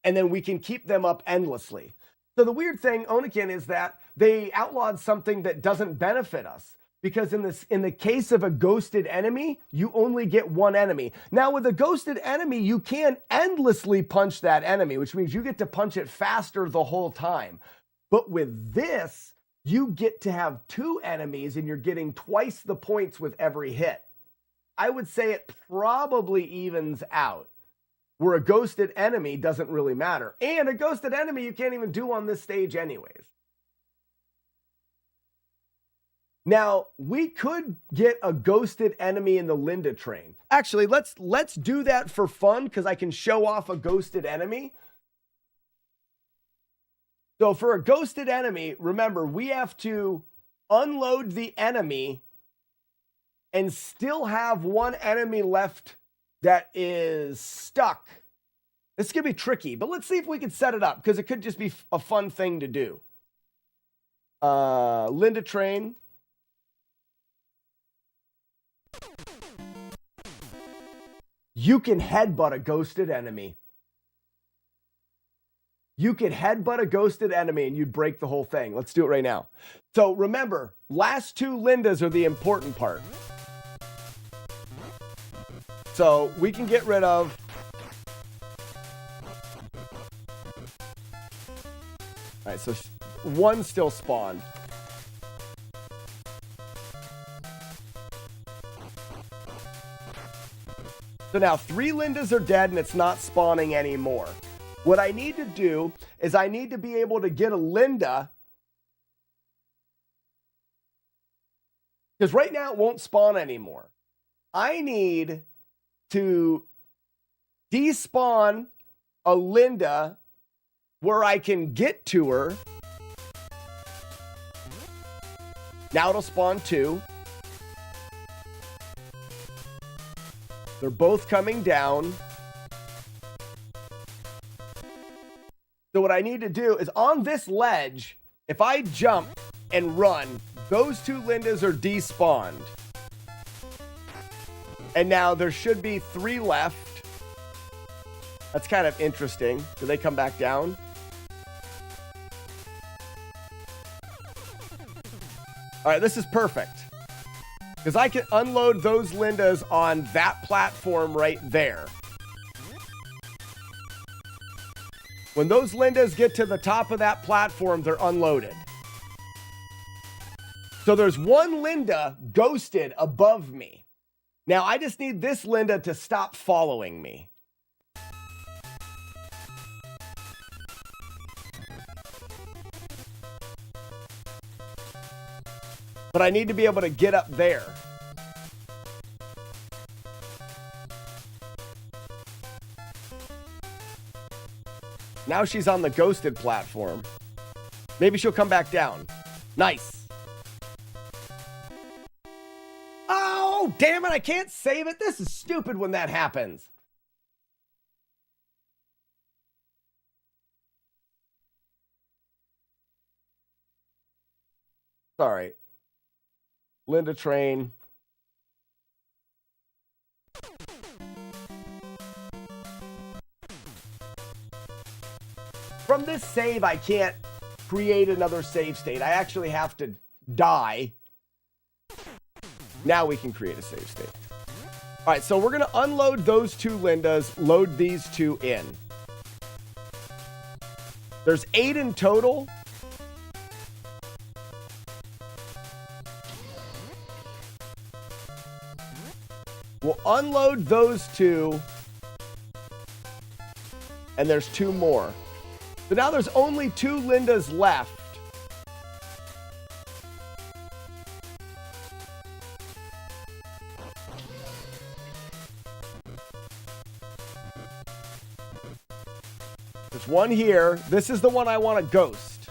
A: And then we can keep them up endlessly. So the weird thing, Onikin, is that they outlawed something that doesn't benefit us. Because in the case of a ghosted enemy, you only get 1 enemy. Now, with a ghosted enemy, you can endlessly punch that enemy, which means you get to punch it faster the whole time. But with this, you get to have 2 enemies, and you're getting twice the points with every hit. I would say it probably evens out, where a ghosted enemy doesn't really matter. And a ghosted enemy you can't even do on this stage anyways. Now, we could get a ghosted enemy in the Linda train. Actually, let's do that for fun, because I can show off a ghosted enemy. So for a ghosted enemy, remember, we have to unload the enemy and still have one enemy left that is stuck. This could be tricky, but let's see if we can set it up because it could just be a fun thing to do. Linda Train. You can headbutt a ghosted enemy. You could headbutt a ghosted enemy and you'd break the whole thing. Let's do it right now. So remember, last two Lindas are the important part. So we can get rid of... All right, so one still spawned. So now 3 Lindas are dead and it's not spawning anymore. What I need to do is I need to be able to get a Linda. Because right now it won't spawn anymore. I need to despawn a Linda where I can get to her. Now it'll spawn 2. They're both coming down. So what I need to do is on this ledge, if I jump and run, those 2 Lindas are despawned. And now there should be 3 left. That's kind of interesting. Do they come back down? All right, this is perfect. Because I can unload those Lindas on that platform right there. When those Lindas get to the top of that platform, they're unloaded. So there's one Linda ghosted above me. Now I just need this Linda to stop following me. But I need to be able to get up there. Now she's on the ghosted platform. Maybe she'll come back down. Nice. Oh, damn it. I can't save it. This is stupid when that happens. Sorry. Linda Train. From this save, I can't create another save state. I actually have to die. Now we can create a save state. All right, so we're going to unload those 2 Lindas, load these 2 in. There's 8 in total. We'll unload those 2. And there's 2 more. So now there's only 2 Lindas left. There's one here. This is the one I want to ghost.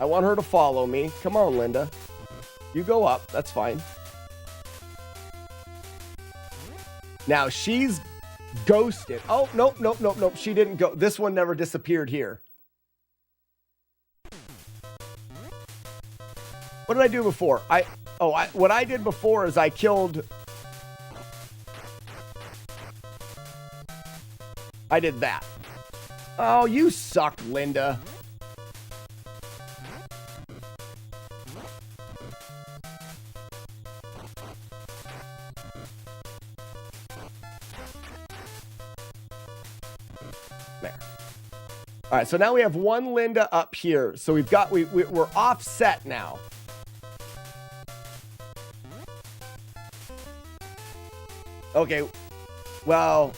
A: I want her to follow me. Come on, Linda. You go up. That's fine. Now she's ghosted. Oh, nope, nope, nope, nope. She didn't go. This one never disappeared here. What did I do before? What I did before is I killed. I did that. Oh, you suck, Linda. There. All right, so now we have one Linda up here. So we're offset now. Okay, well,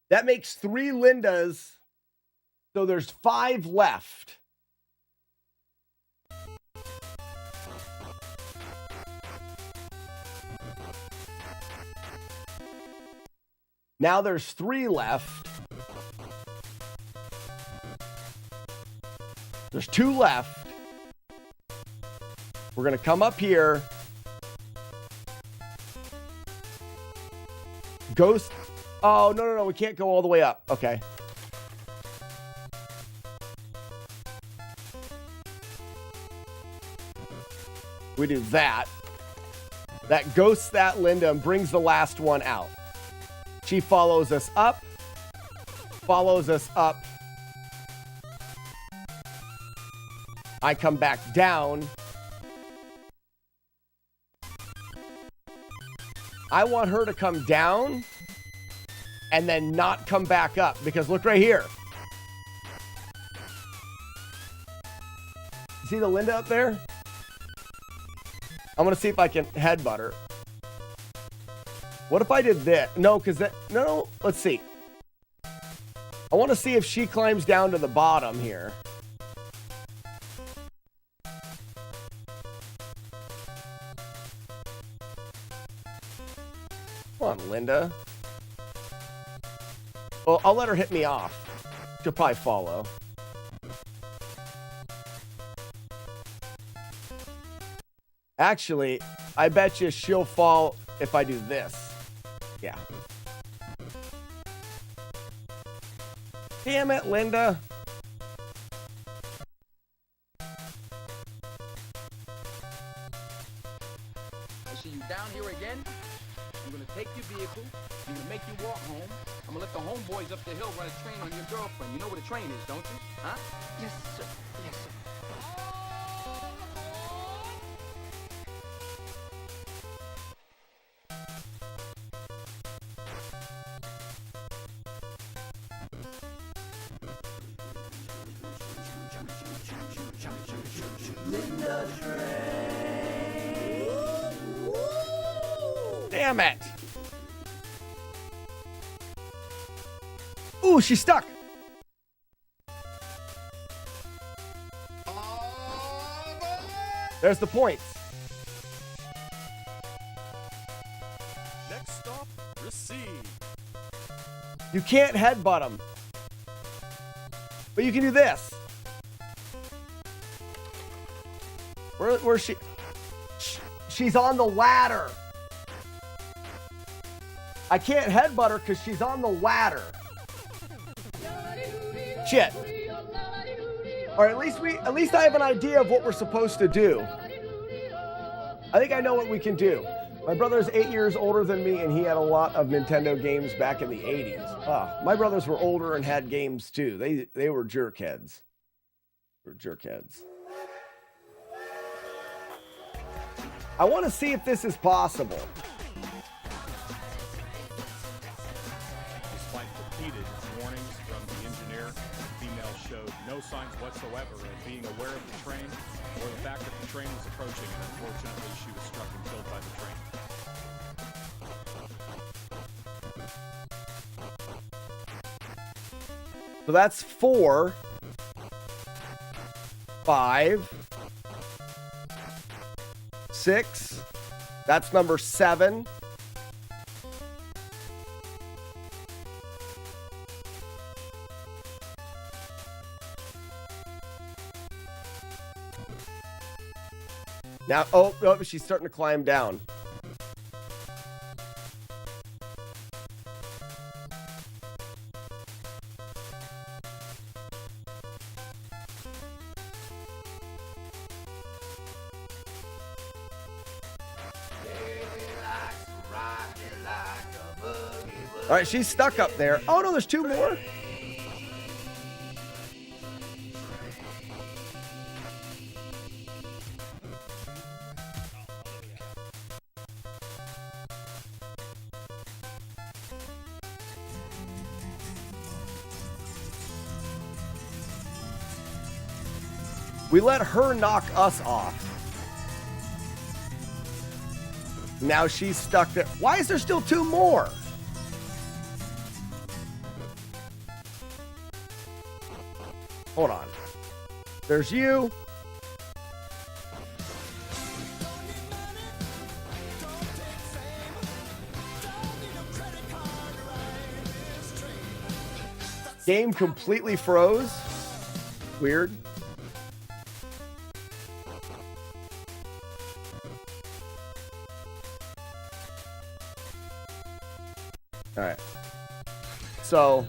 A: that makes 3 Lindas, so there's 5 left. Now there's 3 left. There's 2 left. We're going to come up here. Ghost. Oh, no. We can't go all the way up. Okay. We do that. That ghosts that Linda and brings the last one out. She follows us up. Follows us up. I come back down. I want her to come down and then not come back up, because look right here. See the Linda up there? I'm going to see if I can headbutt her. What if I did this? No, because that... No, let's see. I want to see if she climbs down to the bottom here. Come on, Linda. Well, I'll let her hit me off. She'll probably follow. Actually, I bet you she'll fall if I do this. Yeah. Damn it, Linda.
I: I see you down here again. I'm gonna take your vehicle. I'm gonna make you walk home. I'm gonna let the homeboys up the hill run a train on your girlfriend. You know what a train is, don't you? Huh? Yes, sir. Yes, sir.
A: Damn it. Ooh, she's stuck. There's the points.
J: Next stop, receive.
A: You can't headbutt him. But you can do this. Where's she? She's on the ladder. I can't headbutt her because she's on the ladder. Shit. Or at least I have an idea of what we're supposed to do. I think I know what we can do. My brother's 8 years older than me, and he had a lot of Nintendo games back in the 80s. My brothers were older and had games too. They were jerkheads. I want to see if this is possible.
J: Despite repeated warnings from the engineer, the female showed no signs whatsoever of being aware of the train or the fact that the train was approaching, and unfortunately she was struck and killed by the train.
A: So that's 4, 5, 6. That's number 7. Now, oh, she's starting to climb down. All right, she's stuck up there. Oh, no, there's 2 more. We let her knock us off. Now she's stuck there. Why is there still 2 more? Hold on. There's you. Game completely froze. Weird. All right. So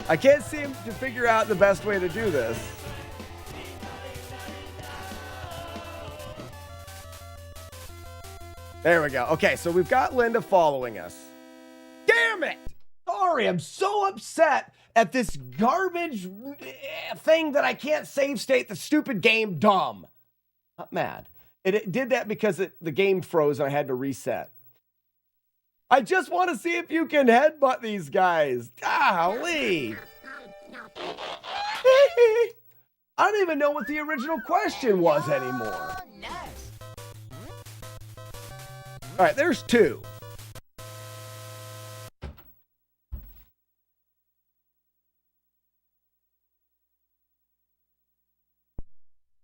A: I can't seem to figure out the best way to do this. There we go. Okay, so we've got Linda following us. Damn it! Sorry, I'm so upset at this garbage thing that I can't save state the stupid game. Dumb. Not mad. It did that because the game froze and I had to reset. I just want to see if you can headbutt these guys. Golly. I don't even know what the original question was anymore. All right, there's two.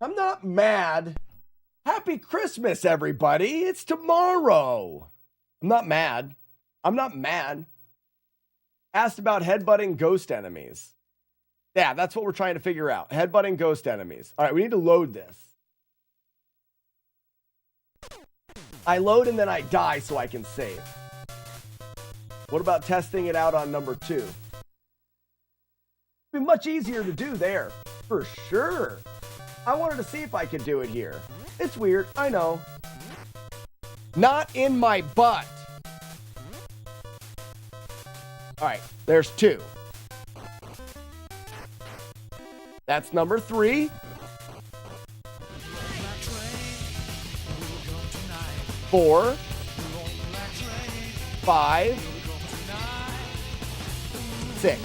A: I'm not mad. Happy Christmas, everybody. It's tomorrow. I'm not mad. I'm not mad. Asked about headbutting ghost enemies. Yeah, that's what we're trying to figure out. Headbutting ghost enemies. All right, we need to load this. I load and then I die so I can save. What about testing it out on number 2? It'd be much easier to do there, for sure. I wanted to see if I could do it here. It's weird, I know. Not in my butt. All right, there's 2. That's number 3. 4, 5, 6.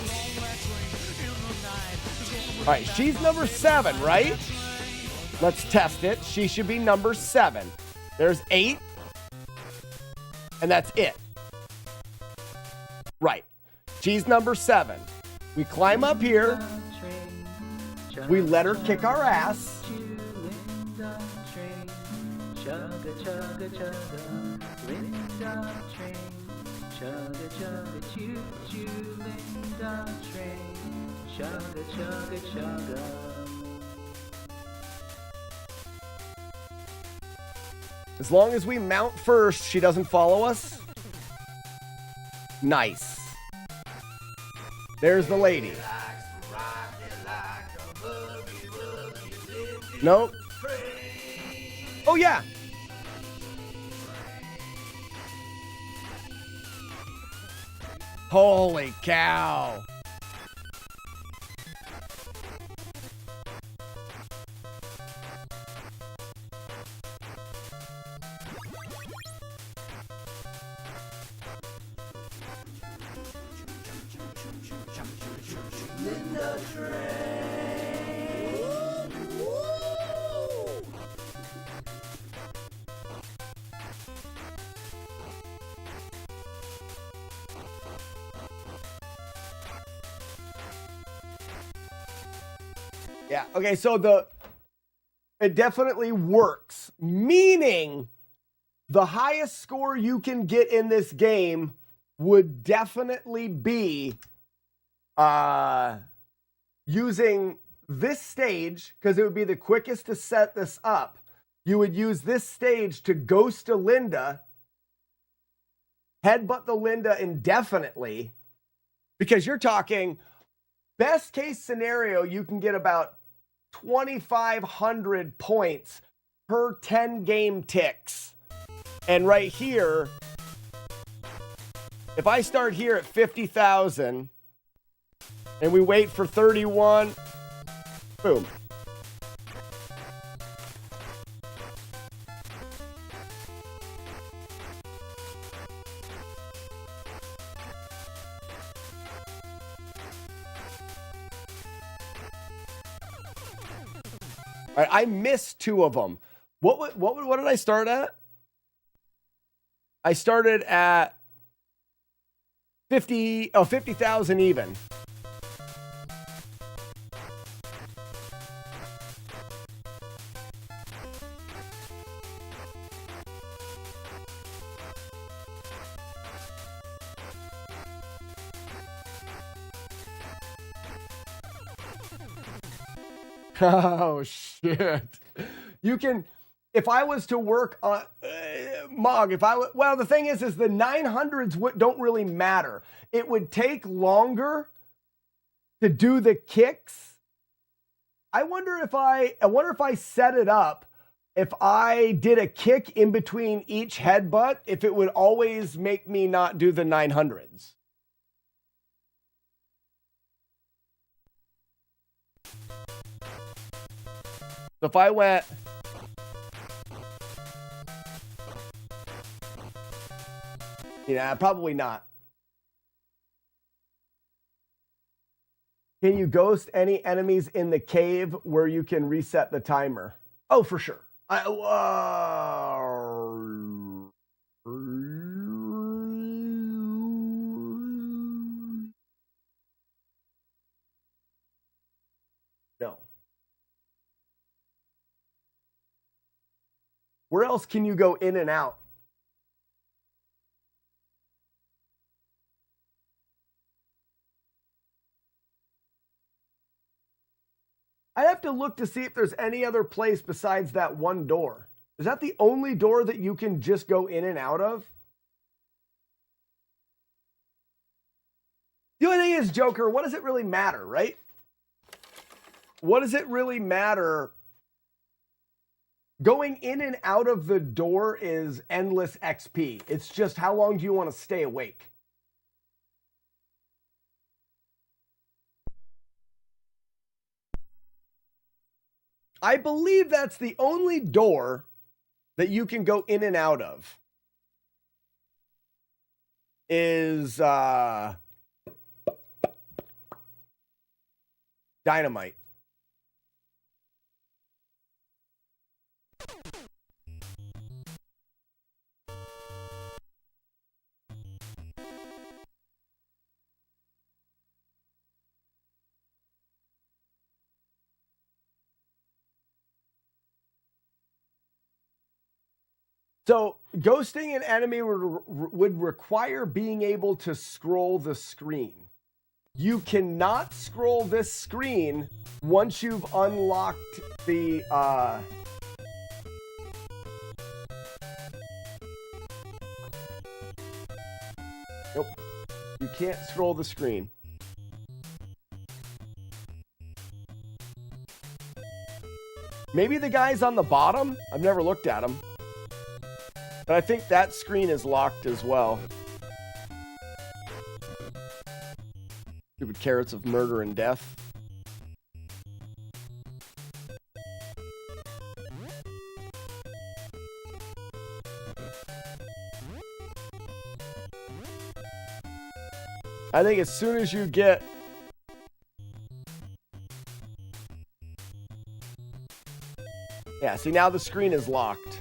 A: All right, she's number 7, right? Let's test it. She should be number 7. There's 8. And that's it. Right. She's number 7. We climb up here. We let her kick our ass.
H: Chugga chugga chugga, Linda train. Chugga chugga choo choo, Linda train. Chugga chugga chugga.
A: As long as we mount first, she doesn't follow us. Nice. There's the lady. Nope. Oh, yeah. Holy cow.
H: Linda train.
A: Yeah, okay, so it definitely works, meaning the highest score you can get in this game would definitely be using this stage, because it would be the quickest to set this up. You would use this stage to ghost a Linda, headbutt the Linda indefinitely, because you're talking best case scenario, you can get about 2,500 points per 10 game ticks. And right here, if I start here at 50,000 and we wait for 31, boom. All right, I missed 2 of them. What did I start at? I started at 50,000 even. Oh, shit. You can, if I was to work on, Mog, well, the thing is the 900s don't really matter. It would take longer to do the kicks. I wonder if I set it up, if I did a kick in between each headbutt, if it would always make me not do the 900s. So if I went, yeah, probably not. Can you ghost any enemies in the cave where you can reset the timer? Oh, for sure. No. Where else can you go in and out? I'd have to look to see if there's any other place besides that one door. Is that the only door that you can just go in and out of? The only thing is, Joker, what does it really matter, right? What does it really matter? Going in and out of the door is endless XP. It's just how long do you want to stay awake? I believe that's the only door that you can go in and out of. Is Dynamite. So ghosting an enemy would require being able to scroll the screen. You cannot scroll this screen once you've unlocked the Nope. You can't scroll the screen. Maybe the guy's on the bottom? I've never looked at him. But I think that screen is locked as well. Stupid carrots of murder and death. I think as soon as you get... Yeah, see, now the screen is locked.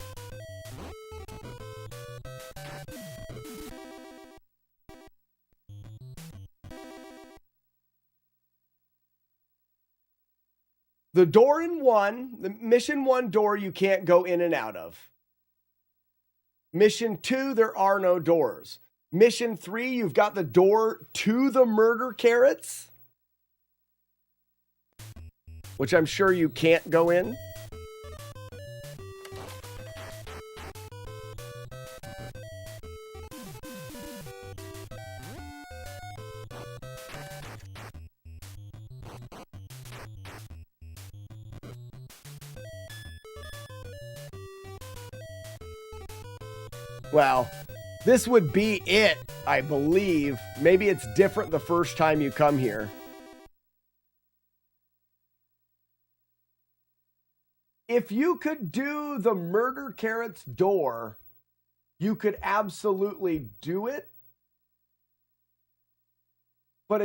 A: The door in one, the mission 1 door, you can't go in and out of. Mission 2, there are no doors. Mission 3, you've got the door to the murder carrots, which I'm sure you can't go in. Well, this would be it, I believe. Maybe it's different the first time you come here. If you could do the murder carrots door, you could absolutely do it. but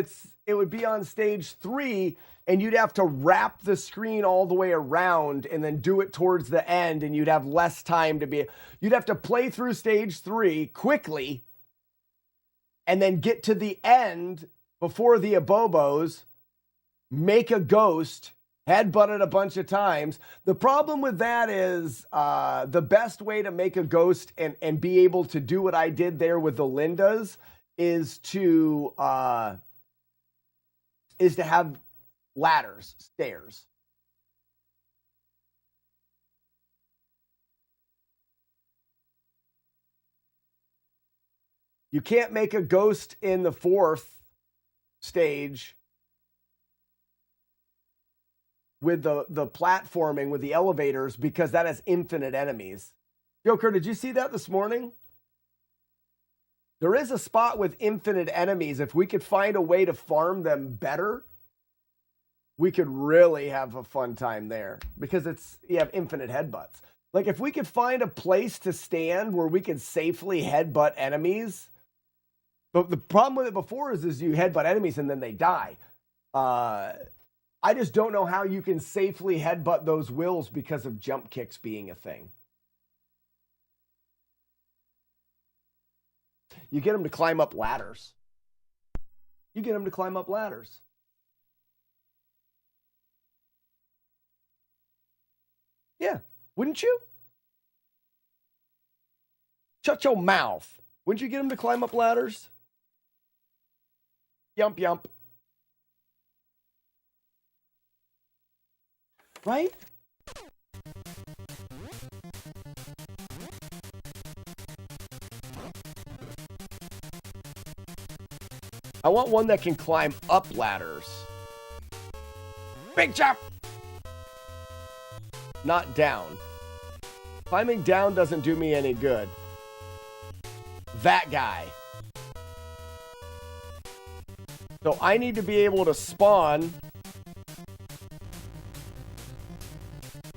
A: it would be on stage 3, and you'd have to wrap the screen all the way around and then do it towards the end, and you'd have less time to be. You'd have to play through stage 3 quickly, and then get to the end before the Abobos, make a ghost, headbutt it a bunch of times. The problem with that is the best way to make a ghost and be able to do what I did there with the Lindas is to have ladders, stairs. You can't make a ghost in the 4th stage with the platforming, with the elevators, because that has infinite enemies. Joker, did you see that this morning? There is a spot with infinite enemies. If we could find a way to farm them better, we could really have a fun time there, because you have infinite headbutts. Like, if we could find a place to stand where we could safely headbutt enemies. But the problem with it before is you headbutt enemies and then they die. I just don't know how you can safely headbutt those wills because of jump kicks being a thing. You get them to climb up ladders. Yeah, wouldn't you? Shut your mouth. Wouldn't you get them to climb up ladders? Yump, yump. Right? I want one that can climb up ladders. Big jump! Not down. Climbing down doesn't do me any good. That guy. So I need to be able to spawn.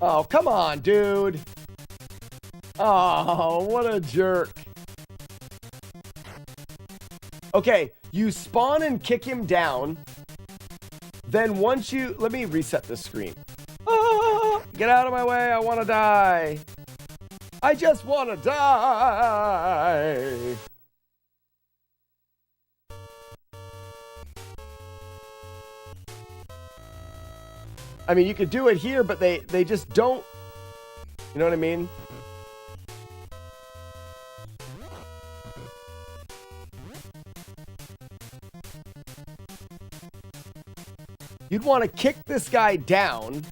A: Oh, come on, dude. Oh, what a jerk. Okay, you spawn and kick him down. Then once you... Let me reset this screen. Ah, get out of my way. I want to die. I just want to die. I mean, you could do it here, but they just don't. You know what I mean? You'd want to kick this guy down,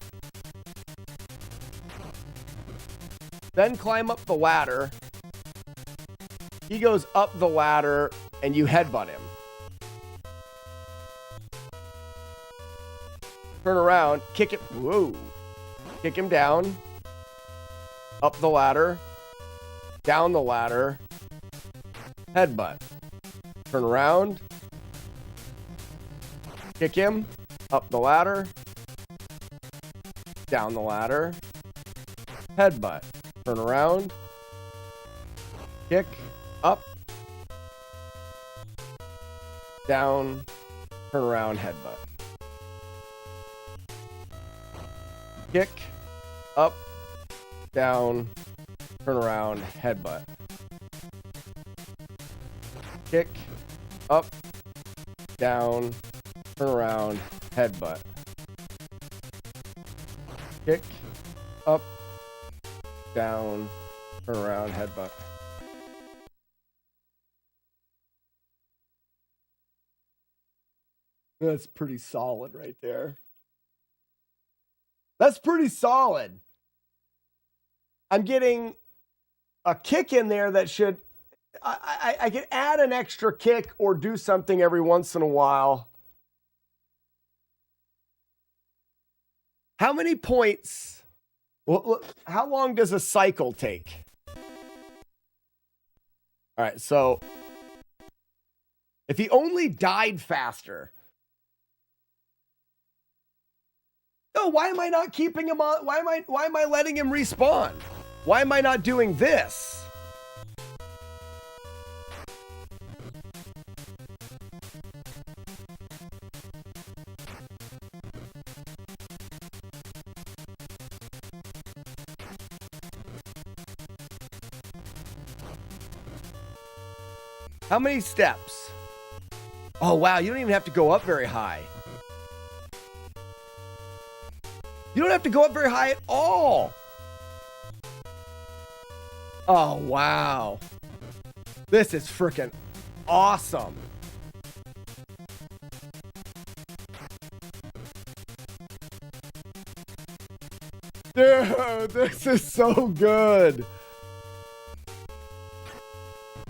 A: then climb up the ladder. He goes up the ladder, and you headbutt him. Turn around, kick it. Whoa. Kick him down. Up the ladder. Down the ladder. Headbutt. Turn around. Kick him. Up the ladder. Down the ladder. Headbutt. Turn around. Kick. Up. Down. Turn around. Headbutt. Kick, up, down, turn around, headbutt. Kick, up, down, turn around, headbutt. Kick, up, down, turn around, headbutt. That's pretty solid right there. That's pretty solid. I'm getting a kick in there that should... I could add an extra kick or do something every once in a while. How many points... Well, how long does a cycle take? All right, so... If he only died faster... No, why am I not keeping him on? Why am I letting him respawn? Why am I not doing this? How many steps? Oh, wow. You don't even have to go up very high. You don't have to go up very high at all. Oh, wow. This is freaking awesome. Dude, this is so good.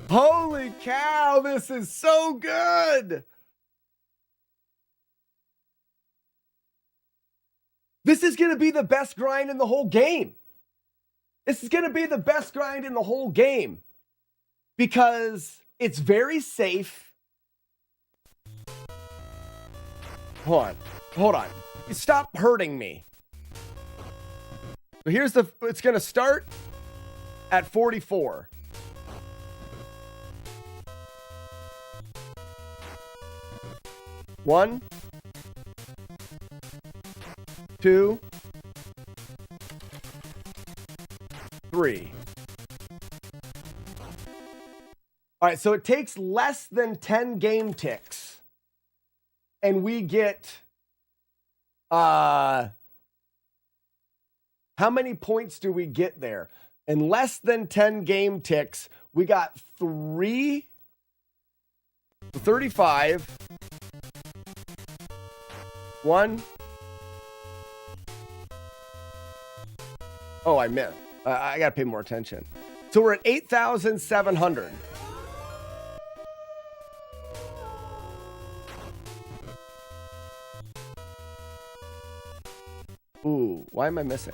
A: Holy cow, this is so good. This is going to be the best grind in the whole game. This is going to be the best grind in the whole game because it's very safe. Hold on. Stop hurting me. So here's it's going to start at 44. One, two, three. All right, so it takes less than 10 game ticks, and we get how many points do we get there? In less than 10 game ticks, we got 35. 1. Oh, I missed. I got to pay more attention. So we're at 8,700. Ooh, why am I missing?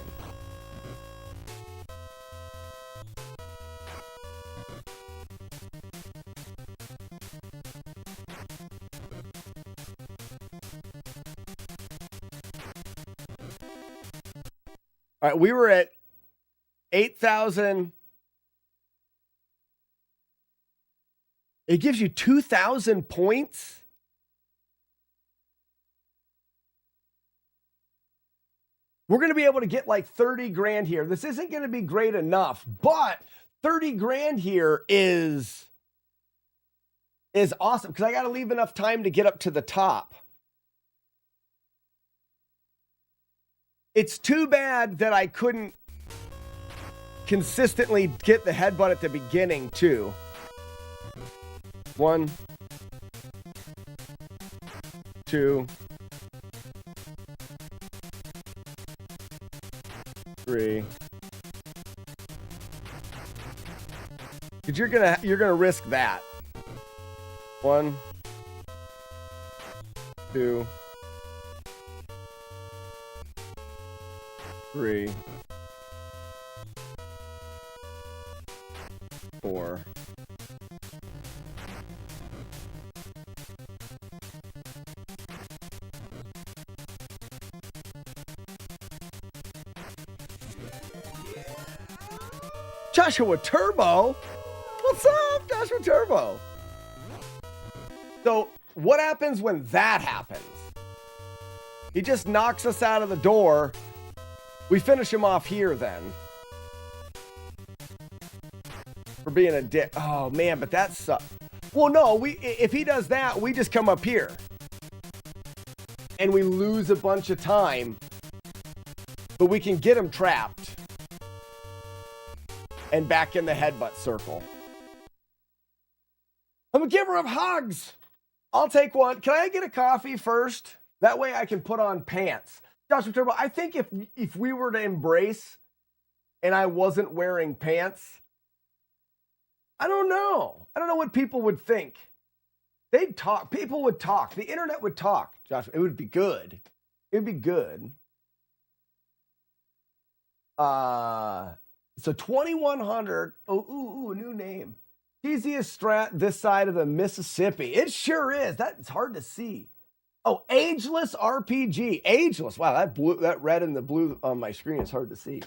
A: All right, we were at 8,000. It gives you 2,000 points. We're going to be able to get like 30 grand here. This isn't going to be great enough, but 30 grand here is awesome because I got to leave enough time to get up to the top. It's too bad that I couldn't consistently get the headbutt at the beginning, too. 1, 2, 3. Because you're gonna risk that. 1, 2, 3, 4. Joshua Turbo? What's up, Joshua Turbo? So, what happens when that happens? He just knocks us out of the door. We finish him off here then. For being a dick. Oh, man, but that's... well, no, if he does that, we just come up here. And we lose a bunch of time. But we can get him trapped. And back in the headbutt circle. I'm a giver of hugs. I'll take one. Can I get a coffee first? That way I can put on pants. Joshua Turbo, I think if we were to embrace and I wasn't wearing pants, I don't know. I don't know what people would think. They'd talk. People would talk. The internet would talk. Joshua, it would be good. It would be good. So 2,100. Oh, a new name. Easiest strat this side of the Mississippi. It sure is. That's hard to see. Oh, Ageless RPG. Ageless. Wow, that red and the blue on my screen is hard to see.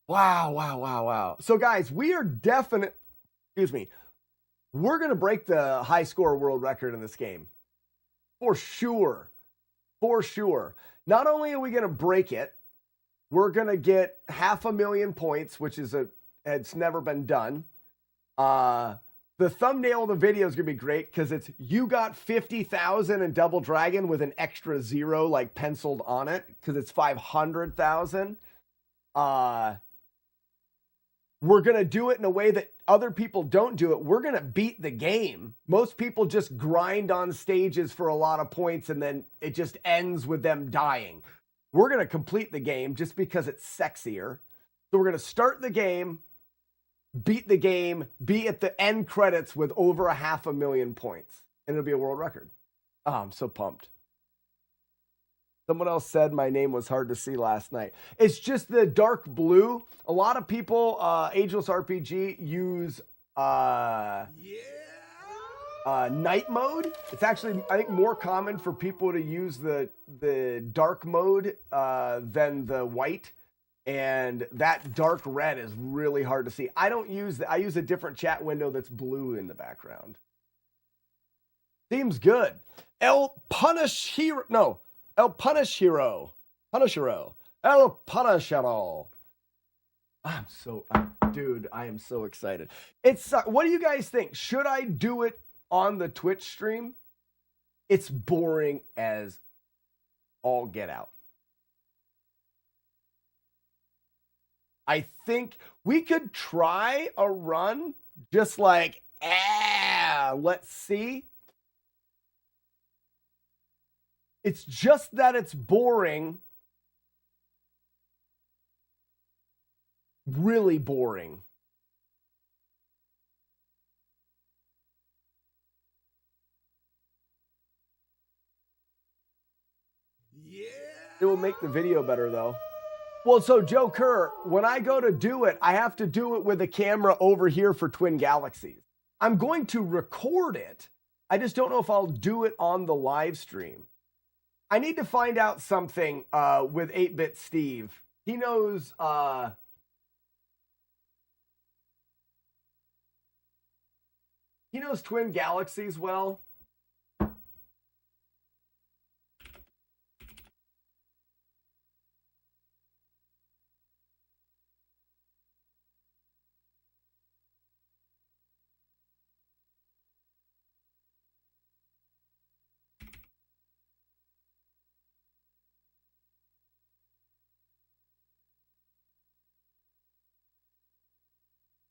A: Wow. So guys, we are we're going to break the high score world record in this game. For sure. Not only are we going to break it, we're going to get 500,000 points, which is it's never been done. The thumbnail of the video is going to be great because it's you got 50,000 in Double Dragon with an extra 0 like penciled on it because it's 500,000. We're going to do it in a way that other people don't do it. We're going to beat the game. Most people just grind on stages for a lot of points and then it just ends with them dying. We're going to complete the game just because it's sexier. So we're going to start the game, beat the game, be at the end credits with over 500,000 points. And it'll be a world record. Oh, I'm so pumped. Someone else said my name was hard to see last night. It's just the dark blue. A lot of people, Ageless RPG, use night mode. It's actually, I think, more common for people to use the dark mode than the white. And that dark red is really hard to see. I don't use I use a different chat window that's blue in the background. Seems good. El Punishero. Dude, I am so excited. What do you guys think? Should I do it on the Twitch stream? It's boring as all get out. I think we could try a run just like, let's see. It's just that it's boring. Really boring.
B: Yeah.
A: It will make the video better though. Well, so Joe Kerr, when I go to do it, I have to do it with a camera over here for Twin Galaxies. I'm going to record it. I just don't know if I'll do it on the live stream. I need to find out something with 8-Bit Steve. He knows Twin Galaxies well.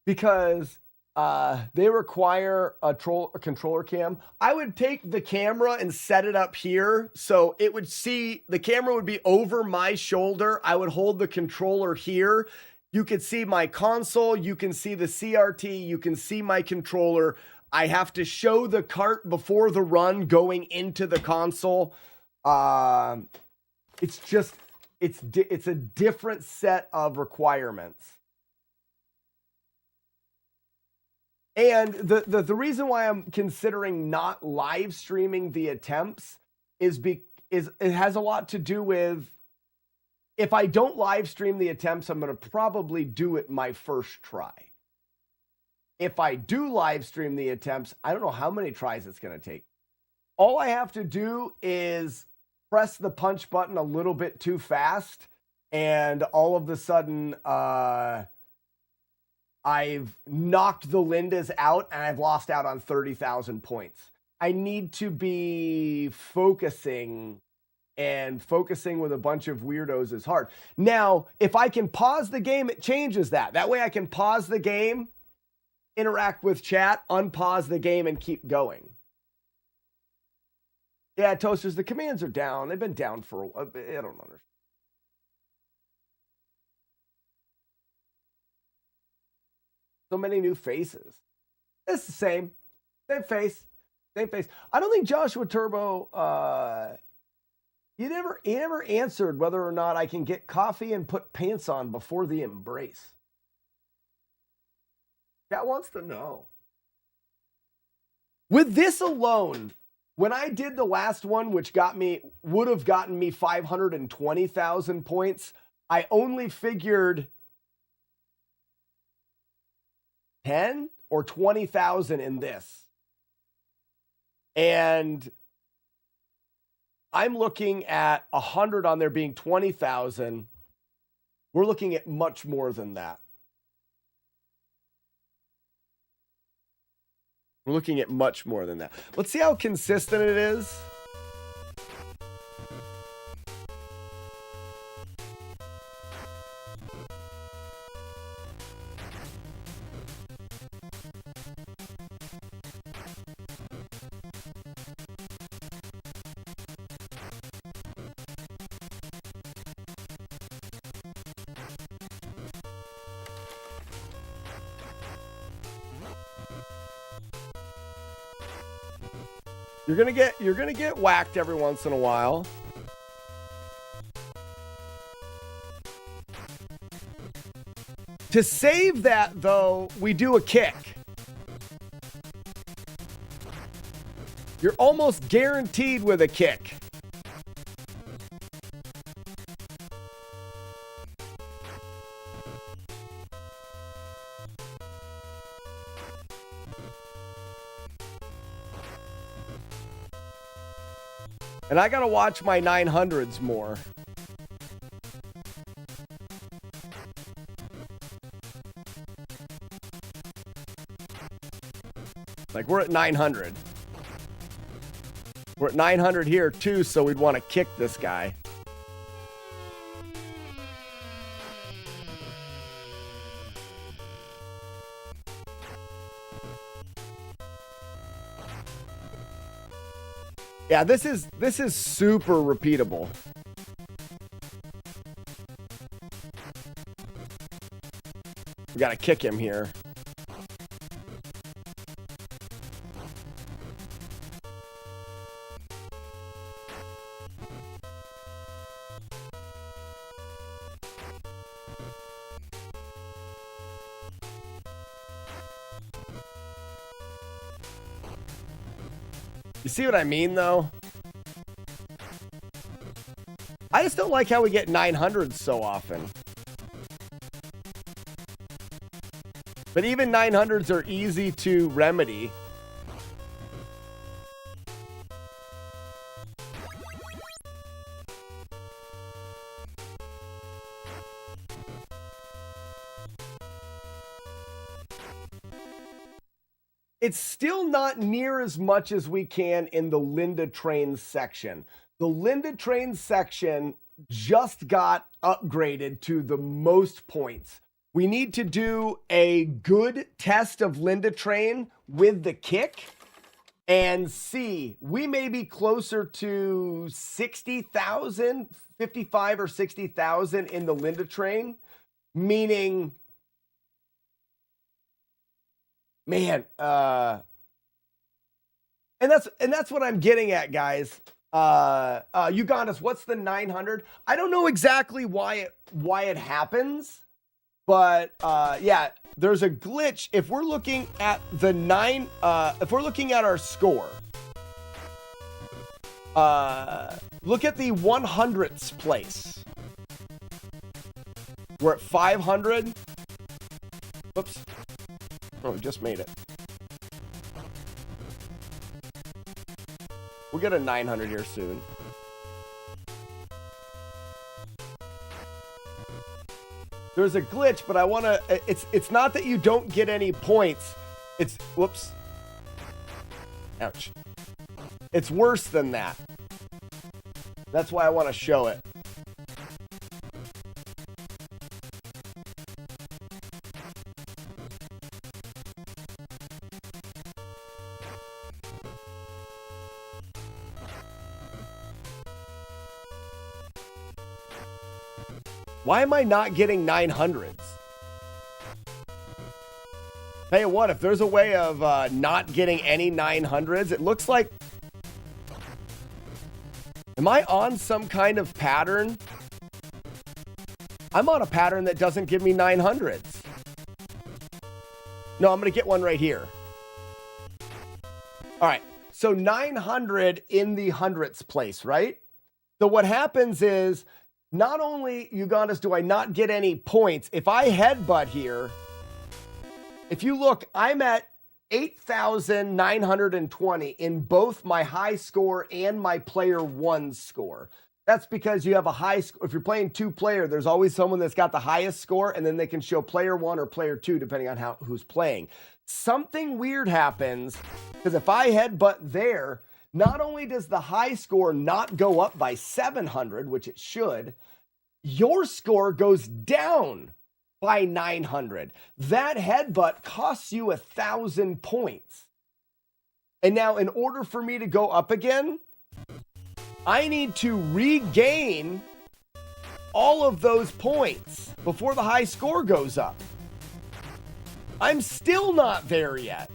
A: Because they require a controller cam. I would take the camera and set it up here so it would see, the camera would be over my shoulder. I would hold the controller here. You could see my console. You can see the CRT. You can see my controller. I have to show the cart before the run going into the console. It's just, it's a different set of requirements. And the reason why I'm considering not live streaming the attempts is it has a lot to do with, if I don't live stream the attempts, I'm going to probably do it my first try. If I do live stream the attempts, I don't know how many tries it's going to take. All I have to do is press the punch button a little bit too fast, and all of a sudden, I've knocked the Lindas out and I've lost out on 30,000 points. I need to be focusing, and focusing with a bunch of weirdos is hard. Now, if I can pause the game, it changes that. That way I can pause the game, interact with chat, unpause the game, and keep going. Yeah, Toasters, the commands are down. They've been down for a while. I don't understand. So many new faces. It's the same face. I don't think Joshua Turbo, he never answered whether or not I can get coffee and put pants on before the embrace. That wants to know. With this alone, when I did the last one, which would have gotten me 520,000 points, I only figured 10 or 20,000 in this. And I'm looking at 100 on there being 20,000. We're looking at much more than that. We're looking at much more than that. Let's see how consistent it is. You're gonna get whacked every once in a while. To save that, though, we do a kick. You're almost guaranteed with a kick. And I gotta watch my 900s more. Like, we're at 900. We're at 900 here, too, so we'd want to kick this guy. Yeah, this is super repeatable. We got to kick him here. You see what I mean, though? I just don't like how we get 900s so often. But even 900s are easy to remedy. It's still not near as much as we can in the Linda Trains section. The Linda Trains section just got upgraded to the most points. We need to do a good test of Linda Train with the kick and see. We may be closer to 60,000, 55 or 60,000 in the Linda Train, meaning... Man, and that's what I'm getting at, guys. Ugandas, what's the 900? I don't know exactly why it happens, but yeah, there's a glitch. If we're looking at the if we're looking at our score, look at the 100ths place. We're at 500. Whoops. Oh, we just made it. We'll get a 900 here soon. There's a glitch, but I want to... It's not that you don't get any points. It's... Whoops. Ouch. It's worse than that. That's why I want to show it. Why am I not getting 900s? Tell you what, if there's a way of not getting any 900s, it looks like... Am I on some kind of pattern? I'm on a pattern that doesn't give me 900s. No, I'm going to get one right here. All right, so 900 in the hundredths place, right? So what happens is... Not only, Ugandas, do I not get any points, if I headbutt here, if you look, I'm at 8,920 in both my high score and my player one score. That's because you have a high score. If you're playing two-player, there's always someone that's got the highest score, and then they can show player one or player two, depending on who's playing. something weird happens, because if I headbutt there, not only does the high score not go up by 700, which it should, your score goes down by 900. That headbutt costs you 1,000 points. And now, in order for me to go up again, I need to regain all of those points before the high score goes up. I'm still not there yet.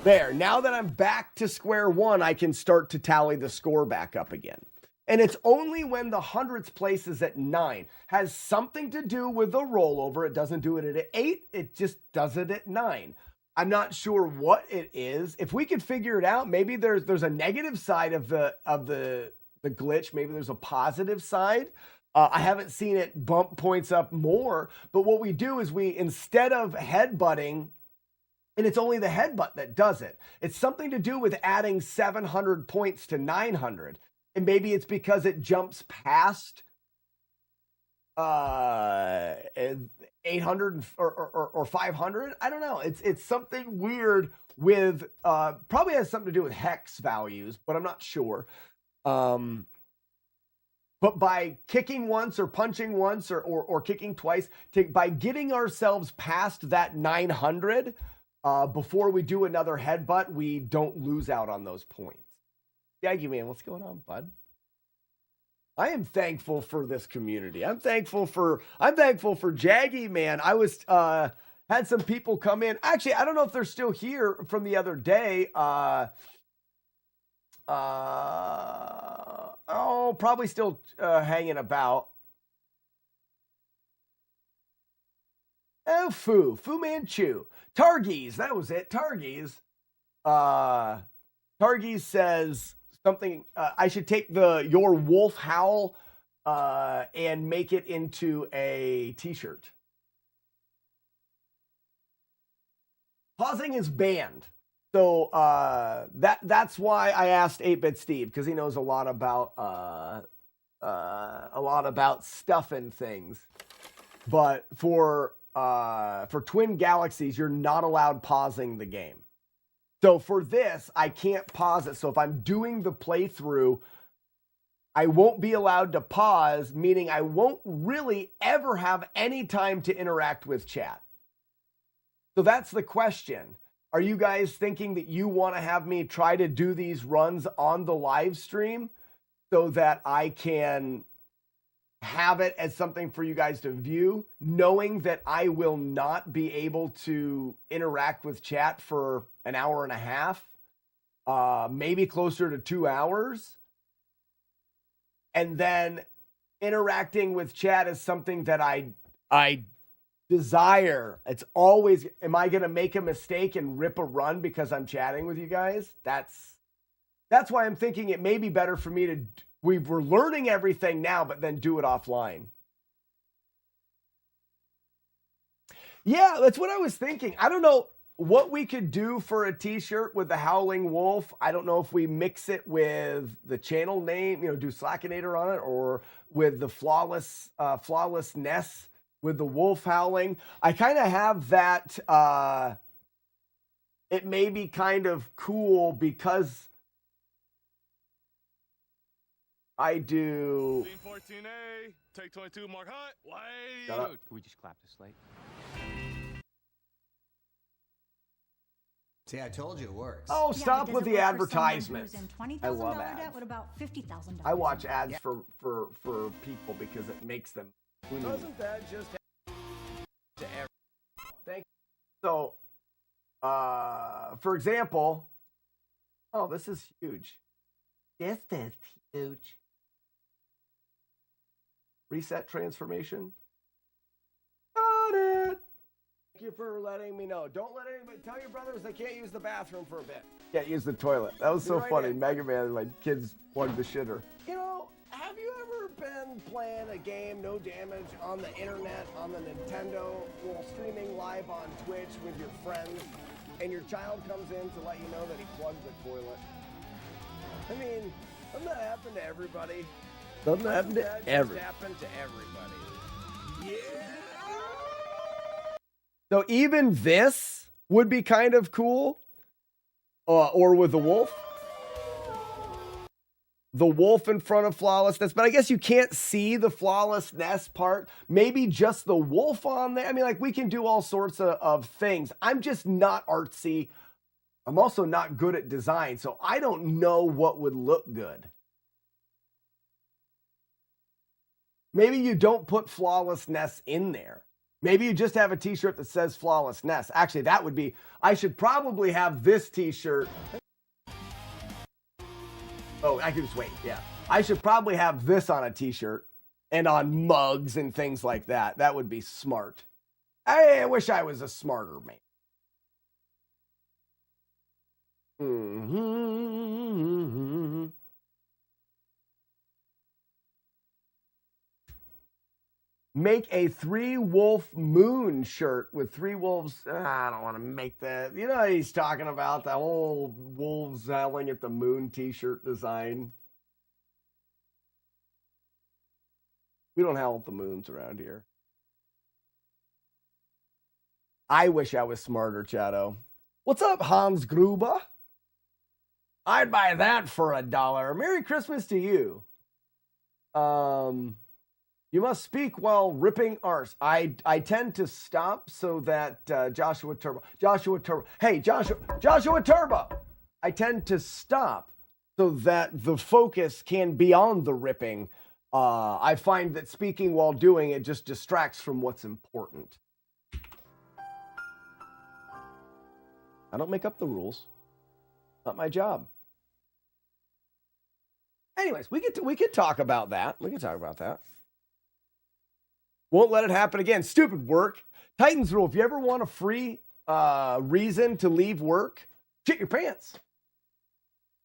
A: There, now that I'm back to square one, I can start to tally the score back up again. And it's only when the hundredths place is at 9. Has something to do with the rollover. It doesn't do it at 8. It just does it at 9. I'm not sure what it is. If we could figure it out, maybe there's a negative side of the glitch. Maybe there's a positive side. I haven't seen it bump points up more. But what we do is we, instead of headbutting, and it's only the headbutt that does it. It's something to do with adding 700 points to 900. And maybe it's because it jumps past 800 or 500. I don't know. It's something weird with, probably has something to do with hex values, but I'm not sure. But by kicking once or punching once or kicking twice, by getting ourselves past that 900, before we do another headbutt, we don't lose out on those points. Jaggy man, what's going on, bud? I am thankful for this community. I'm thankful for Jaggy man. I was had some people come in. Actually, I don't know if they're still here from the other day. Probably still hanging about. Oh, Fu Manchu. Targies, that was it. Targies says something, I should take your wolf howl and make it into a t-shirt. Pausing is banned. So that's why I asked 8-Bit Steve, because he knows a lot about stuff and things. But for Twin Galaxies, you're not allowed pausing the game. So for this, I can't pause it. So if I'm doing the playthrough, I won't be allowed to pause, meaning I won't really ever have any time to interact with chat. So that's the question. Are you guys thinking that you want to have me try to do these runs on the live stream so that I can have it as something for you guys to view, knowing that I will not be able to interact with chat for an hour and a half, maybe closer to 2 hours. And then interacting with chat is something that I desire. It's always, am I going to make a mistake and rip a run because I'm chatting with you guys? That's why I'm thinking it may be better for me to, we're learning everything now, but then do it offline. Yeah, that's what I was thinking. I don't know what we could do for a t-shirt with the Howling Wolf. I don't know if we mix it with the channel name, do Slackinator on it, or with the flawlessness with the wolf howling. I kind of have that, it may be kind of cool because I do.
J: 14A, take 22, Mark Hunt. Wait.
I: Dude, can we just clap this slate?
B: See, I told you it works.
A: Oh, stop with the advertisements. I love ads.
K: Debt with about $50,000.
A: I watch ads for people because it makes them. Doesn't that just happen to everyone? Thank you. So, for example, oh, this is huge. This is huge. Reset transformation. Got it. Thank you for letting me know. Don't let anybody, tell your brothers they can't use the bathroom for a bit. Can't use the toilet. That was so funny. Mega Man, my kids plugged the shitter. Have you ever been playing a game, No Damage, on the internet, on the Nintendo, while streaming live on Twitch with your friends, and your child comes in to let you know that he plugged the toilet? I mean, doesn't that happen to everybody? Doesn't that happen to everybody? Happen to everybody. Yeah. So even this, would be kind of cool. Or with the wolf. The wolf in front of flawlessness, but I guess you can't see the flawlessness part. Maybe just the wolf on there. I mean, like, we can do all sorts of things. I'm just not artsy. I'm also not good at design, so I don't know what would look good. Maybe you don't put flawlessness in there. Maybe you just have a t-shirt that says flawlessness. Actually, that would be, I should probably have this t-shirt. Oh, I can just wait. Yeah. I should probably have this on a t-shirt and on mugs and things like that. That would be smart. I wish I was a smarter man. Mm-hmm. Make a 3-wolf moon shirt with 3 wolves. I don't want to make that. You know what he's talking about? The whole wolves howling at the moon t-shirt design. We don't howl at the moons around here. I wish I was smarter, Chato. What's up, Hans Gruber? I'd buy that for $1. Merry Christmas to you. You must speak while ripping arse. I tend to stop so that Joshua Turbo. Hey, Joshua Turbo. I tend to stop so that the focus can be on the ripping. I find that speaking while doing it just distracts from what's important. I don't make up the rules. Not my job. Anyways, we could talk about that. We can talk about that. Won't let it happen again. Stupid work. Titans rule. If you ever want a free reason to leave work, shit your pants.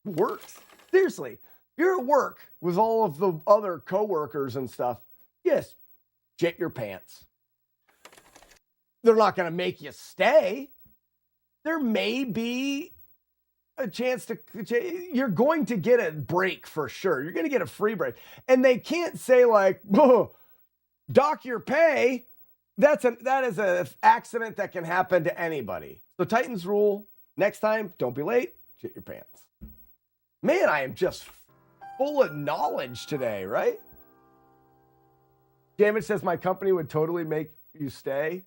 A: It works. Seriously. If you're at work with all of the other coworkers and stuff, yes, shit your pants. They're not going to make you stay. There may be a chance to, you're going to get a break for sure. You're going to get a free break. And they can't say like, oh, dock your pay. That is an accident that can happen to anybody. So Titans rule, next time, don't be late, shit your pants. Man, I am just full of knowledge today, right? Damage says my company would totally make you stay.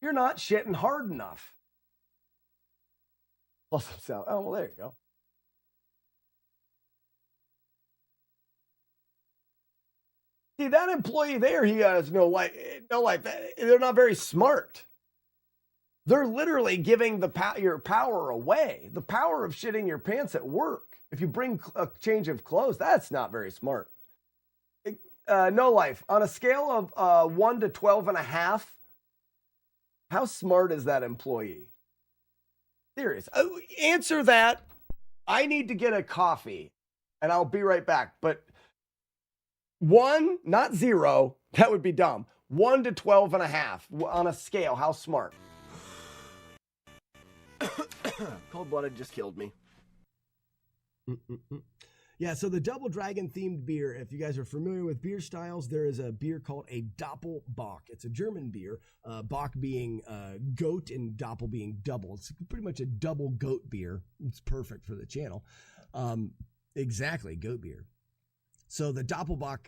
A: You're not shitting hard enough. Plus some sound. Oh, well, there you go. See, that employee there, he has no life. They're not very smart. They're literally giving your power away. The power of shitting your pants at work. If you bring a change of clothes, that's not very smart. No life. On a scale of 1 to 12.5, how smart is that employee? Serious. Answer that. I need to get a coffee, and I'll be right back. But 1, not 0, that would be dumb. 1 to 12.5 on a scale. How smart? Cold-blooded just killed me.
B: Yeah, so the Double Dragon themed beer, if you guys are familiar with beer styles, there is a beer called a Doppelbock. It's a German beer, Bock being goat and Doppel being double. It's pretty much a double goat beer. It's perfect for the channel. Exactly, goat beer. So the Doppelbock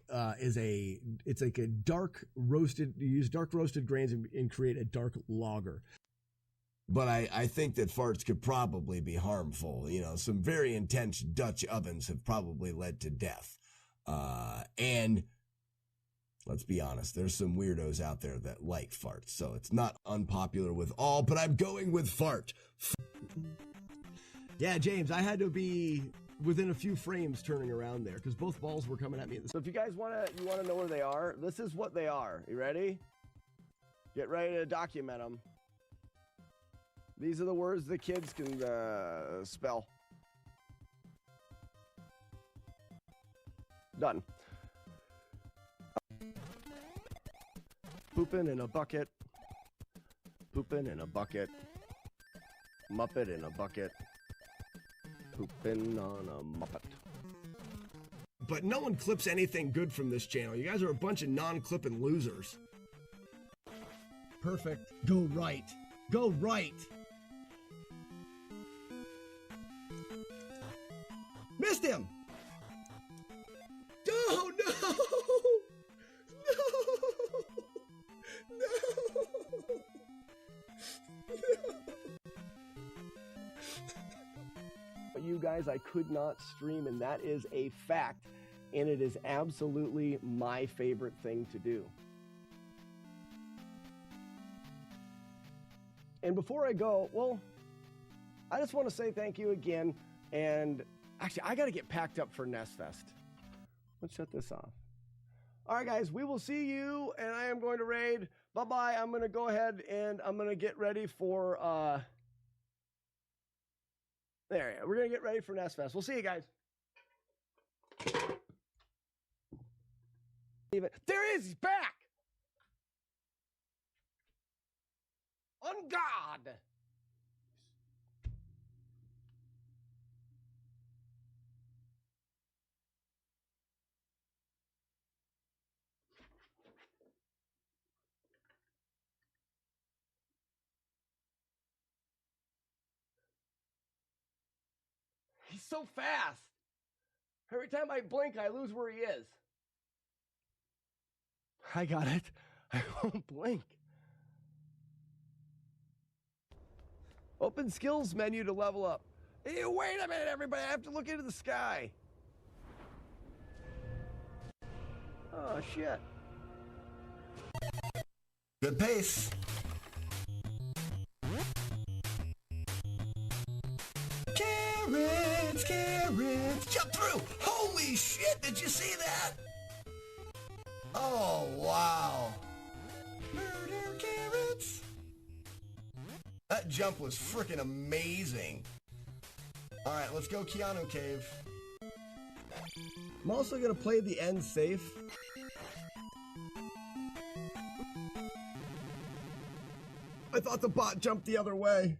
B: it's like a dark roasted, you use dark roasted grains and create a dark lager.
K: But I think that farts could probably be harmful. You know, some very intense Dutch ovens have probably led to death. And let's be honest, there's some weirdos out there that like farts. So it's not unpopular with all, but I'm going with fart.
B: Yeah, James, I had to be within a few frames turning around there because both balls were coming at me.
A: So if you guys want to know where they are, this is what they are. You ready? Get ready to document them. These are the words the kids can spell. Done. Pooping in a bucket. Pooping in a bucket. Muppet in a bucket. Pooping on a muppet.
B: But no one clips anything good from this channel. You guys are a bunch of non-clipping losers. Perfect. Go right. Go right. Missed him! Oh, no! No!
A: You guys, I could not stream, and that is a fact, and it is absolutely my favorite thing to do. And before I go, well, I just want to say thank you again, and actually, I got to get packed up for Nest Fest. Let's shut this off. All right, guys, we will see you, and I am going to raid. Bye-bye. I'm going to go ahead, and I'm going to get ready for, there, we're going to get ready for Nest Fest. We'll see you guys. There he is, he's back! On God! He's so fast. Every time I blink, I lose where he is. I got it. I won't blink. Open skills menu to level up. Hey, wait a minute, everybody. I have to look into the sky. Oh, shit.
K: Good pace. Carrots, jump through. Holy shit, did you see that? Oh, wow. Murder carrots. That jump was freaking amazing. All right, let's go Keanu Cave.
A: I'm also going to play the end safe. I thought the bot jumped the other way.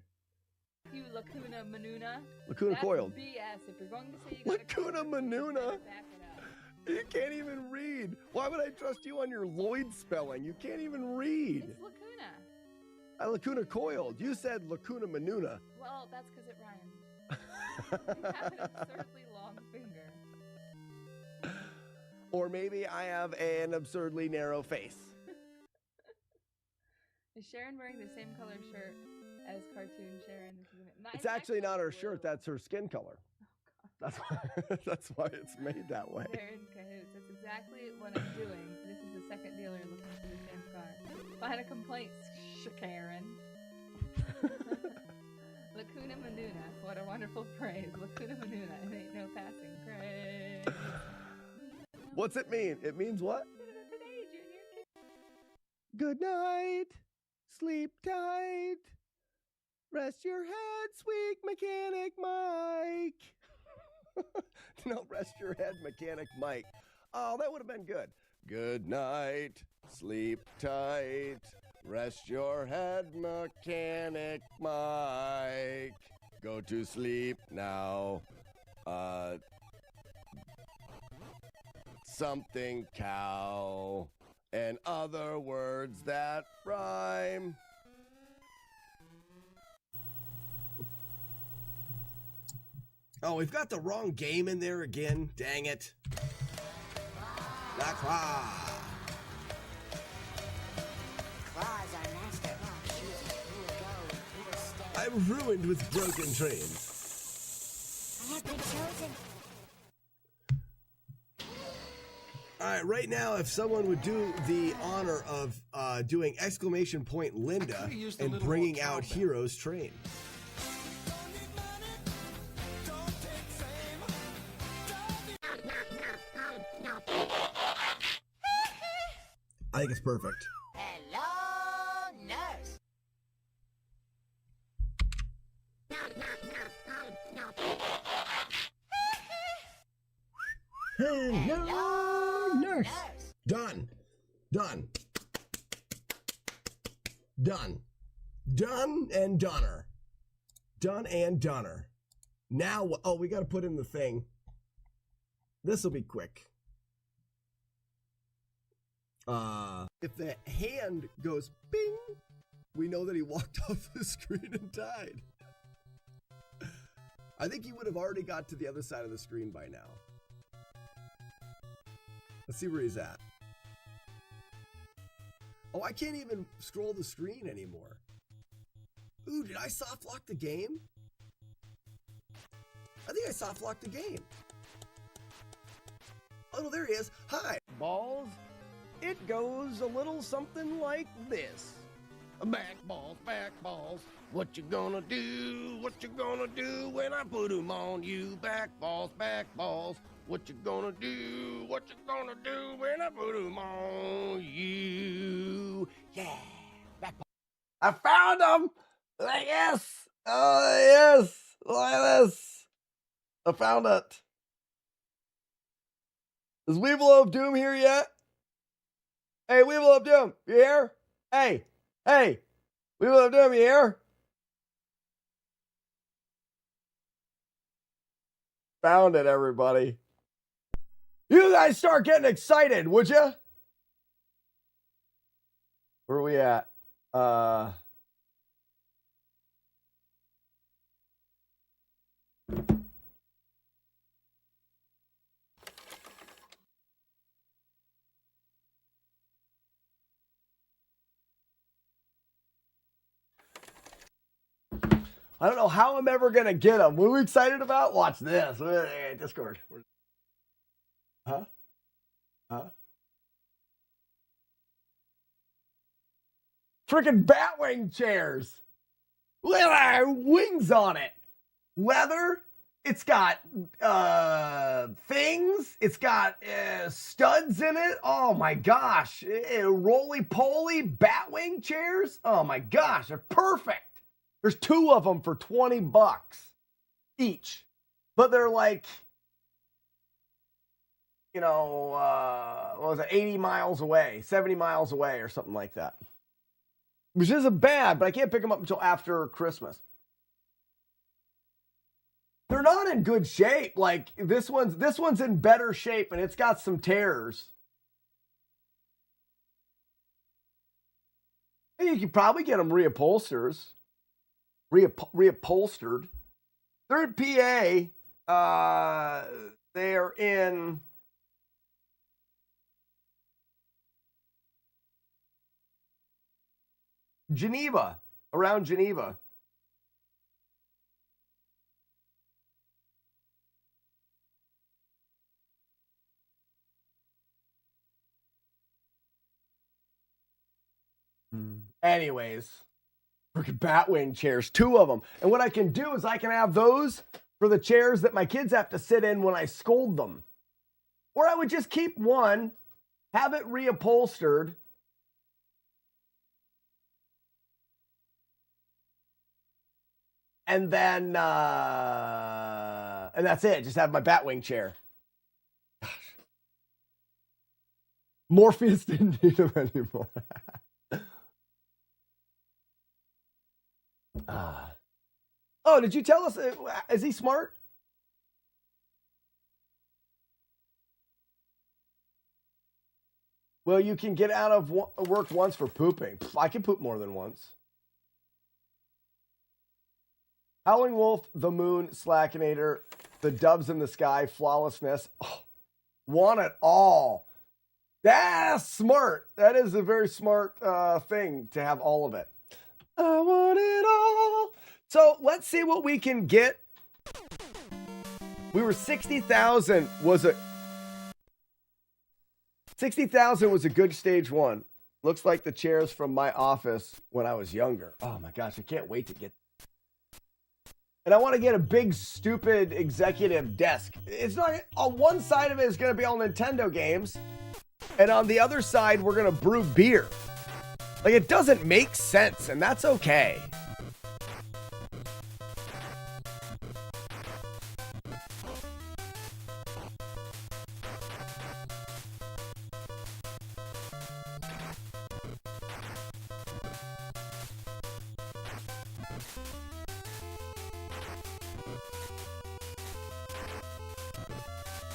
D: You Lacuna Manuna.
A: Lacuna
D: That's
A: coiled.
D: BS. If you're going to say you
A: Lacuna Manuna.
D: back it up.
A: You can't even read. Why would I trust you on your Lloyd spelling? You can't even read.
D: It's Lacuna.
A: Lacuna coiled. You said Lacuna Manuna.
D: Well, that's because it rhymed. You have an absurdly long finger.
A: Or maybe I have an absurdly narrow face.
D: Is Sharon wearing the same color shirt as cartoon Sharon? This is
A: It's actually not her shirt. That's her skin color. That's why it's made that way.
D: They're in cahoots. That's exactly what I'm doing. This is the second dealer looking for the same car. If I had a complaint, Karen. Lacuna Manuna. What a wonderful phrase. Lacuna Manuna. It ain't no passing craze.
A: What's it mean? It means what?
D: Today, Junior.
A: Good night. Sleep tight. Rest your head, sweet mechanic Mike. No, rest your head, mechanic Mike. Oh, that would have been good. Good night. Sleep tight. Rest your head, mechanic Mike. Go to sleep now. Something cow. And other words that rhyme. Oh, we've got the wrong game in there again. Dang it. La Croix.
E: Claws are master. Oh, choosing who will go and who will stay.
A: I'm ruined with broken trains.
E: I have been chosen.
A: All right, right now, if someone would do the honor of doing exclamation point Linda and bringing out Heroes Train. I think it's perfect.
E: Hello, nurse.
A: Hello, nurse. Done. Done. Done. Done and Donner. Done and Donner. Now, oh, we got to put in the thing. This will be quick. If the hand goes bing, we know that he walked off the screen and died. I think he would have already got to the other side of the screen by now. Let's see where he's at. Oh, I can't even scroll the screen anymore. Ooh, did I soft lock the game? I think I soft locked the game. Oh, no, there he is. Hi. Balls. It goes a little something like this. Back balls, back balls. What you gonna do? What you gonna do when I put 'em on you? Back balls, back balls. What you gonna do? What you gonna do when I put 'em on you? Yeah. Back balls. I found them. Yes. Oh, yes. Look at this. I found it. Is Weevil of Doom here yet? Hey, Weevil of Doom, you here? Hey, Weevil of Doom, you here? Found it, everybody. You guys start getting excited, would you? Where are we at? I don't know how I'm ever going to get them. What are we excited about? Watch this. Discord. Huh? Freaking Batwing chairs. Look at that wings on it. Leather. It's got things. It's got studs in it. Oh my gosh. Roly-poly Batwing chairs. Oh my gosh. They're perfect. There's 2 of them for $20 each. But they're like, you know, what was it, 80 miles away, 70 miles away or something like that. Which isn't bad, but I can't pick them up until after Christmas. They're not in good shape. Like this one's in better shape and it's got some tears. And you could probably get them reupholstered. They're in PA. They're in Geneva, around Geneva. Anyways, freaking Batwing chairs, 2 of them. And what I can do is I can have those for the chairs that my kids have to sit in when I scold them. Or I would just keep one, have it reupholstered, and then and that's it. Just have my Batwing chair. Gosh. Morpheus didn't need him anymore. Oh, did you tell us? Is he smart? Well, you can get out of work once for pooping. I can poop more than once. Howling Wolf, The Moon, Slackinator, The Doves in the Sky, Flawlessness. Oh, want it all. That's smart. That is a very smart thing to have all of it. I want it all. So let's see what we can get. We were 60,000 was a 60,000 was a good stage 1. Looks like the chairs from my office when I was younger. Oh my gosh, I can't wait to get. And I want to get a big stupid executive desk. It's not on one side of it is going to be all Nintendo games, and on the other side we're going to brew beer. Like, it doesn't make sense, and that's okay.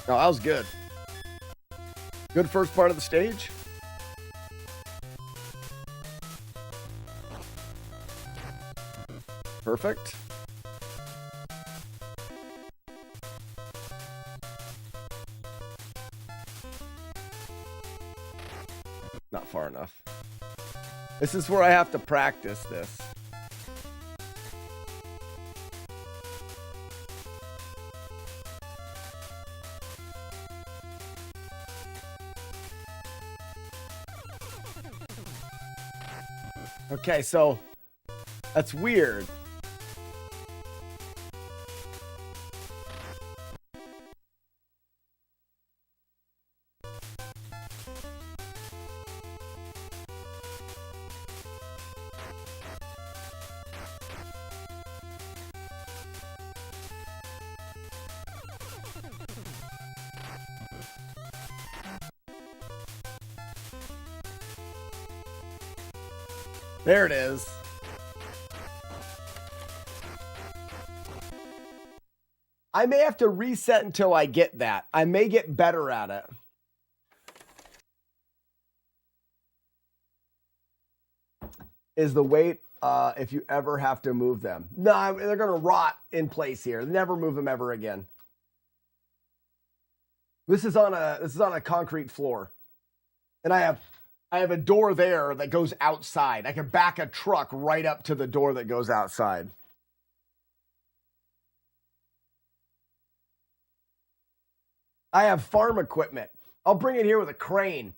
A: Oh, that was good. Good first part of the stage. Perfect. This is where I have to practice this. Okay, so that's weird. There it is. I may have to reset until I get that. I may get better at it. Is the weight if you ever have to move them? No, they're going to rot in place here. Never move them ever again. This is on a concrete floor. And I have a door there that goes outside. I can back a truck right up to the door that goes outside. I have farm equipment. I'll bring it here with a crane.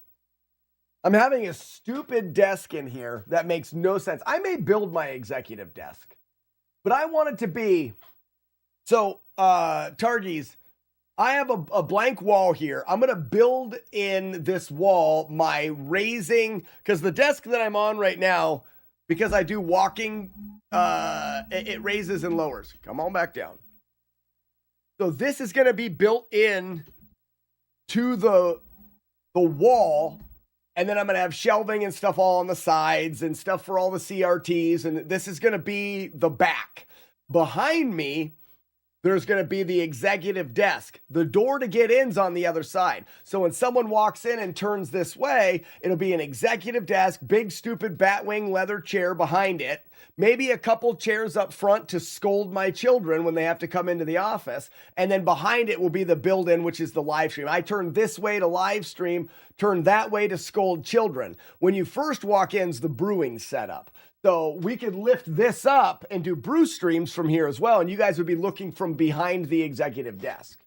A: I'm having a stupid desk in here that makes no sense. I may build my executive desk, but I want it to be... So, Targies, I have a blank wall here. I'm going to build in this wall my raising, because the desk that I'm on right now, because I do walking, it raises and lowers. Come on back down. So this is going to be built in to the wall, and then I'm going to have shelving and stuff all on the sides and stuff for all the CRTs, and this is going to be the back. Behind me, there's going to be the executive desk. The door to get in's on the other side. So when someone walks in and turns this way, it'll be an executive desk, big stupid batwing leather chair behind it, maybe a couple chairs up front to scold my children when they have to come into the office, and then behind it will be the build-in, which is the live stream. I turn this way to live stream, turn that way to scold children. When you first walk in is the brewing setup. So we could lift this up and do brew streams from here as well, and you guys would be looking from behind the executive desk.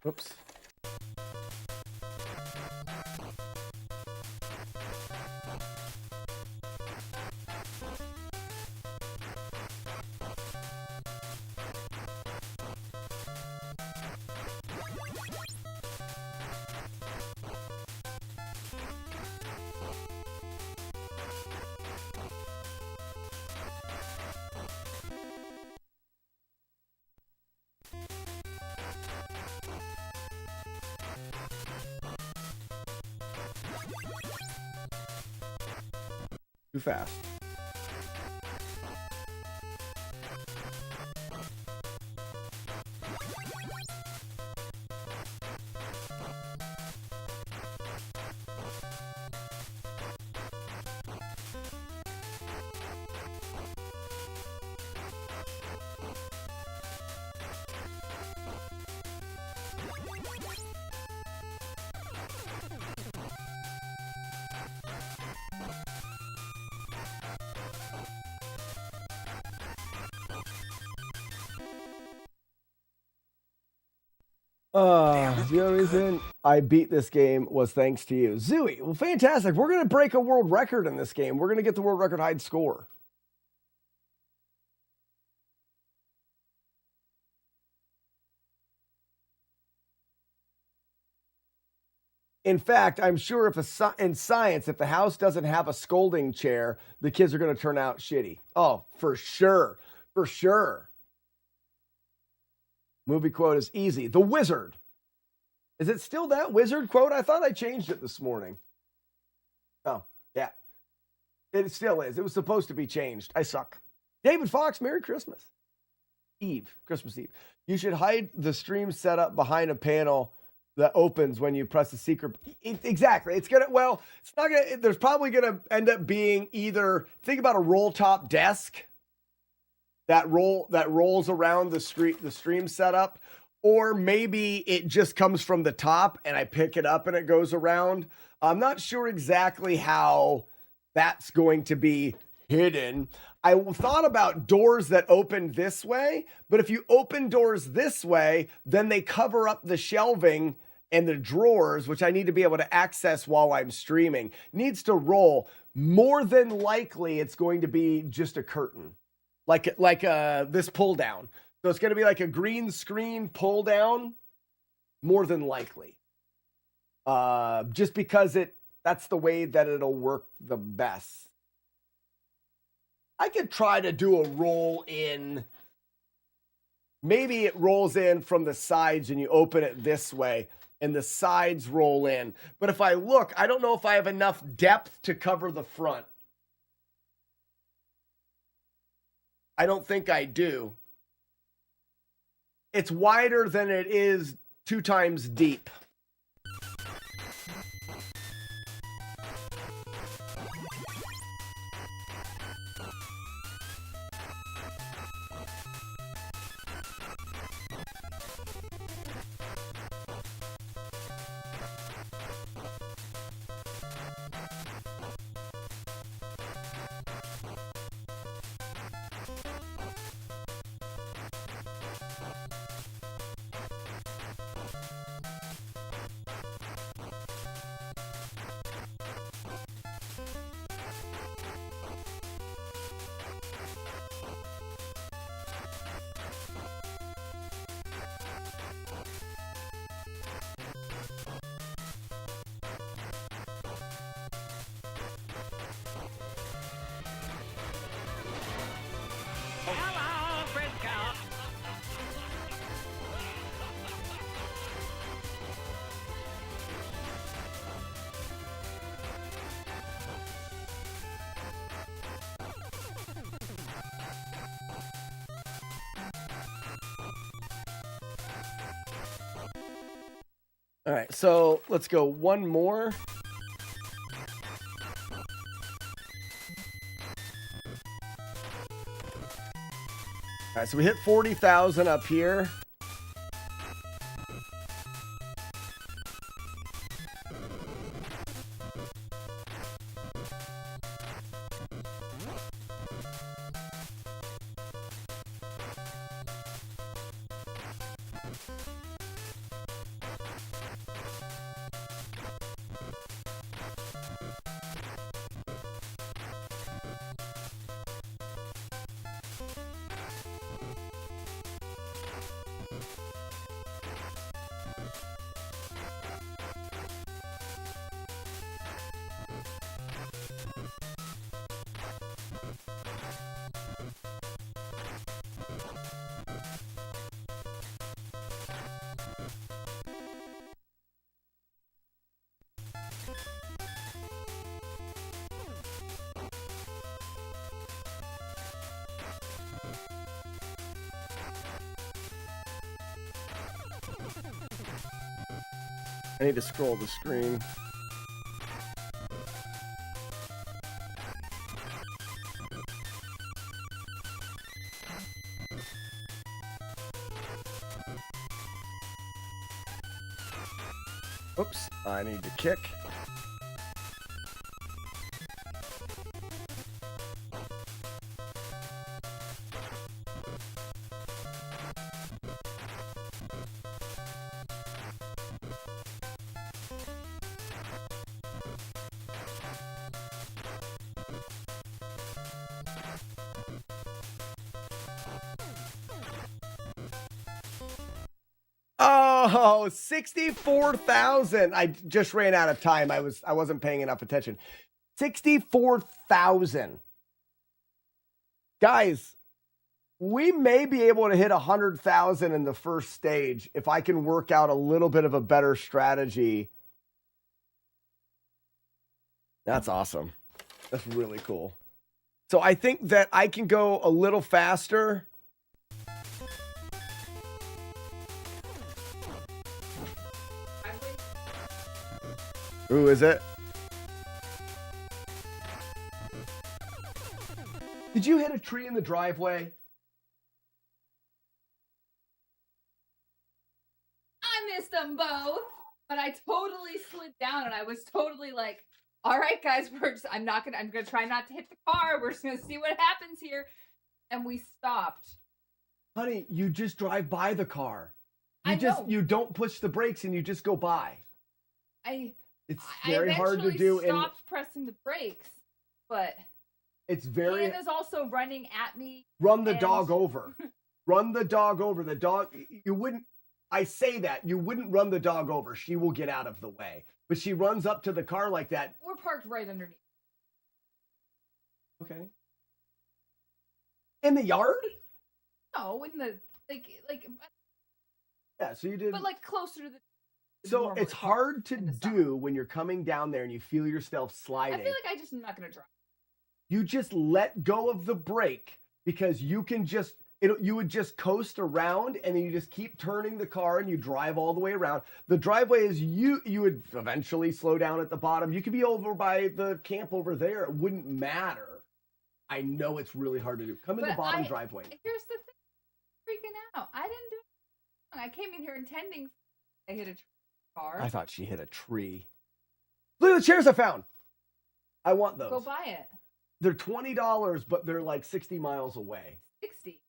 A: Oops. Too fast. The only reason I beat this game was thanks to you. Zooey, well, fantastic. We're going to break a world record in this game. We're going to get the world record high score. In fact, I'm sure in science, if the house doesn't have a scolding chair, the kids are going to turn out shitty. Oh, for sure. For sure. Movie quote is easy. The Wizard. Is it still that Wizard quote? I thought I changed it this morning. Oh, yeah. It still is. It was supposed to be changed. I suck. David Fox, Merry Christmas. Christmas Eve. You should hide the stream setup behind a panel that opens when you press the secret. Exactly. It's not gonna, there's probably gonna end up being either, think about a roll top desk that rolls around the stream setup, or maybe it just comes from the top and I pick it up and it goes around. I'm not sure exactly how that's going to be hidden. I thought about doors that open this way, but if you open doors this way, then they cover up the shelving and the drawers, which I need to be able to access while I'm streaming. Needs to roll. More than likely, it's going to be just a curtain, like this pull down. So it's going to be like a green screen pull down, more than likely. Just because that's the way that it'll work the best. I could try to do a roll in. Maybe it rolls in from the sides and you open it this way and the sides roll in. But if I look, I don't know if I have enough depth to cover the front. I don't think I do. It's wider than it is 2 times deep. All right, so let's go one more. All right, so we hit 40,000 up here. I need to scroll the screen. Oops, I need to kick. Oh, 64,000. I just ran out of time. I wasn't paying enough attention. 64,000. Guys, We may be able to hit 100,000 in the first stage if I can work out a little bit of a better strategy. That's awesome. That's really cool. So I think that I can go a little faster. Who is it? Did you hit a tree in the driveway?
D: I missed them both, but I totally slid down and I was totally like, all right, guys, I'm gonna try not to hit the car. We're just gonna see what happens here. And we stopped.
A: Honey, you just drive by the car. You
D: know.
A: You don't push the brakes and you just go by. It's very hard to do.
D: I stopped pressing the brakes, but
A: it's very.
D: Hannah's also running at me.
A: Run the dog over. Run the dog over. The dog. You wouldn't. I say that you wouldn't run the dog over. She will get out of the way. But she runs up to the car like that.
D: We're parked right underneath.
A: Okay. In the yard?
D: No, in the like.
A: Yeah, so you did.
D: But like closer to the.
A: So it's hard to do when you're coming down there and you feel yourself sliding.
D: I feel like I just am not gonna drive.
A: You just let go of the brake because you can just. You would just coast around and then you just keep turning the car and you drive all the way around. The driveway is you would eventually slow down at the bottom. You could be over by the camp over there. It wouldn't matter. I know it's really hard to do. Come in the bottom driveway.
D: Here's the thing. Freaking out. I didn't do it. I came in here intending I hit a car.
A: I thought she hit a tree. Look at the chairs I found. I want those.
D: Go buy it.
A: They're $20, but they're like 60 miles away.
D: 60.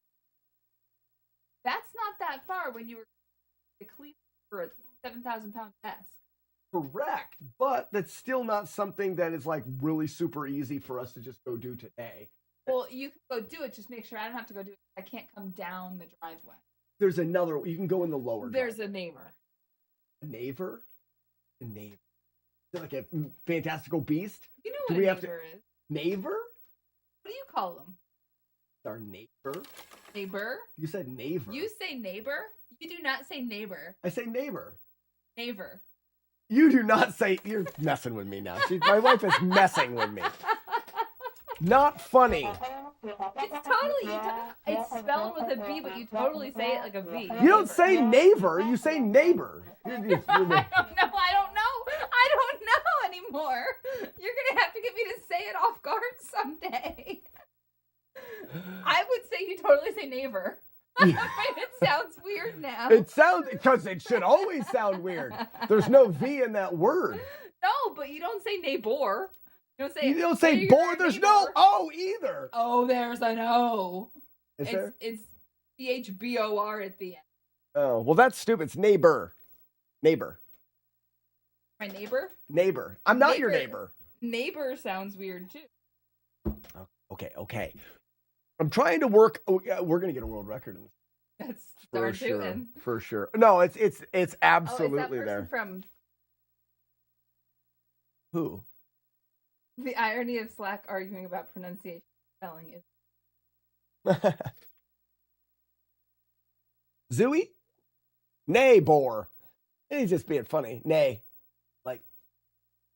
D: That's not that far when you were to Cleveland for a 7,000-pound desk.
A: Correct, but that's still not something that is like really super easy for us to just go do today.
D: Well, you can go do it. Just make sure I don't have to go do it. I can't come down the driveway.
A: There's another. You can go in the lower.
D: There's a neighbor.
A: A neighbor? A neighbor. Is it like a fantastical beast?
D: You know what a neighbor is.
A: Neighbor?
D: What do you call them?
A: Our neighbor.
D: Neighbor?
A: You said neighbor.
D: You say neighbor? You do not say neighbor.
A: I say neighbor.
D: Neighbor.
A: You do not say. You're messing with me now. My wife is messing with me. Not funny.
D: It's totally. It's spelled with a B, but you totally say it like a V.
A: You don't say neighbor. You say neighbor.
D: I don't know. I don't know anymore. You're gonna have to get me to say it off guard someday. I would say you totally say neighbor. It sounds weird now.
A: It sounds, because it should always sound weird. There's no V in that word.
D: No, but you don't say neighbor. You
A: don't say bore. There's no O either.
D: Oh, there's an O.
A: Is there?
D: It's CHBOR at the end.
A: Oh, well, that's stupid. It's neighbor. Neighbor.
D: My neighbor?
A: Neighbor. I'm not your neighbor.
D: Neighbor sounds weird too.
A: Okay. I'm trying to work. Oh, yeah, we're gonna get a world record in this.
D: That's darn tootin'.
A: For sure. No, it's absolutely
D: is that
A: there.
D: From
A: who?
D: The irony of Slack arguing about pronunciation spelling is.
A: Zooey? Neighbor. He's just being funny. Nay. Like.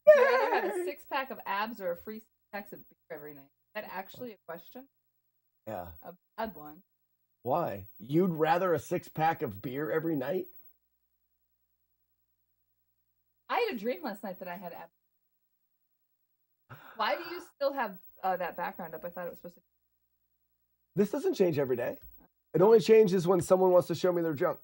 D: Would you rather have a 6-pack of abs or a free 6-pack of beer every night? Is that actually a question?
A: Yeah.
D: A bad one.
A: Why? You'd rather a 6-pack of beer every night?
D: I had a dream last night that I had abs. Why do you still have that background up? I thought it was supposed to.
A: This doesn't change every day. It only changes when someone wants to show me their junk.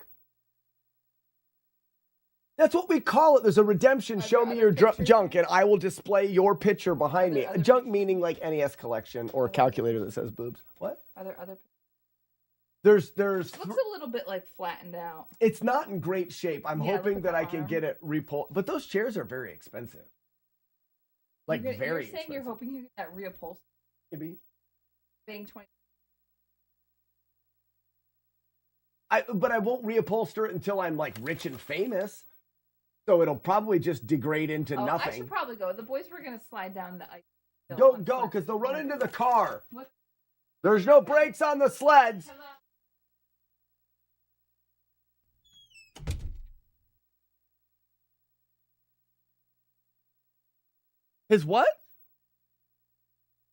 A: That's what we call it. There's a redemption. Show me your junk, and I will display your picture behind me. Junk meaning like NES collection or calculator that says boobs. What?
D: Are there other?
A: There's.
D: It looks a little bit like flattened out.
A: It's not in great shape. I'm hoping that I can get it repulsed. But those chairs are very expensive. Like very
D: You're saying
A: expensive.
D: you're hoping you get that reupholstered?
A: Maybe.
D: Paying 20.
A: But I won't reupholster it until I'm like rich and famous. So it'll probably just degrade into nothing.
D: I should probably go. The boys were gonna slide down the ice.
A: Go, because they'll run into the car.
D: What?
A: There's no brakes on the sleds. His what?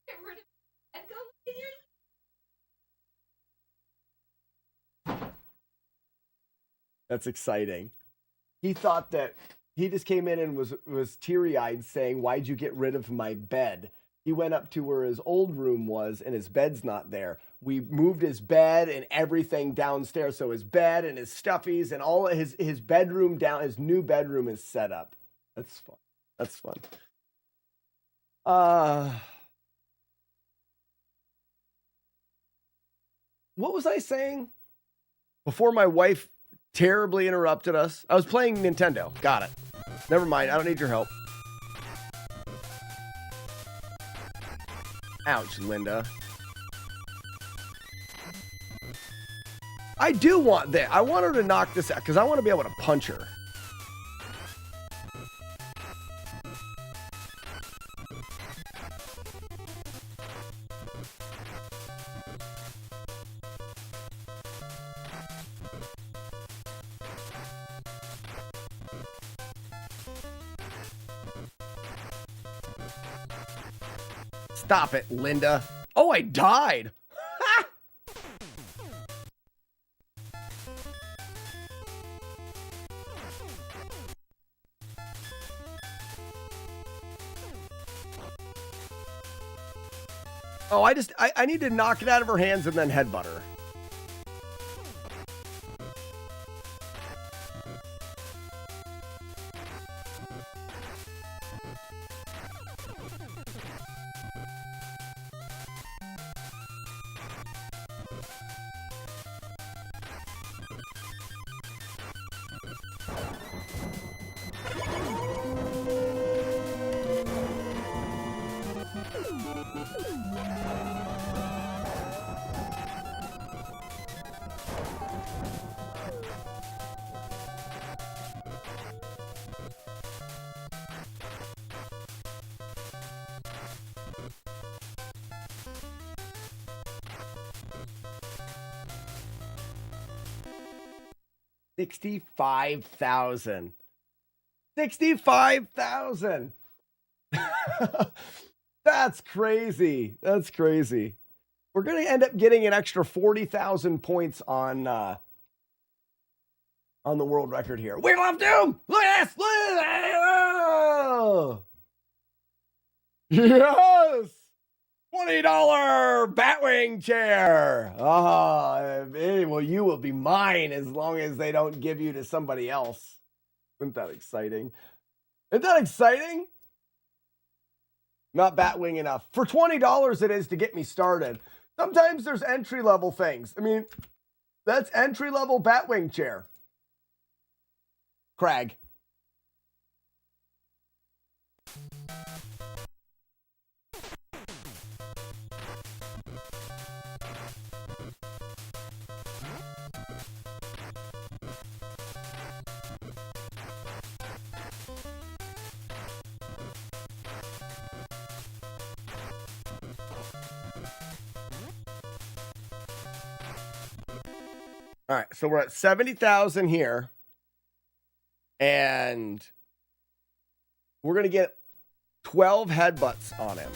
D: Get rid of and go in your
A: That's exciting. He thought that he just came in and was teary-eyed saying, "Why'd you get rid of my bed?" He went up to where his old room was and his bed's not there. We moved his bed and everything downstairs. So his bed and his stuffies and all of his bedroom down, his new bedroom is set up. That's fun. That's fun. What was I saying? Before my wife terribly interrupted us. I was playing Nintendo. Got it. Never mind. I don't need your help. Ouch, Linda. I do want that. I want her to knock this out because I want to be able to punch her. Stop it, Linda. Oh, I died. Oh, I need to knock it out of her hands and then headbutt her. $65,000. 65,000. That's crazy. That's crazy. We're going to end up getting an extra 40,000 points on the world record here. Wiggle of Doom! Look at this! Look at that! Yes! $20 Batwing chair. Well, you will be mine as long as they don't give you to somebody else. Isn't that exciting? Isn't that exciting? Not Batwing enough. For $20 it is to get me started. Sometimes there's entry-level things. I mean, that's entry-level Batwing chair. Crag. All right, so we're at 70,000 here. And we're going to get 12 headbutts on him.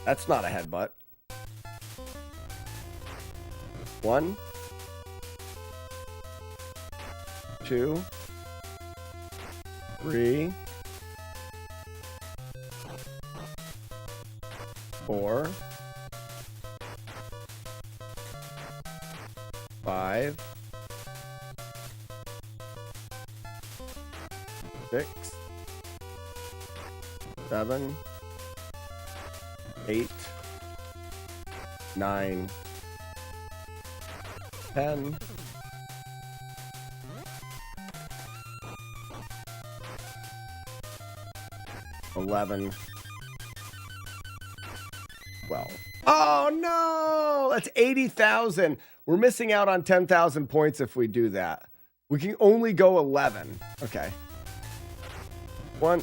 A: That's not a headbutt. 1, 2, 3, 4, 5, 6, 7, 8, 9, 10, 11, 12. Oh no! That's 80,000. We're missing out on 10,000 points if we do that. We can only go 11. Okay. 1.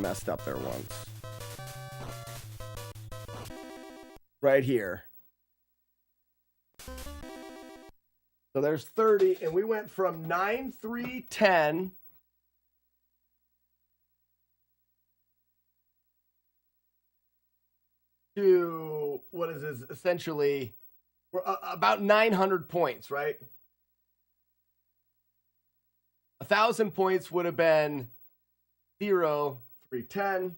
A: messed up there once. Right here. So there's 30, and we went from 9, 3, 10 to what is this? Essentially, we're about 900 points, right? 1,000 points would have been 0, 3, 10.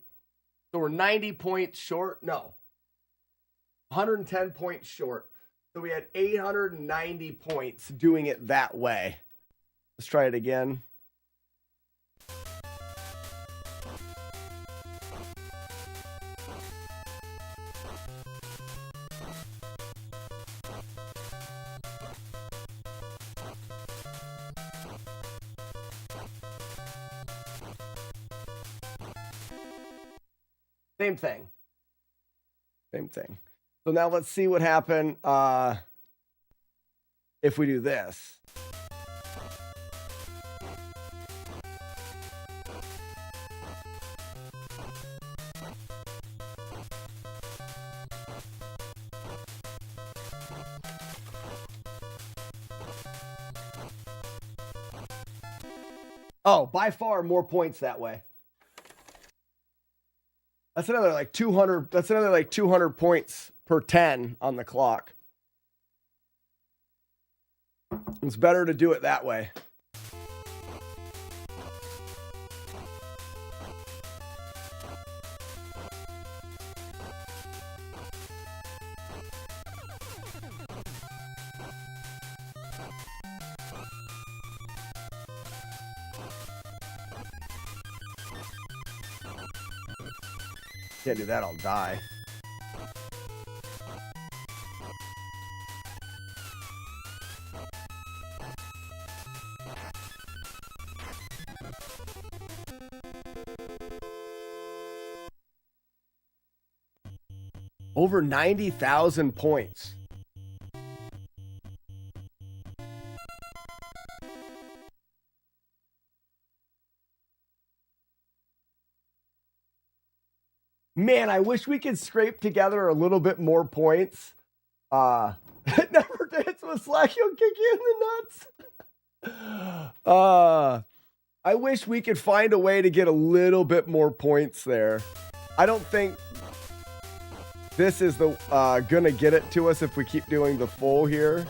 A: So we're 90 points short. No, 110 points short. So we had 890 points doing it that way. Let's try it again. Same thing. Same thing. So now let's see what happened if we do this. Oh, by far more points that way. That's another like 200. That's another like 200 points per 10 on the clock. It's better to do it that way. Can't do that, I'll die. Over 90,000 points. Man, I wish we could scrape together a little bit more points. Never dance with Slack, he'll kick you in the nuts. I wish we could find a way to get a little bit more points there. I don't think this is the gonna get it to us if we keep doing the full here.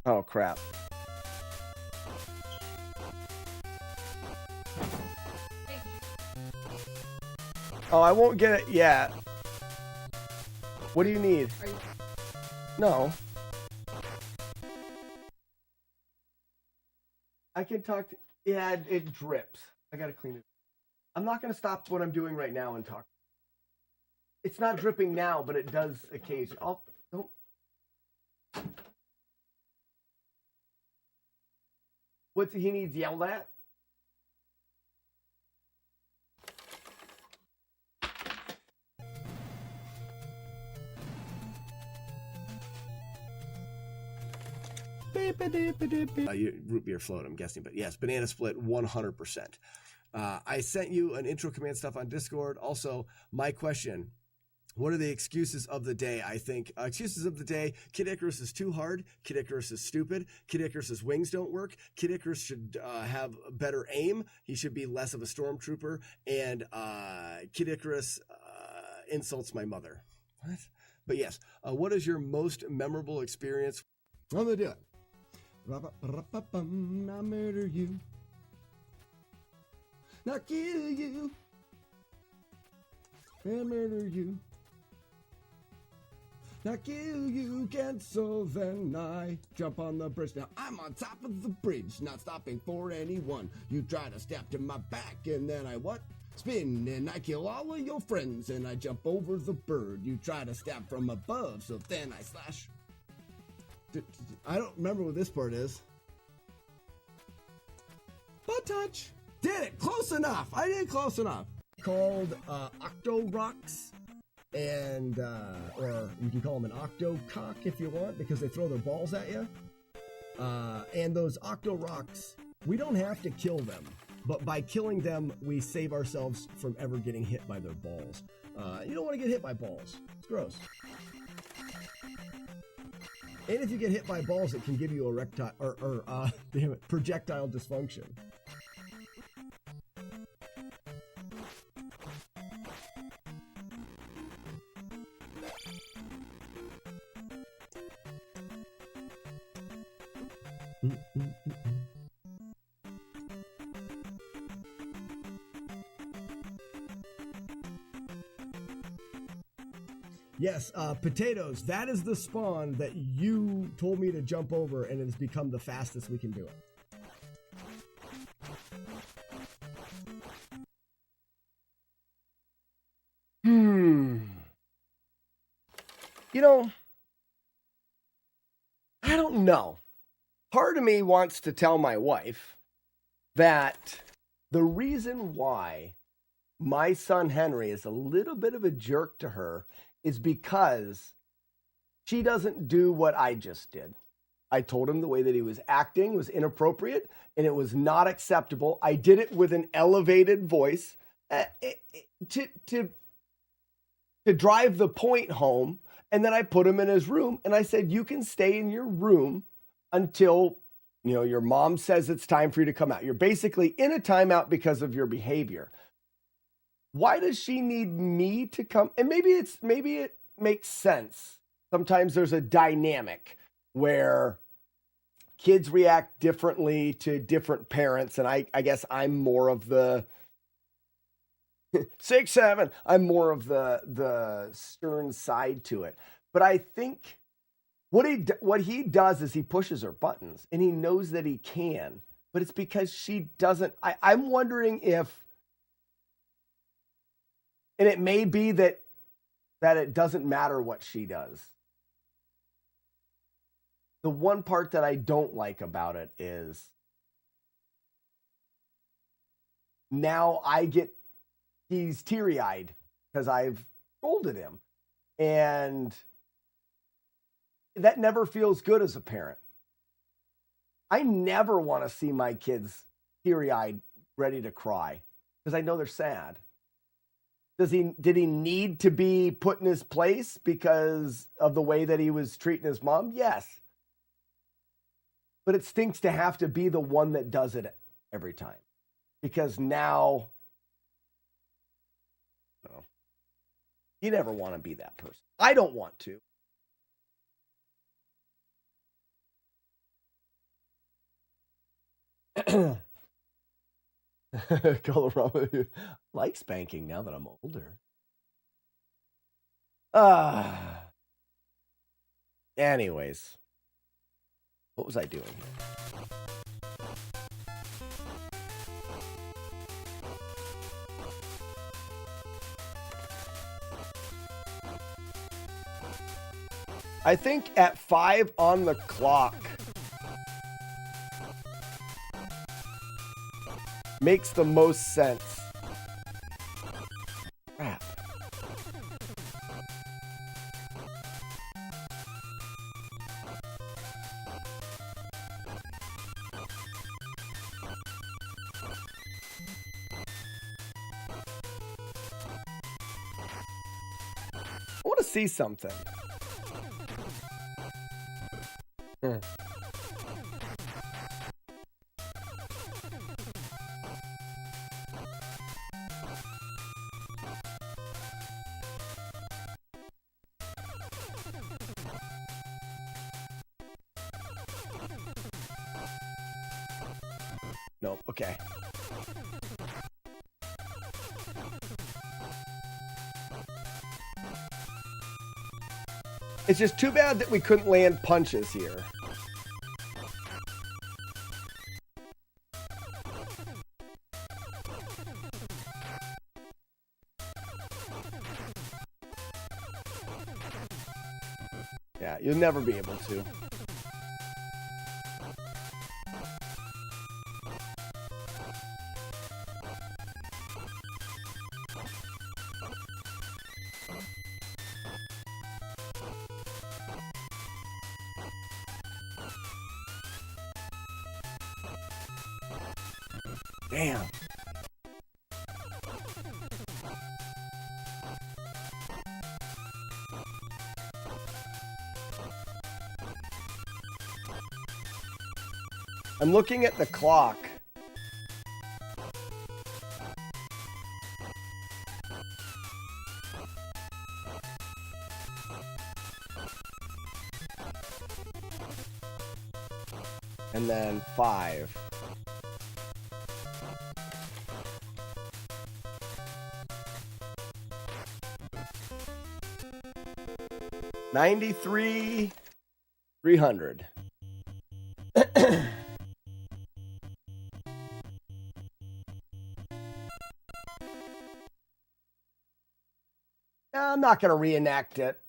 A: Oh, crap. Oh, I won't get it yet. What do you need? No. I can talk to... Yeah, it drips. I gotta clean it. I'm not gonna stop what I'm doing right now and talk. It's not dripping now, but it does occasionally. Don't... What he needs yelled at? Root beer float, I'm guessing, but yes, banana split 100%. I sent you an intro command stuff on Discord. Also, my question: what are the excuses of the day? I think excuses of the day: Kid Icarus is too hard. Kid Icarus is stupid. Kid Icarus's wings don't work. Kid Icarus should have better aim. He should be less of a stormtrooper. And Kid Icarus insults my mother. What? But yes, what is your most memorable experience? I'm gonna do it. I murder you. Not kill you. And murder you. Not kill you, cancel, then I jump on the bridge. Now I'm on top of the bridge, not stopping for anyone. You try to step to my back, and then I what? Spin, and I kill all of your friends, and I jump over the bird. You try to stab from above, so then I slash. I don't remember what this part is. Butt touch. Did it. Close enough. I did close enough. Called Octo Rocks.
B: and or you can call them an octo cock if you want, because they throw their balls at you. And those octo rocks, we don't have to kill them, but by killing them, we save ourselves from ever getting hit by their balls. You don't want to get hit by balls. It's gross. And if you get hit by balls, it can give you erectile or damn it, projectile dysfunction. Yes, potatoes. That is the spawn that you told me to jump over, and it has become the fastest we can do it.
A: You know, I don't know. Part of me wants to tell my wife that the reason why my son Henry is a little bit of a jerk to her is because she doesn't do what I just did. I told him the way that he was acting was inappropriate and it was not acceptable. I did it with an elevated voice to drive the point home. And then I put him in his room and I said, you can stay in your room until, you know, your mom says it's time for you to come out. You're basically in a timeout because of your behavior. Why does she need me to come? And maybe it makes sense. Sometimes there's a dynamic where kids react differently to different parents. And I guess I'm more of the 6, 7. I'm more of the stern side to it. But I think what he does is he pushes her buttons and he knows that he can, but it's because she doesn't. I'm wondering if, and it may be that it doesn't matter what she does. The one part that I don't like about it is now he's teary-eyed because I've scolded him. And that never feels good as a parent. I never want to see my kids teary-eyed, ready to cry, because I know they're sad. Did he need to be put in his place because of the way that he was treating his mom? Yes. But it stinks to have to be the one that does it every time. Because now, no, you never want to be that person. I don't want to. Colorado like spanking now that I'm older. Anyways, what was I doing here? I think at 5 on the clock makes the most sense. Crap. I want to see something. Nope, okay. It's just too bad that we couldn't land punches here. Yeah, you'll never be able to. Damn. I'm looking at the clock. And then 5. $93,300. I'm not going to reenact it.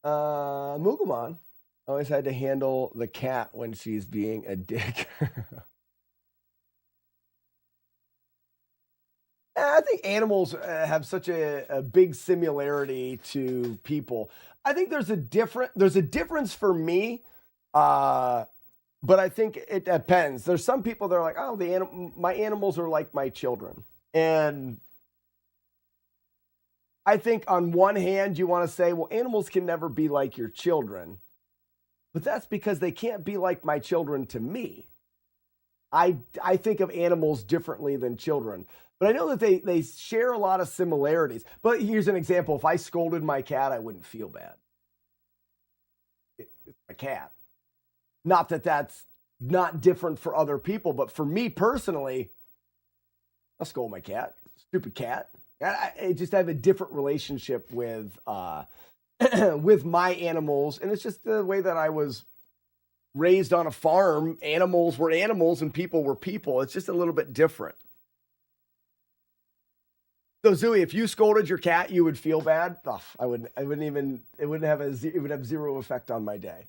A: Mugamon always had to handle the cat when she's being a dick. I think animals have such a big similarity to people. I think there's a difference for me, but I think it depends. There's some people that are like, oh, my animals are like my children, and I think on one hand you want to say, well, animals can never be like your children, but that's because they can't be like my children to me. I think of animals differently than children. But I know that they share a lot of similarities. But here's an example. If I scolded my cat, I wouldn't feel bad. It's my cat. Not that that's not different for other people, but for me personally, I'll scold my cat. Stupid cat. I just have a different relationship with with my animals. And it's just the way that I was raised on a farm. Animals were animals and people were people. It's just a little bit different. So Zooey, if you scolded your cat, you would feel bad. Ugh, it would have zero effect on my day.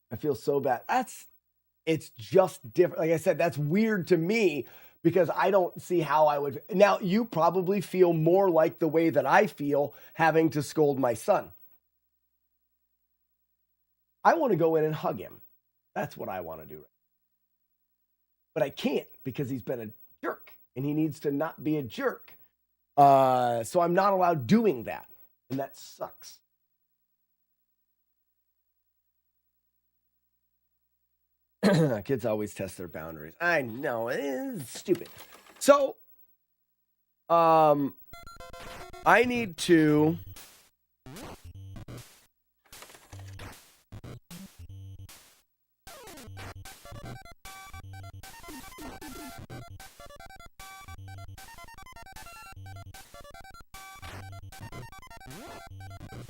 A: I feel so bad. It's just different. Like I said, that's weird to me because I don't see how I would. Now, you probably feel more like the way that I feel having to scold my son. I want to go in and hug him. That's what I want to do. But I can't because he's been a jerk and he needs to not be a jerk. So I'm not allowed doing that. And that sucks. Kids always test their boundaries. I know, it's stupid. So, I need to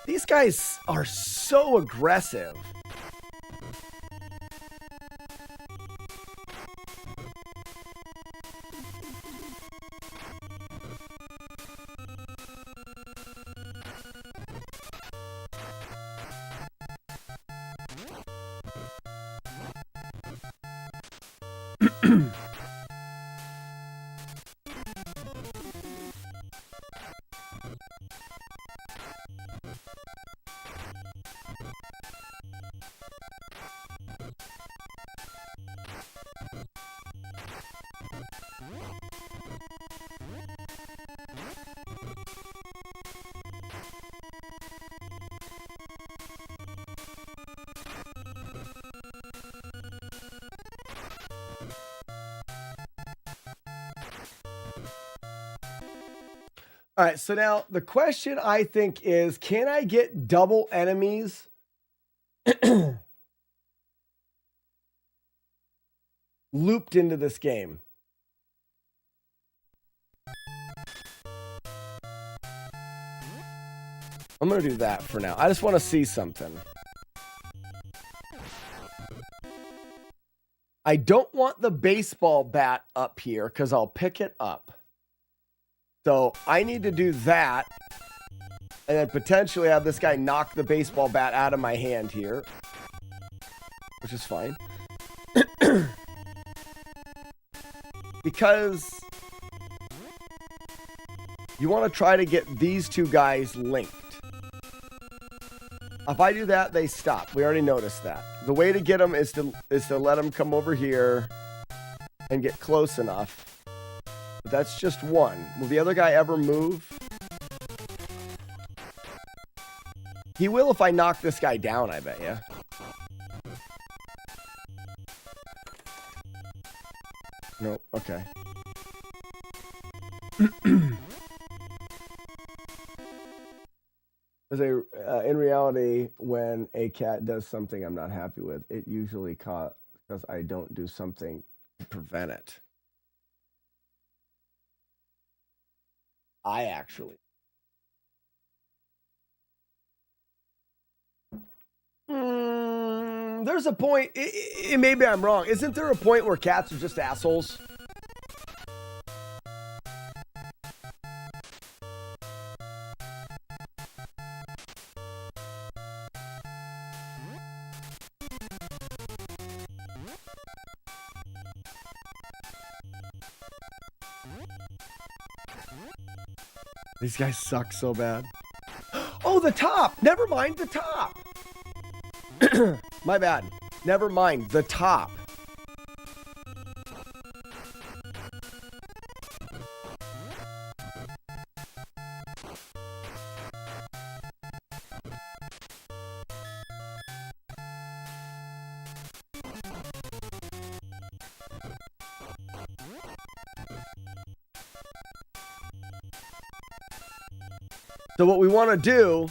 A: these guys are so aggressive. All right, so now the question I think is, can I get double enemies looped into this game? I'm going to do that for now. I just want to see something. I don't want the baseball bat up here because I'll pick it up. So I need to do that and then potentially have this guy knock the baseball bat out of my hand here, which is fine. Because you want to try to get these two guys linked. If I do that, they stop. We already noticed that. The way to get them is to let them come over here and get close enough. But that's just one. Will the other guy ever move? He will if I knock this guy down, I bet you. Nope. Okay. In reality, when a cat does something I'm not happy with, it usually because I don't do something to prevent it. I actually. There's a point. Maybe I'm wrong. Isn't there a point where cats are just assholes? These guys suck so bad. Oh, the top. Never mind the top. My bad. Never mind the top. So what we want to do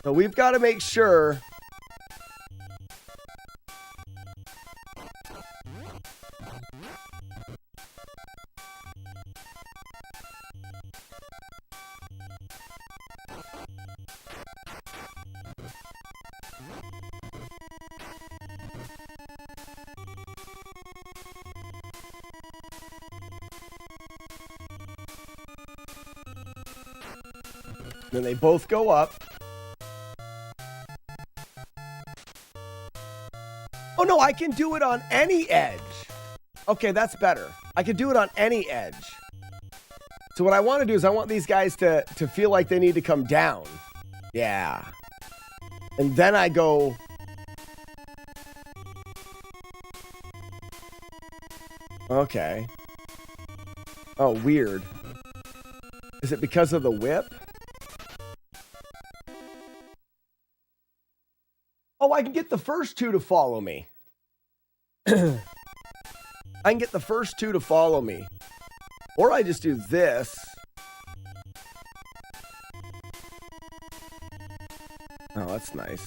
A: So we've got to make sure then they both go up. Oh no, I can do it on any edge. Okay, that's better. I can do it on any edge. So what I want to do is I want these guys to feel like they need to come down. Yeah. And then I go... Okay. Oh, weird. Is it because of the whip? Oh, I can get the first two to follow me. I can get the first two to follow me. Or I just do this. Oh, that's nice.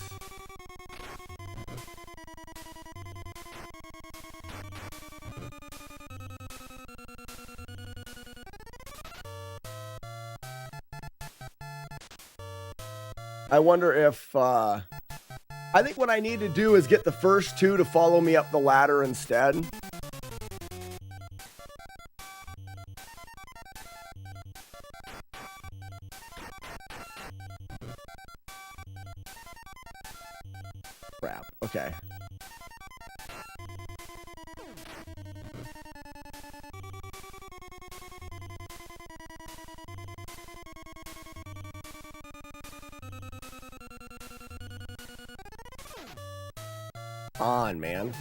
A: I wonder if, I think what I need to do is get the first two to follow me up the ladder instead. Crap. Okay. On, man.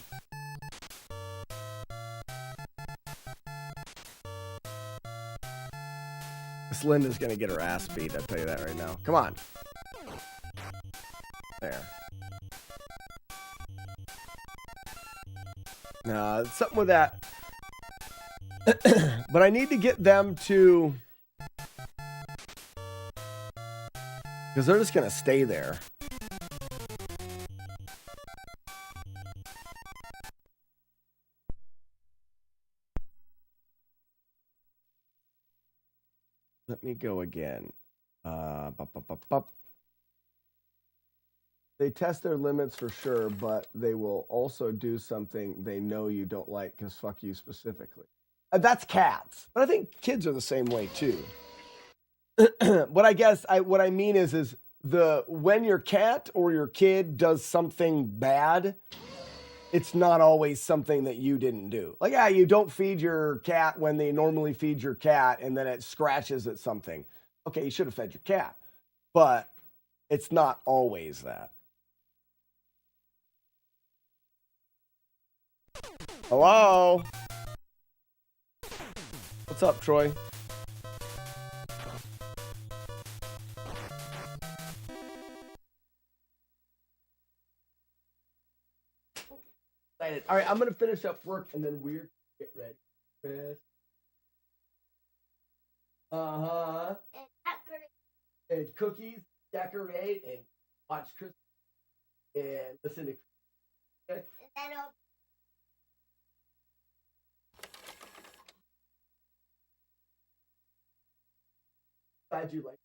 A: Miss Linda's gonna get her ass beat, I'll tell you that right now. Come on. There. Something with that. But I need to get them to... because they're just gonna stay there. Let me go again. They test their limits for sure, but they will also do something they know you don't like because fuck you specifically. That's cats. But I think kids are the same way too. what I mean is when your cat or your kid does something bad, it's not always something that you didn't do. Like, you don't feed your cat when they normally feed your cat and then it scratches at something. Okay, you should have fed your cat. But it's not always that. Hello? What's up, Troy? All right, I'm going to finish up work and then we're get ready. Chris. Uh-huh. And cookies, decorate, and watch Chris and listen to Chris. Glad you like.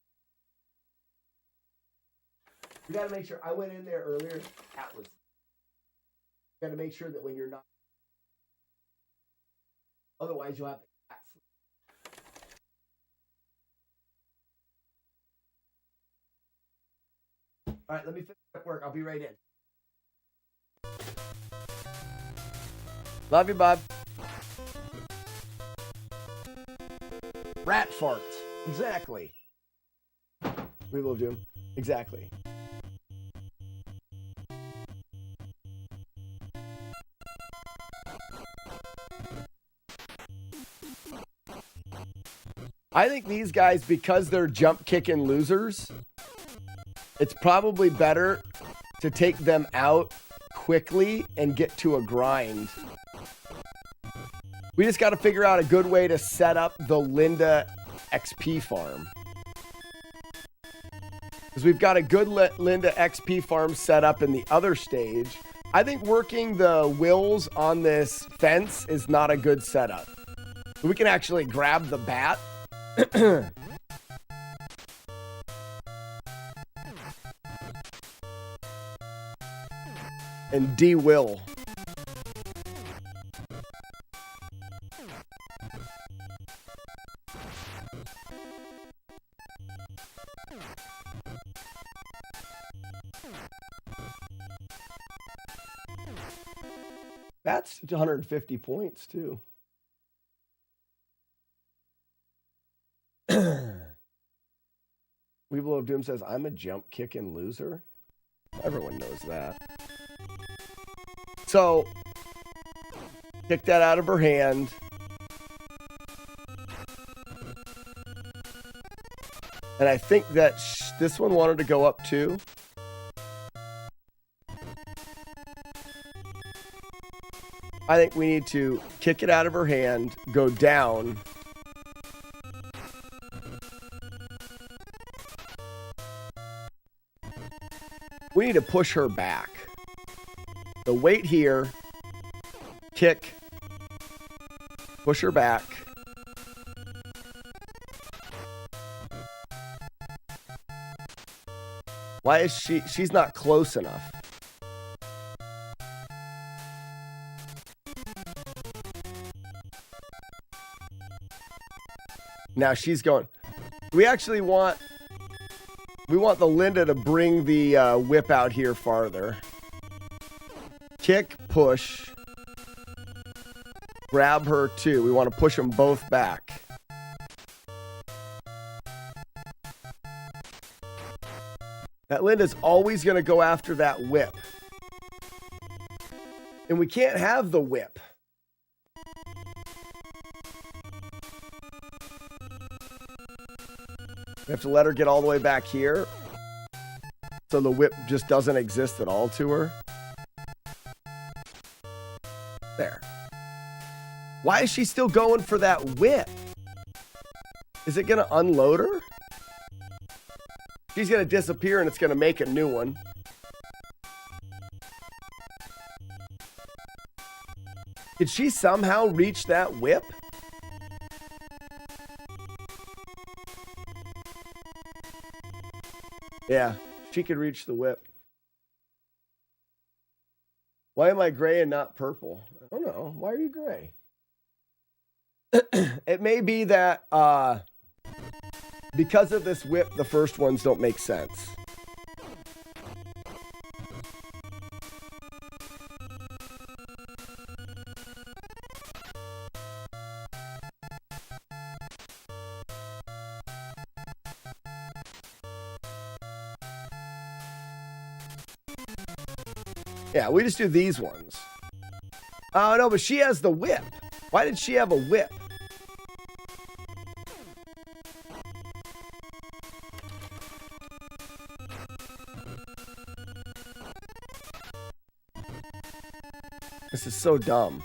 A: We got to make sure. I went in there earlier. That was. Got to make sure that when you're not. Otherwise, you'll have the cat sleep. All right, let me finish up work. I'll be right in. Love you, Bob. Rat farts. Exactly. We will do. Exactly. I think these guys, because they're jump kicking losers, it's probably better to take them out quickly and get to a grind. We just got to figure out a good way to set up the Linda XP farm. Because we've got a good Linda XP farm set up in the other stage. I think working the wills on this fence is not a good setup. We can actually grab the bat. And de-will. That's 150 points, too. Weeble of Doom says, I'm a jump kicking loser. Everyone knows that. So, kick that out of her hand. And I think that this one wanted to go up too. I think we need to kick it out of her hand, go down. We need to push her back. So wait here, kick, push her back. Why is she's not close enough? Now she's going. We want the Linda to bring the whip out here farther. Kick, push. Grab her too. We want to push them both back. That Linda's always going to go after that whip. And we can't have the whip. We have to let her get all the way back here. So the whip just doesn't exist at all to her. There. Why is she still going for that whip? Is it going to unload her? She's going to disappear and it's going to make a new one. Did she somehow reach that whip? Yeah, she could reach the whip. Why am I gray and not purple? I don't know. Why are you gray? It may be that because of this whip, the first ones don't make sense. Yeah, we just do these ones. Oh, no, but she has the whip. Why did she have a whip? This is so dumb.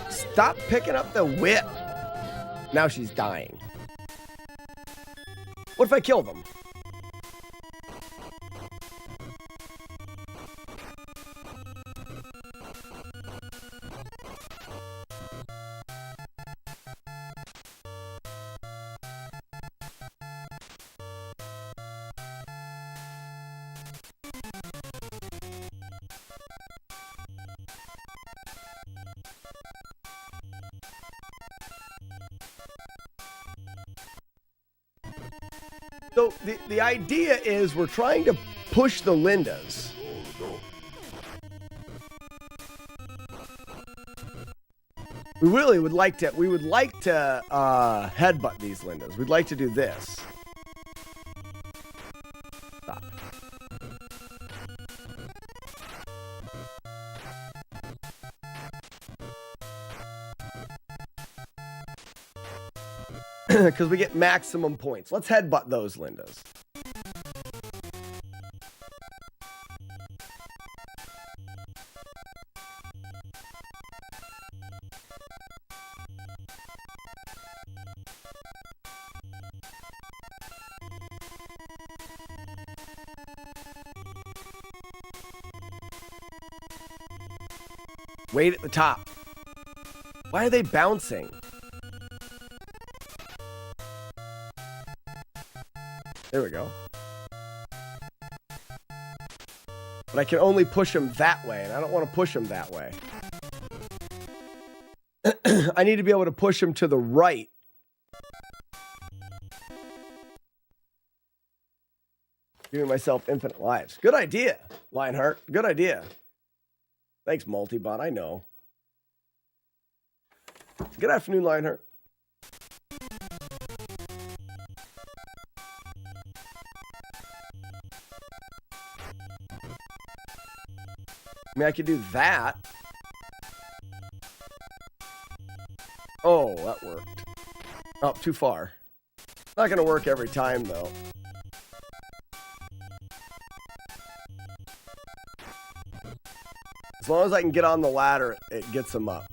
A: Stop picking up the whip. Now she's dying. What if I kill them? So the idea is we're trying to push the Lindas. We really would like to, headbutt these Lindas. We'd like to do this. Stop. Because we get maximum points. Let's headbutt those Lindas. Wait at the top. Why are they bouncing? There we go. But I can only push him that way, and I don't want to push him that way. I need to be able to push him to the right. Giving myself infinite lives. Good idea, Lionheart. Good idea. Thanks, Multibot. I know. Good afternoon, Lionheart. I mean, I could do that. Oh, that worked. Oh, too far. Not going to work every time, though. As long as I can get on the ladder, it gets them up.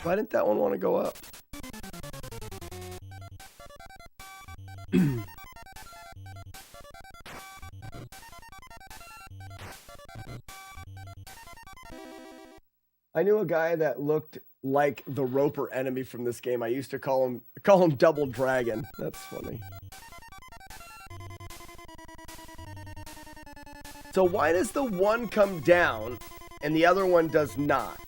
A: Why didn't that one want to go up? I knew a guy that looked like the Roper enemy from this game. I used to call him Double Dragon. That's funny. So why does the one come down and the other one does not?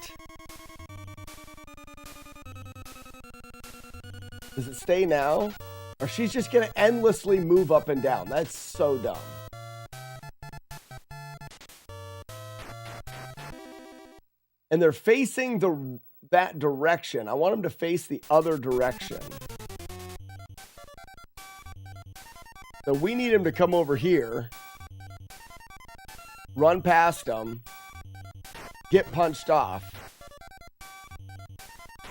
A: Does it stay now? Or she's just going to endlessly move up and down? That's so dumb. And they're facing that direction. I want them to face the other direction. So we need him to come over here. Run past them. Get punched off.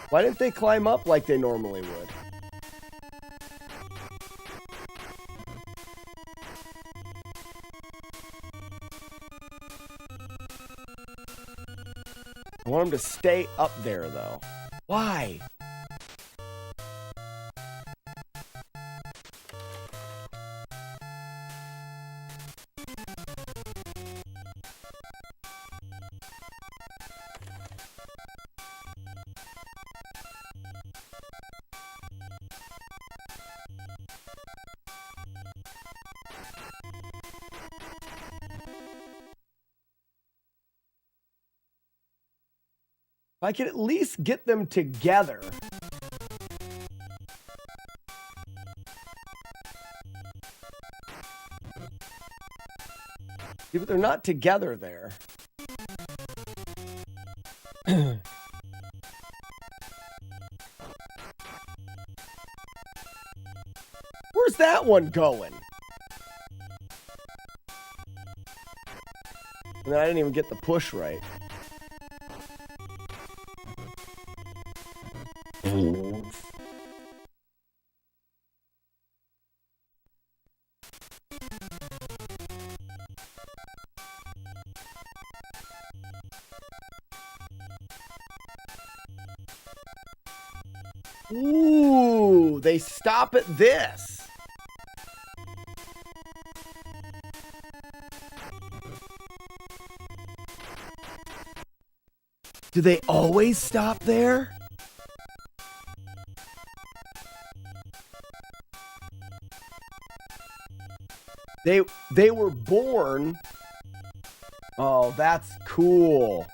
A: Why didn't they climb up like they normally would? I want him to stay up there, though. Why? If I could at least get them together. Yeah, but they're not together there. Where's that one going? And I didn't even get the push right. Ooh, they stop at this. Do they always stop there? They were born. Oh, that's cool.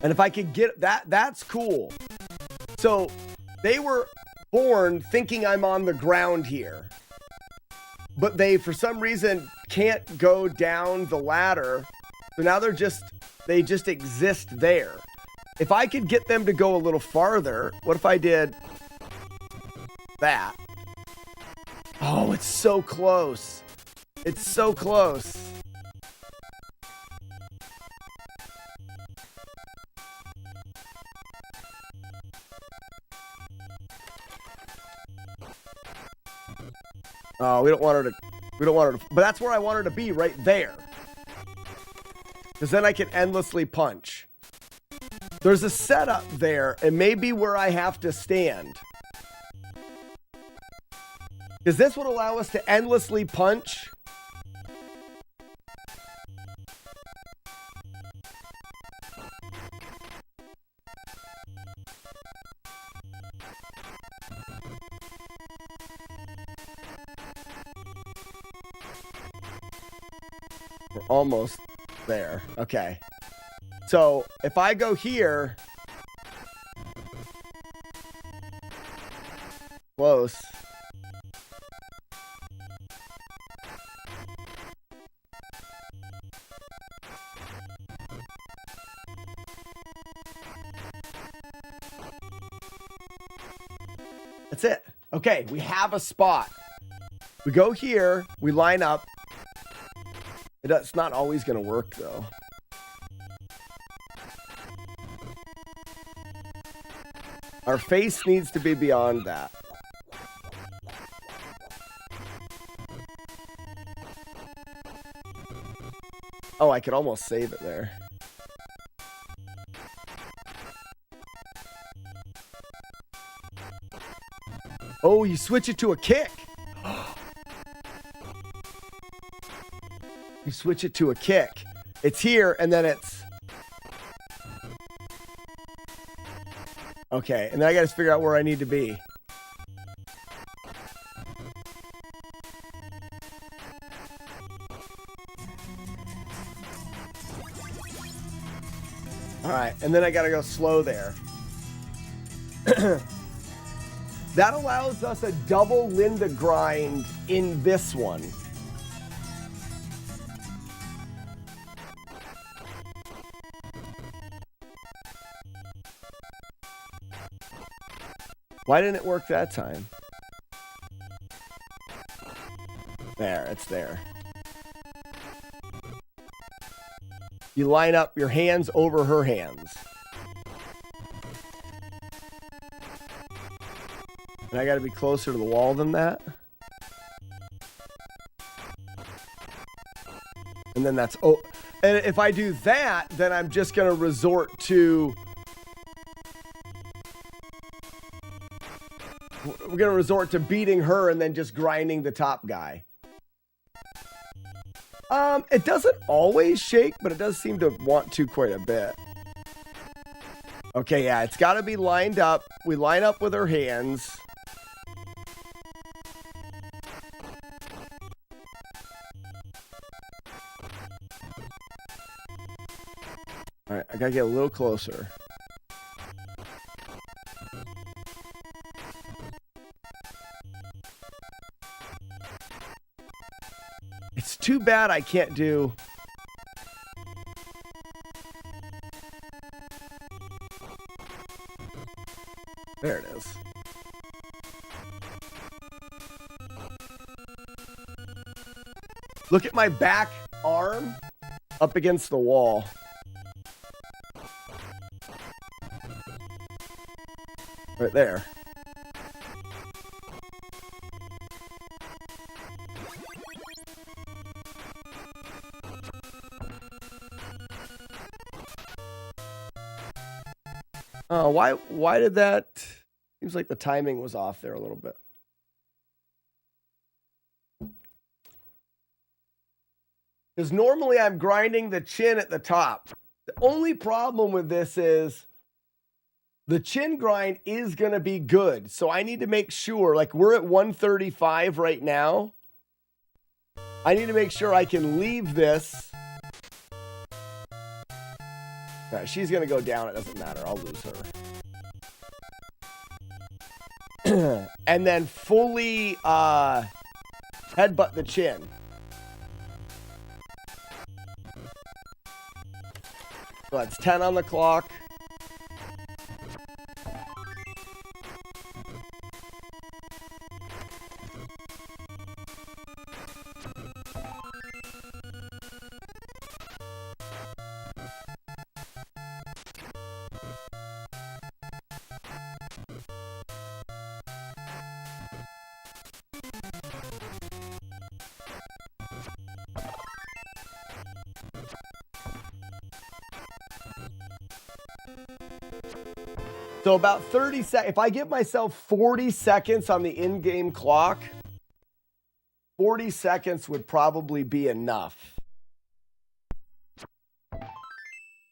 A: And if I could get that, that's cool. So they were born thinking I'm on the ground here. But they, for some reason, can't go down the ladder. So now they just exist there. If I could get them to go a little farther, what if I did that? Oh, it's so close. It's so close. Oh, we don't want her to, but that's where I want her to be, right there. Because then I can endlessly punch. There's a setup there, and maybe where I have to stand. Because this would allow us to endlessly punch. We're almost there. Okay. So if I go here, close. That's it. Okay, we have a spot. We go here, we line up. It's not always going to work, though. Our face needs to be beyond that. Oh, I could almost save it there. Oh, you switch it to a kick. You switch it to a kick. It's here, and then it's... Okay, and then I got to figure out where I need to be. All right, and then I got to go slow there. That allows us a double Linda grind in this one. Why didn't it work that time? There, it's there. You line up your hands over her hands. And I got to be closer to the wall than that. And then that's, oh, and if I do that, then I'm just going to resort to, we're going to resort to beating her and then just grinding the top guy. It doesn't always shake, but it does seem to want to quite a bit. Okay, yeah, it's got to be lined up. We line up with our hands. All right, I got to get a little closer. It's too bad I can't do... There it is. Look at my back arm up against the wall. Right there. Oh, why did that? Seems like the timing was off there a little bit. Because normally I'm grinding the chin at the top. The only problem with this is the chin grind is going to be good. So I need to make sure, like we're at 135 right now. I need to make sure I can leave this. Right, she's going to go down. It doesn't matter. I'll lose her. And then fully headbutt the chin. So that's 10 on the clock. So about 30 seconds, if I give myself 40 seconds on the in-game clock, 40 seconds would probably be enough.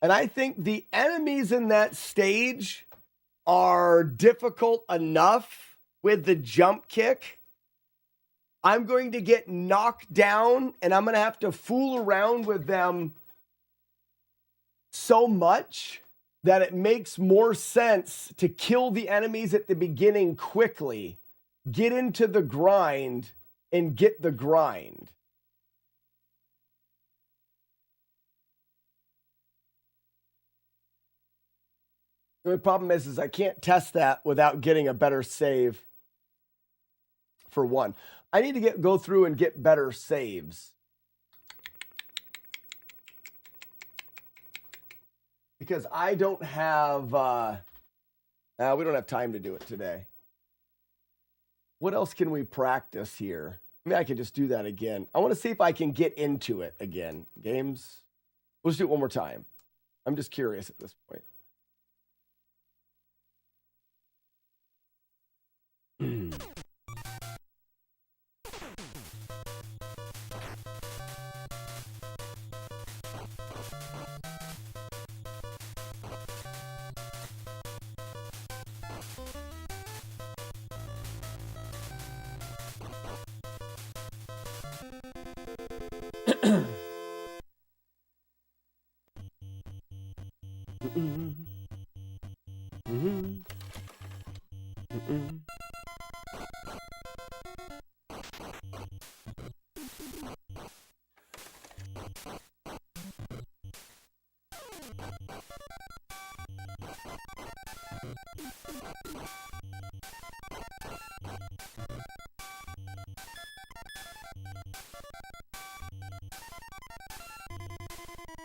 A: And I think the enemies in that stage are difficult enough with the jump kick. I'm going to get knocked down and I'm going to have to fool around with them so much that it makes more sense to kill the enemies at the beginning quickly, get into the grind, and get the grind. The only problem is I can't test that without getting a better save for one. I need to go through and get better saves. Because I don't have, we don't have time to do it today. What else can we practice here? I mean, I can just do that again. I want to see if I can get into it again. Games. Let's do it one more time. I'm just curious at this point.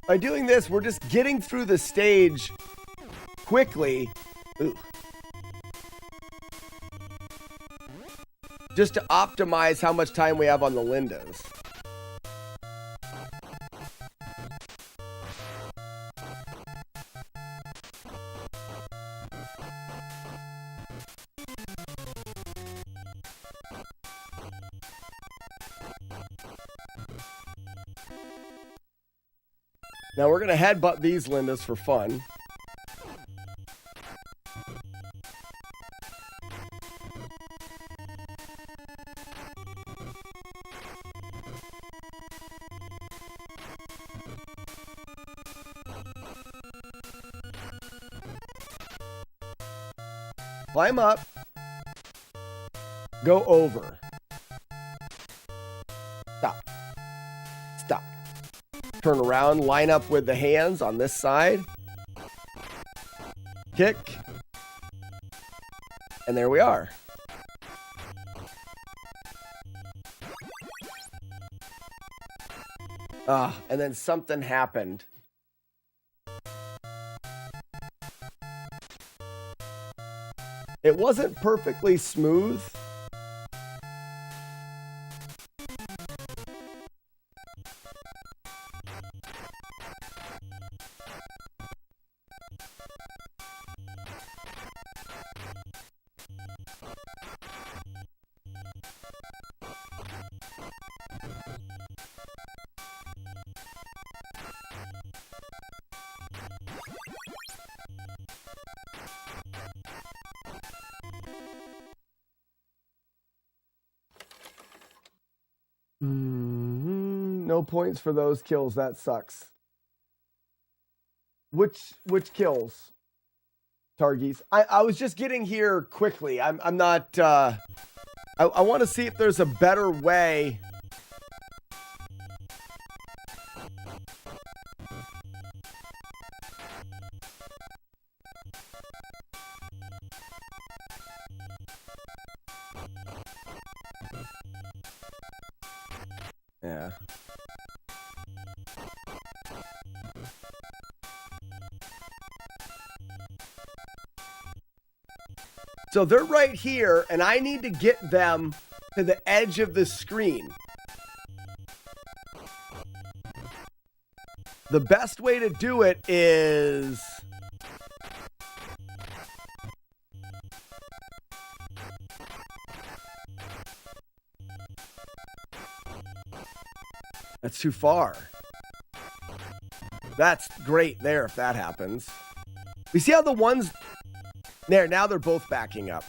A: By doing this, we're just getting through the stage quickly. Ooh. Just to optimize how much time we have on the Lindas. Now we're going to headbutt these Lindas for fun. Climb up. Go over. Stop. Stop. Turn around, line up with the hands on this side. Kick. And there we are. And then something happened. It wasn't perfectly smooth. No points for those kills. That sucks. Which kills? Targies. I was just getting here quickly. I'm not. I want to see if there's a better way. Yeah. So they're right here, and I need to get them to the edge of the screen. The best way to do it is... That's too far. That's great there if that happens. We see how the ones... There, now they're both backing up.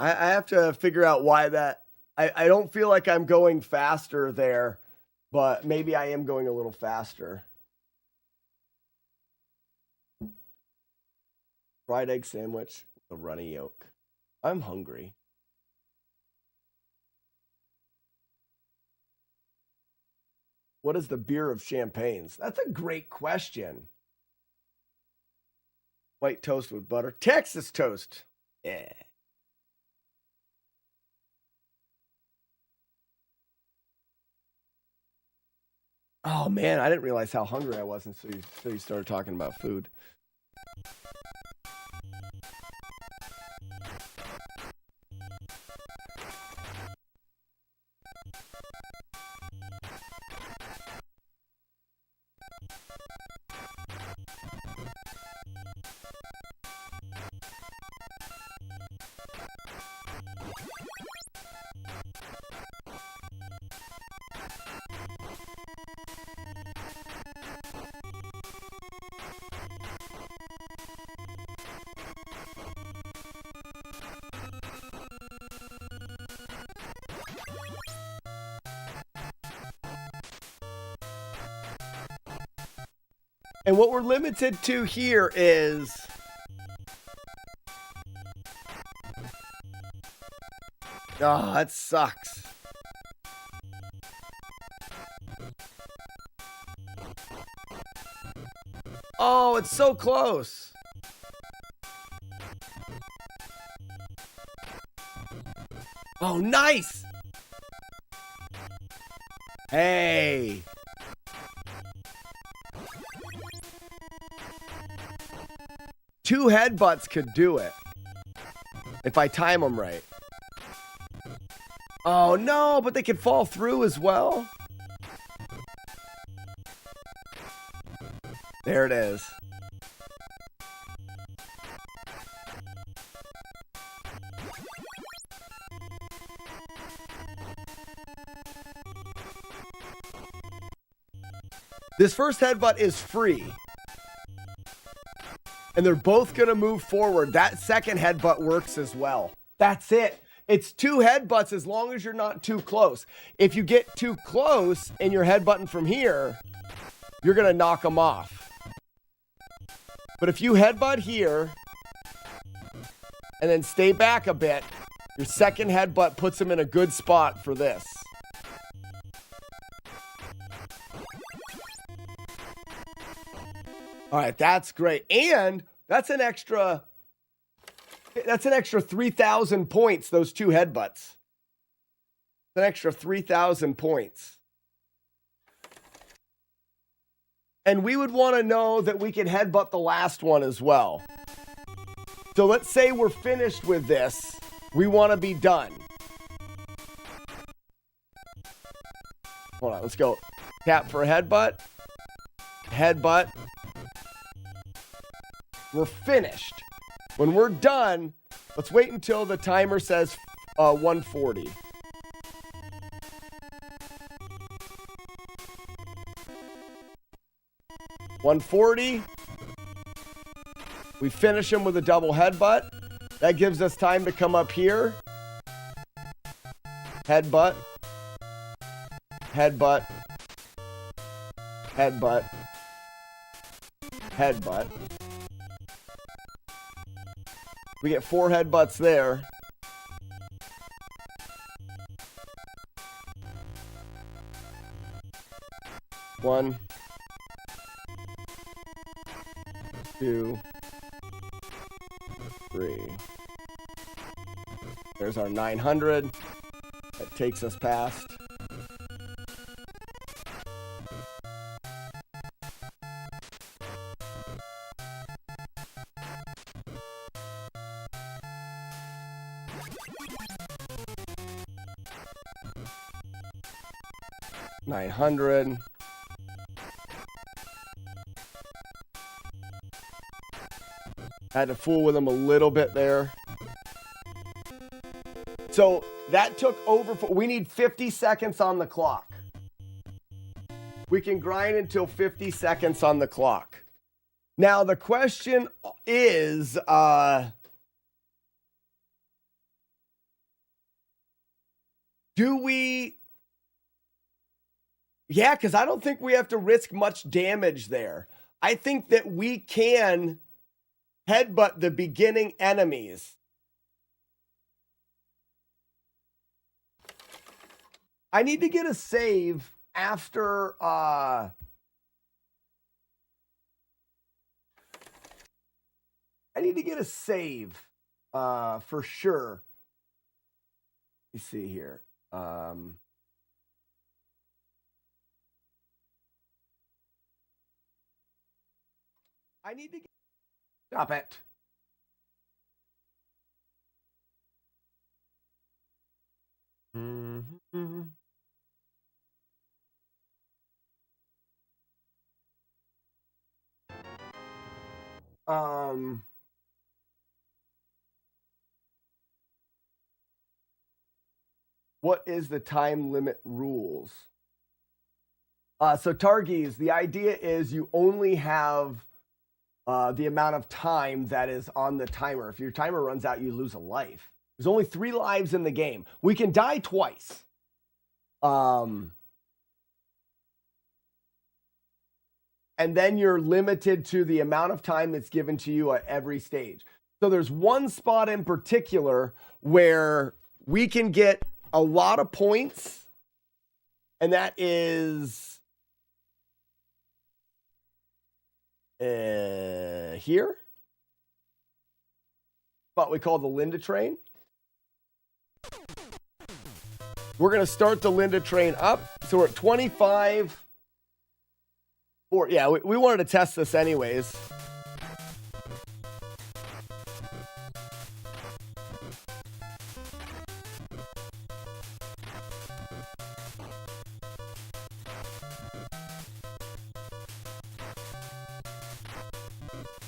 A: I have to figure out why that... I don't feel like I'm going faster there, but maybe I am going a little faster. Fried egg sandwich, the runny yolk. I'm hungry. What is the beer of champagnes? That's a great question. White toast with butter. Texas toast. Yeah. Oh man, I didn't realize how hungry I was until you started talking about food. And what we're limited to here is... Oh, that sucks. Oh, it's so close. Oh, nice. Hey. 2 headbutts could do it. If I time them right. Oh, no, but they could fall through as well. There it is. This first headbutt is free. And they're both going to move forward. That second headbutt works as well. That's it. It's 2 headbutts as long as you're not too close. If you get too close and you're headbutting from here, you're going to knock them off. But if you headbutt here and then stay back a bit, your second headbutt puts them in a good spot for this. All right, that's great. And that's an extra 3,000 points, those 2 headbutts. An extra 3,000 points. And we would want to know that we can headbutt the last one as well. So let's say we're finished with this. We want to be done. Hold on, let's go. Tap for a headbutt. Headbutt. We're finished. When we're done, let's wait until the timer says 140. $140. We finish him with a double headbutt. That gives us time to come up here. Headbutt. Headbutt. Headbutt. Headbutt. We get 4 headbutts there. One, 2, 3. There's our 900. That takes us past. $900. Had to fool with him a little bit there. So that took over. We need 50 seconds on the clock. We can grind until 50 seconds on the clock. Now the question is, do we? Yeah, because I don't think we have to risk much damage there. I think that we can headbutt the beginning enemies. I need to get a save after I need to get a save for sure. Let me see here. I need to get... Stop it. Mm-hmm. What is the time limit rules? So Targies, the idea is you only have the amount of time that is on the timer. If your timer runs out, you lose a life. There's only 3 lives in the game. We can die twice. And then you're limited to the amount of time that's given to you at every stage. So there's one spot in particular where we can get a lot of points, and that is here. What we call the Linda train. We're going to start the Linda train up. So we're at 25. Yeah, we wanted to test this anyways.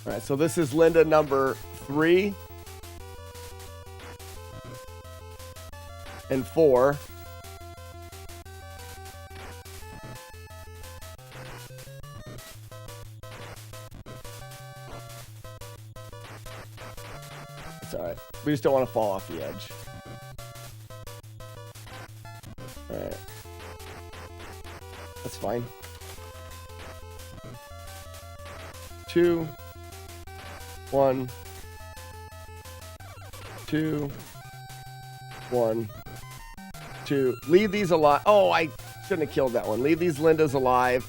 A: All right, so this is Linda number 3 and 4. It's all right. We just don't want to fall off the edge. All right. That's fine. 2, 1, 2, 1, 2. Leave these alive. Oh, I shouldn't have killed that one. Leave these Lindas alive.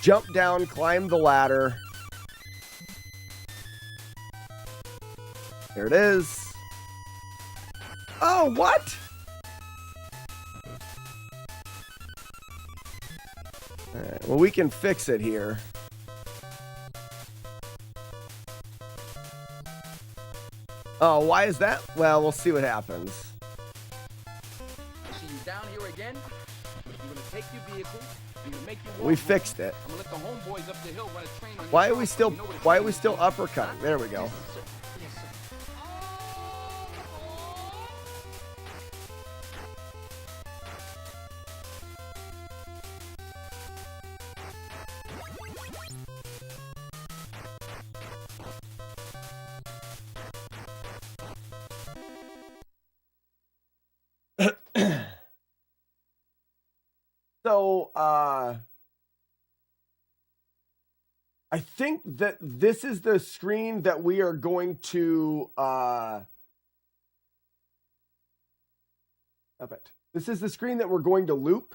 A: Jump down, climb the ladder. There it is. Oh, what? All right, well, we can fix it here. Oh, why is that? Well, we'll see what happens.
I: See you down here again. I'm gonna take your vehicle. I'm gonna make you walk
A: We
I: home.
A: fixed it.
I: I'm gonna let the homeboys up the hill run a train on your
A: Why are we still?
I: girlfriend. You know what a
A: Why are
I: train
A: we
I: is,
A: still
I: don't you?
A: uppercutting? There we go.
I: Yes, sir. Yes, sir.
A: So, I think that this is the screen that we are going to, This is the screen that we're going to loop.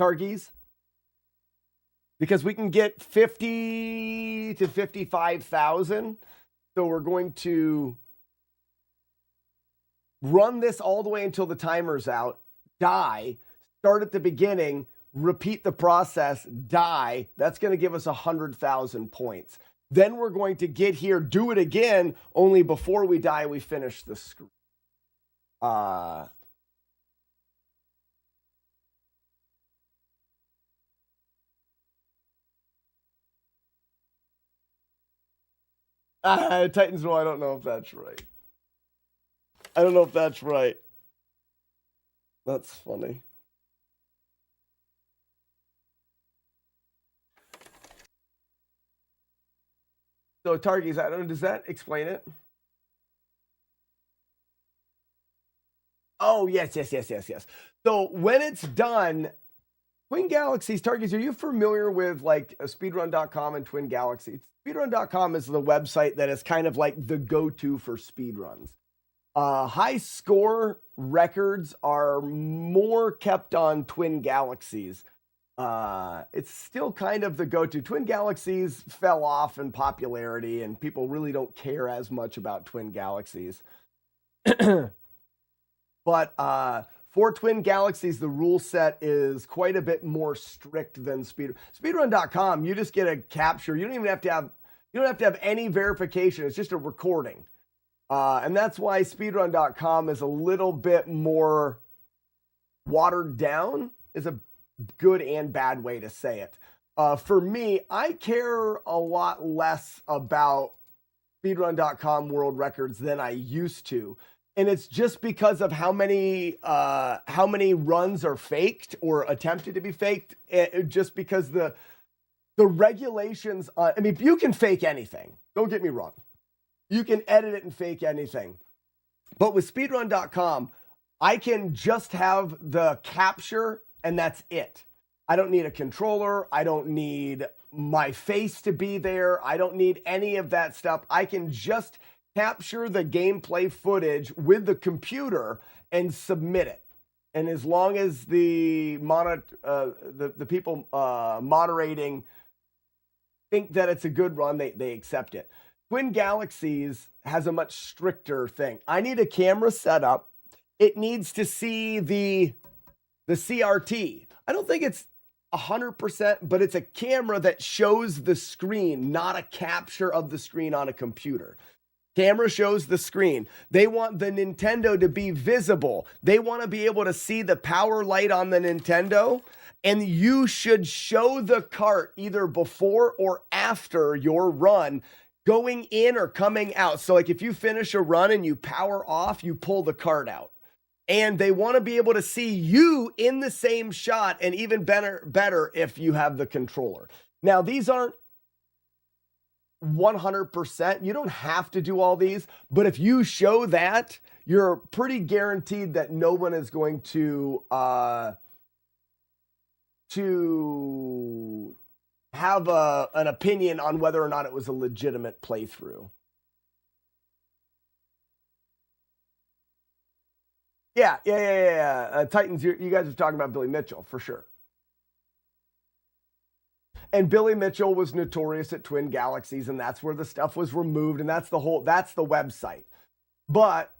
A: Targies. Because we can get 50 to 55,000. So we're going to run this all the way until the timer's out, die, start at the beginning, repeat the process, die. That's going to give us 100,000 points. Then we're going to get here, do it again, only before we die, we finish the screen. Titansville, I don't know if that's right. I don't know if that's right. That's funny. So, Targies, I don't know, does that explain it? Oh, yes. So, when it's done, Twin Galaxies, Targies, are you familiar with like speedrun.com and Twin Galaxies? Speedrun.com is the website that is kind of like the go-to for speedruns. High score records are more kept on Twin Galaxies. It's still kind of the go-to. Twin Galaxies fell off in popularity and people really don't care as much about Twin Galaxies. But for Twin Galaxies, the rule set is quite a bit more strict than Speedrun.com. You just get a capture. You don't even have to have any verification. It's just a recording. And that's why Speedrun.com is a little bit more watered down, is a good and bad way to say it. For me, I care a lot less about Speedrun.com world records than I used to. And it's just because of how many runs are faked or attempted to be faked. Just because the regulations, I mean, you can fake anything. Don't get me wrong. You can edit it and fake anything. But with speedrun.com, I can just have the capture and that's it. I don't need a controller. I don't need my face to be there. I don't need any of that stuff. I can just capture the gameplay footage with the computer and submit it. And as long as the people moderating think that it's a good run, they accept it. Twin Galaxies has a much stricter thing. I need a camera set up. It needs to see the CRT. I don't think it's 100%, but it's a camera that shows the screen, not a capture of the screen on a computer. Camera shows the screen. They want the Nintendo to be visible. They want to be able to see the power light on the Nintendo. And you should show the cart either before or after your run, going in or coming out. So like if you finish a run and you power off, you pull the cart out. And they want to be able to see you in the same shot, and even better if you have the controller. Now, these aren't 100%. You don't have to do all these, but if you show that, you're pretty guaranteed that no one is going to have an opinion on whether or not it was a legitimate playthrough. Yeah. Titans, you guys are talking about Billy Mitchell for sure. And Billy Mitchell was notorious at Twin Galaxies, and that's where the stuff was removed, and that's the website. But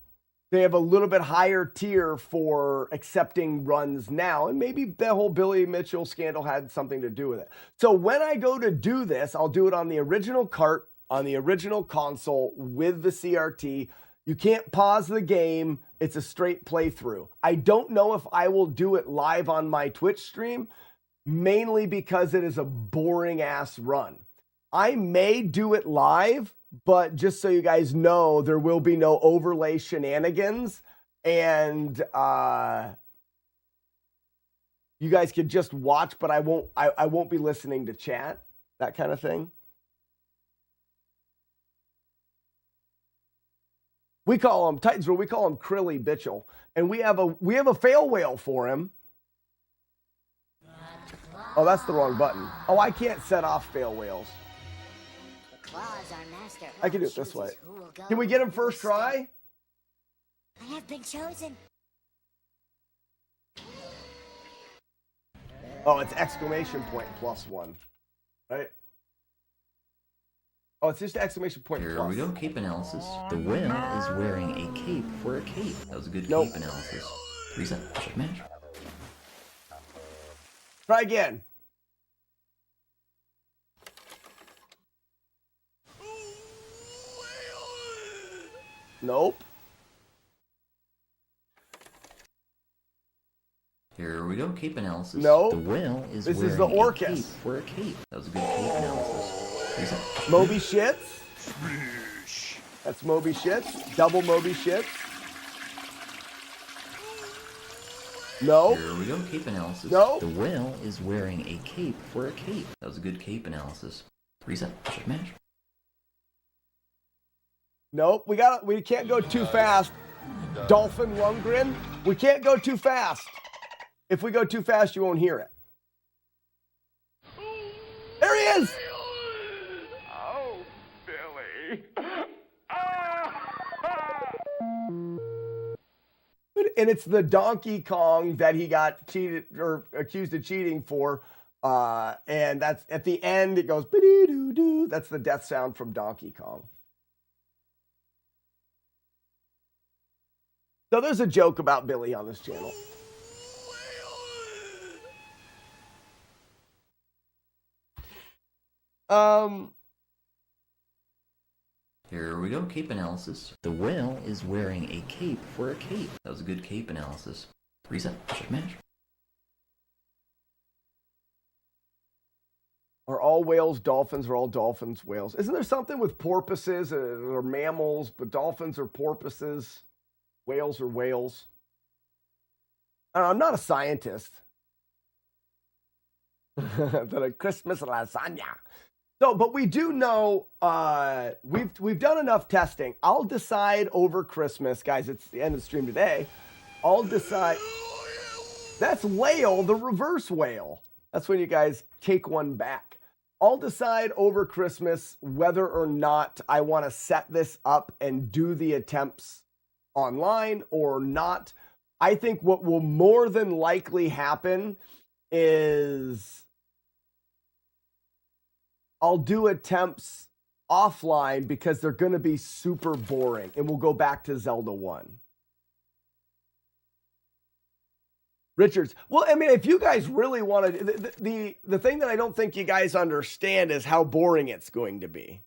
A: they have a little bit higher tier for accepting runs now, and maybe the whole Billy Mitchell scandal had something to do with it. So when I go to do this, I'll do it on the original cart, on the original console with the CRT. You can't pause the game. It's a straight playthrough. I don't know if I will do it live on my Twitch stream, mainly because it is a boring ass run. I may do it live, but just so you guys know, there will be no overlay shenanigans, and you guys can just watch, but I won't be listening to chat, that kind of thing. We call him Titansville. We call him Krilly Bitchell, and we have a fail whale for him. Oh, that's the wrong button. Oh, I can't set off fail whales. I can do it this way. Can we get him first try?
E: I have been chosen.
A: Oh, it's exclamation point +1, right? Oh, it's just exclamation point
L: Here
A: plus.
L: we go, cape analysis. The whale is wearing a cape for a cape. That was a good cape analysis. Reset. Check match.
A: Try again. Nope.
L: Here we go, cape analysis.
A: No.
L: The whale is
A: This
L: wearing
A: is the
L: a
A: Orcus.
L: cape for a cape. That was a good cape analysis. Reset.
A: Moby Shits. That's Moby Shits. Double Moby Shits. No.
L: Here we go, cape analysis.
A: No.
L: The whale is wearing a cape for a cape. That was a good cape analysis. Reset. Check match.
A: Nope. We can't go too fast. Dolphin Lundgren. We can't go too fast. If we go too fast, you won't hear it. There he is.
G: Oh, Billy.
A: And it's the Donkey Kong that he got cheated or accused of cheating for. And that's at the end, it goes ba-dee-doo-doo. That's the death sound from Donkey Kong. So there's a joke about Billy on this channel.
L: Here we go, cape analysis. The whale is wearing a cape for a cape. That was a good cape analysis. Reset. Check match.
A: Are all whales dolphins or all dolphins whales? Isn't there something with porpoises or mammals, but dolphins are porpoises, whales are whales? I don't know, I'm not a scientist. But a Christmas lasagna. So, but we do know we've done enough testing. I'll decide over Christmas, guys. It's the end of the stream today. I'll decide. That's whale, the reverse whale. That's when you guys take one back. I'll decide over Christmas whether or not I want to set this up and do the attempts online or not. I think what will more than likely happen is I'll do attempts offline because they're going to be super boring, and we'll go back to Zelda 1. Richards, well, I mean, if you guys really wanted, the thing that I don't think you guys understand is how boring it's going to be.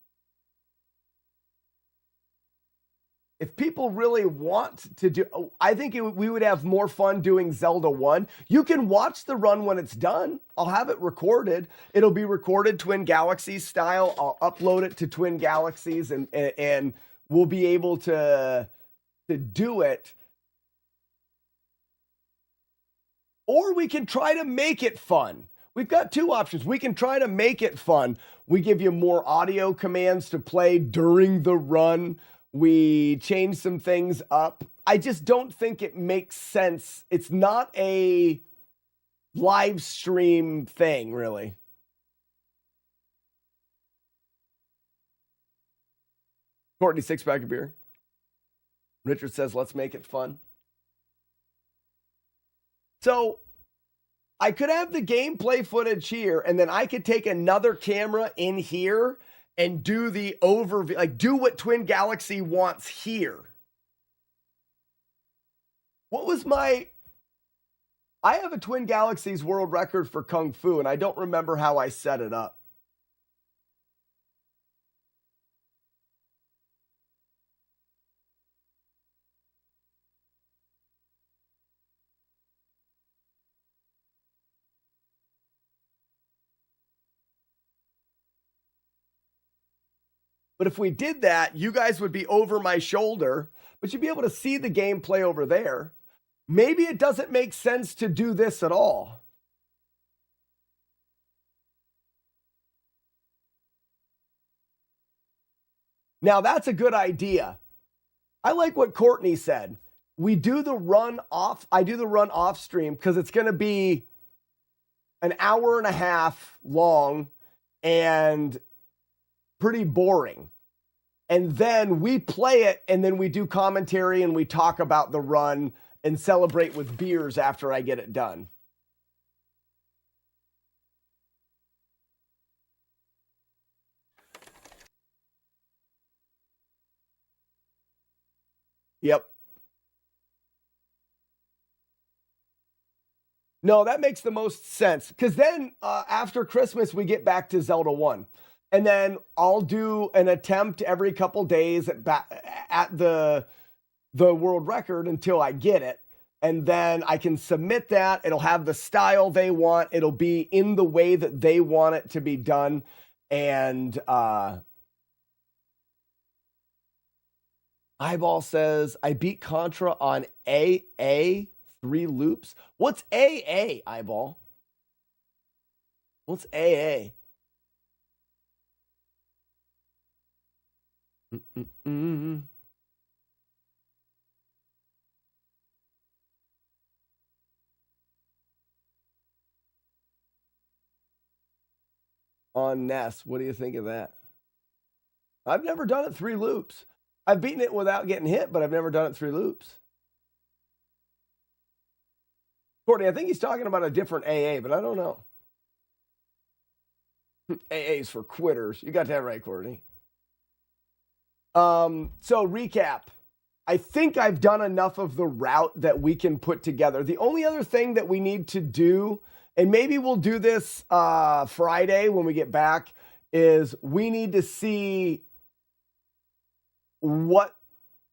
A: If people really want to do, I think we would have more fun doing Zelda 1. You can watch the run when it's done. I'll have it recorded. It'll be recorded Twin Galaxies style. I'll upload it to Twin Galaxies and we'll be able to do it. Or we can try to make it fun. We've got two options. We can try to make it fun. We give you more audio commands to play during the run. We change some things up. I just don't think it makes sense. It's not a live stream thing, really. Courtney, 6-pack of beer. Richard says, let's make it fun. So I could have the gameplay footage here, and then I could take another camera in here and do the overview, like do what Twin Galaxy wants here. What was I have a Twin Galaxies world record for Kung Fu, and I don't remember how I set it up. But if we did that, you guys would be over my shoulder, but you'd be able to see the gameplay over there. Maybe it doesn't make sense to do this at all. Now, that's a good idea. I like what Courtney said. We do the run off. I do the run off stream because it's going to be an hour and a half long and pretty boring. And then we play it, and then we do commentary, and we talk about the run and celebrate with beers after I get it done. Yep. No, that makes the most sense. Because then after Christmas, we get back to Zelda 1. And then I'll do an attempt every couple days at the world record until I get it. And then I can submit that. It'll have the style they want. It'll be in the way that they want it to be done. And Eyeball says, I beat Contra on AA 3 loops. What's AA, Eyeball? What's AA? On NES, what do you think of that? I've never done it 3 loops. I've beaten it without getting hit, but I've never done it 3 loops. Courtney, I think he's talking about a different AA, but I don't know. AA's for quitters. You got that right, Courtney. So recap. I think I've done enough of the route that we can put together. The only other thing that we need to do, and maybe we'll do this Friday when we get back, is we need to see what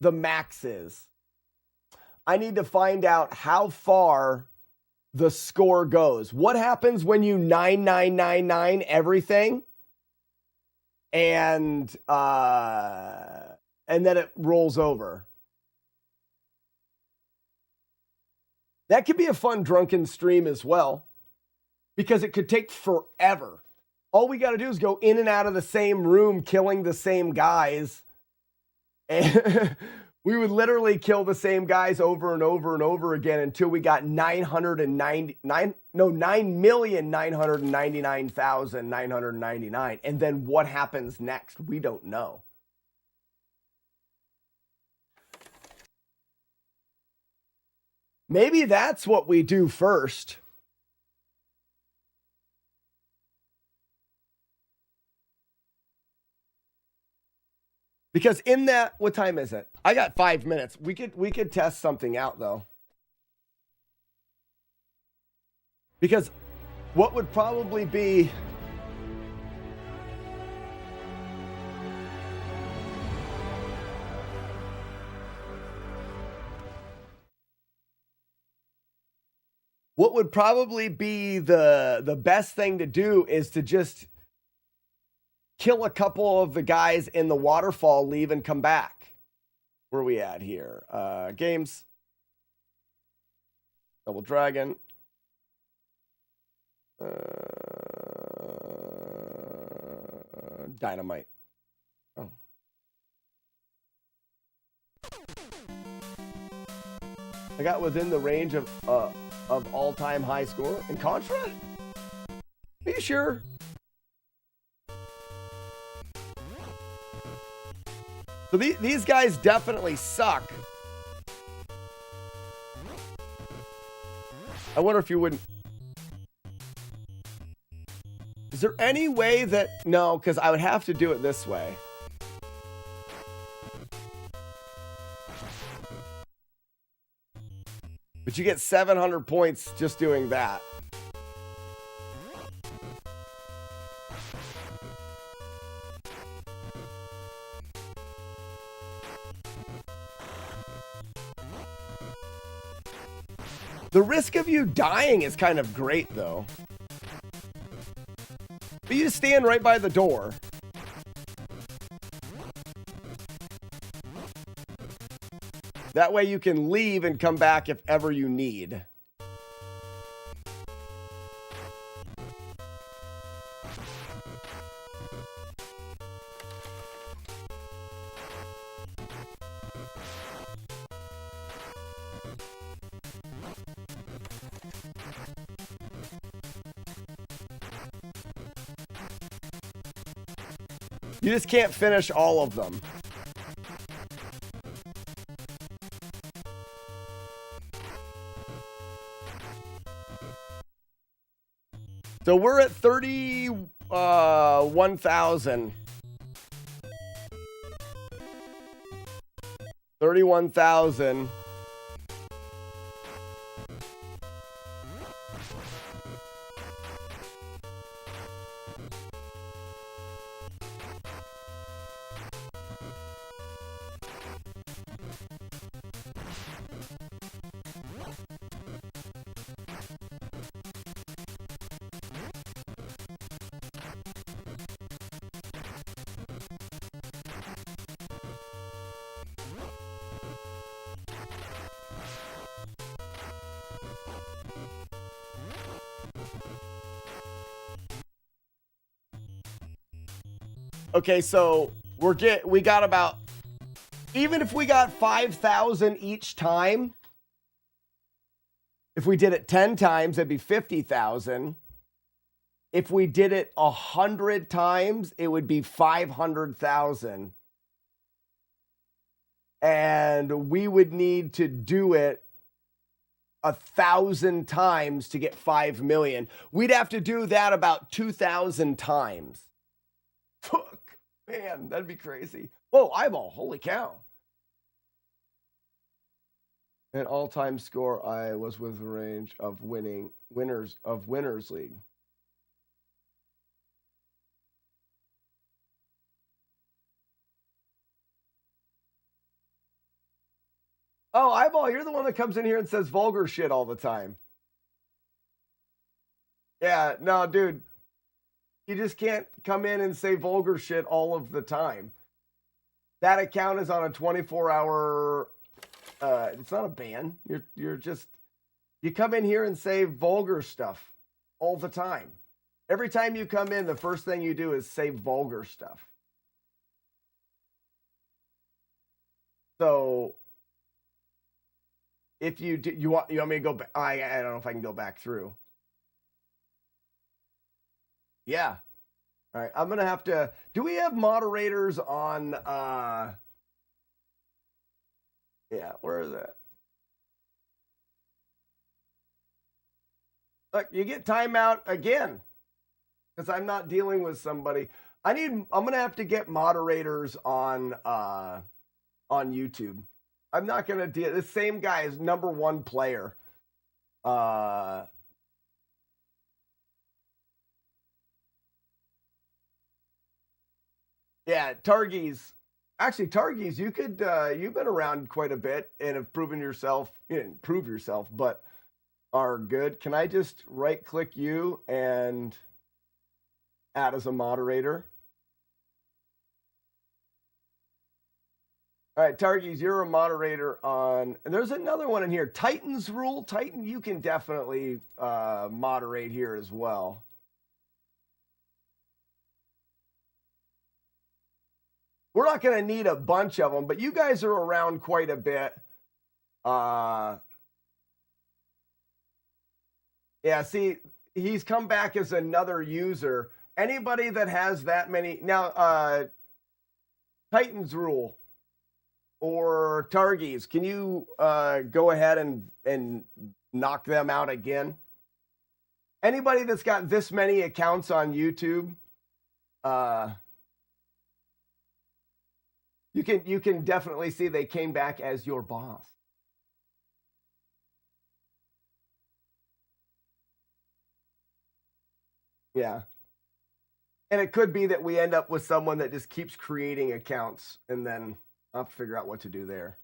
A: the max is. I need to find out how far the score goes. What happens when you 9999 everything? And then it rolls over. That could be a fun drunken stream as well, because it could take forever. All we got to do is go in and out of the same room, killing the same guys. And we would literally kill the same guys over and over and over again until we got 9,999,999. And then what happens next? We don't know. Maybe that's what we do first. Because in that, what time is it? I got 5 minutes. We could test something out though. Because what would probably be what would probably be the best thing to do is to just kill a couple of the guys in the waterfall, leave, and come back. Where are we at here? Games. Double Dragon. Dynamite. Oh. I got within the range of all-time high score in Contra? Are you sure? So these guys definitely suck. I wonder if you wouldn't. Is there any way that... No, because I would have to do it this way. But you get 700 points just doing that. The risk of you dying is kind of great, though. But you just stand right by the door. That way you can leave and come back if ever you need. You just can't finish all of them. So we're at 31,000. 31,000. Okay, so we got about, even if we got 5,000 each time, if we did it 10 times, that'd be 50,000. If we did it 100 times, it would be 500,000. And we would need to do it 1,000 times to get 5 million. We'd have to do that about 2,000 times. Fuck, man, that'd be crazy. Whoa, eyeball, holy cow. An all-time score, I was with range of winners league. Oh, eyeball, you're the one that comes in here and says vulgar shit all the time. Yeah, no, dude. You just can't come in and say vulgar shit all of the time. That account is on a 24-hour... it's not a ban. You're just... You come in here and say vulgar stuff all the time. Every time you come in, the first thing you do is say vulgar stuff. So... If you do, you want me to go back? I don't know if I can go back through. Yeah. All right. I'm going to have to... Do we have moderators on... Yeah, where is that? Look, you get timeout again. Because I'm not dealing with somebody. I'm going to have to get moderators on YouTube. I'm not going to deal... The same guy is #1 player. Yeah, Targies. Actually, Targies, you could, you've been around quite a bit and have proven yourself. You didn't prove yourself, but are good. Can I just right click you and add as a moderator? All right, Targies, you're a moderator on, and there's another one in here. Titan's Rule. Titan, you can definitely moderate here as well. We're not going to need a bunch of them, but you guys are around quite a bit. Yeah, see, he's come back as another user. Anybody that has that many now, Titan's Rule or Targies, can you go ahead and knock them out again? Anybody that's got this many accounts on YouTube, you can definitely see they came back as your boss. Yeah. And it could be that we end up with someone that just keeps creating accounts, and then I'll have to figure out what to do there.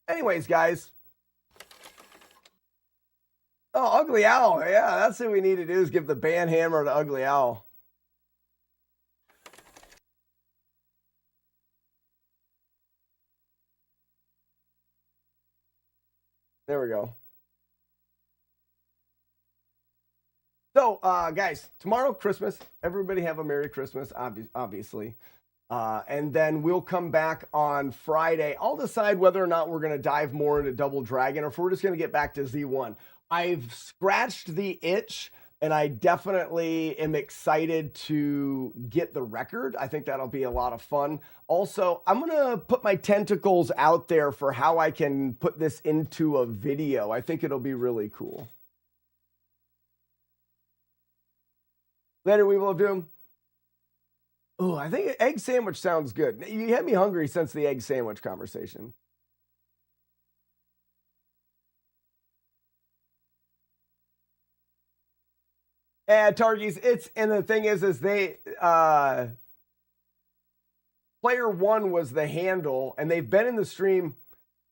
A: Anyways, guys. Oh, Ugly Owl. Yeah, that's what we need to do is give the band hammer to Ugly Owl. There we go. So, guys, tomorrow, Christmas. Everybody have a Merry Christmas, obviously. And then we'll come back on Friday. I'll decide whether or not we're going to dive more into Double Dragon or if we're just going to get back to Z1. I've scratched the itch, and I definitely am excited to get the record. I think that'll be a lot of fun. Also, I'm going to put my tentacles out there for how I can put this into a video. I think it'll be really cool. Later, we will do. Oh, I think egg sandwich sounds good. You had me hungry since the egg sandwich conversation. Yeah, Targies, and the thing is they, player one was the handle, and they've been in the stream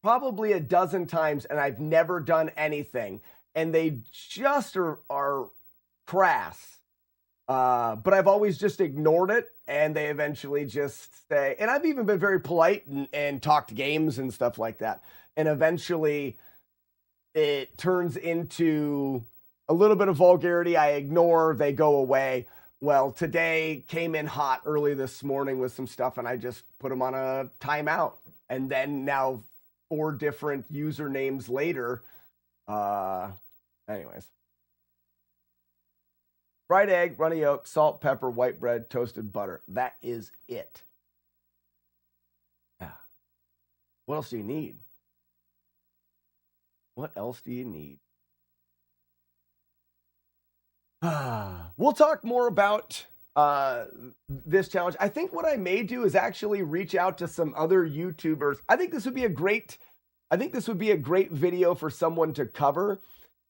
A: probably a dozen times, and I've never done anything. And they just are crass. But I've always just ignored it, and they eventually just say, and I've even been very polite and talked games and stuff like that. And eventually it turns into a little bit of vulgarity. I ignore, they go away. Well, today came in hot early this morning with some stuff, and I just put them on a timeout. And then now 4 different usernames later. Anyways. Fried egg, runny yolk, salt, pepper, white bread, toasted butter. That is it. Yeah. What else do you need? What else do you need? We'll talk more about this challenge. I think what I may do is actually reach out to some other YouTubers. I think this would be a great video for someone to cover.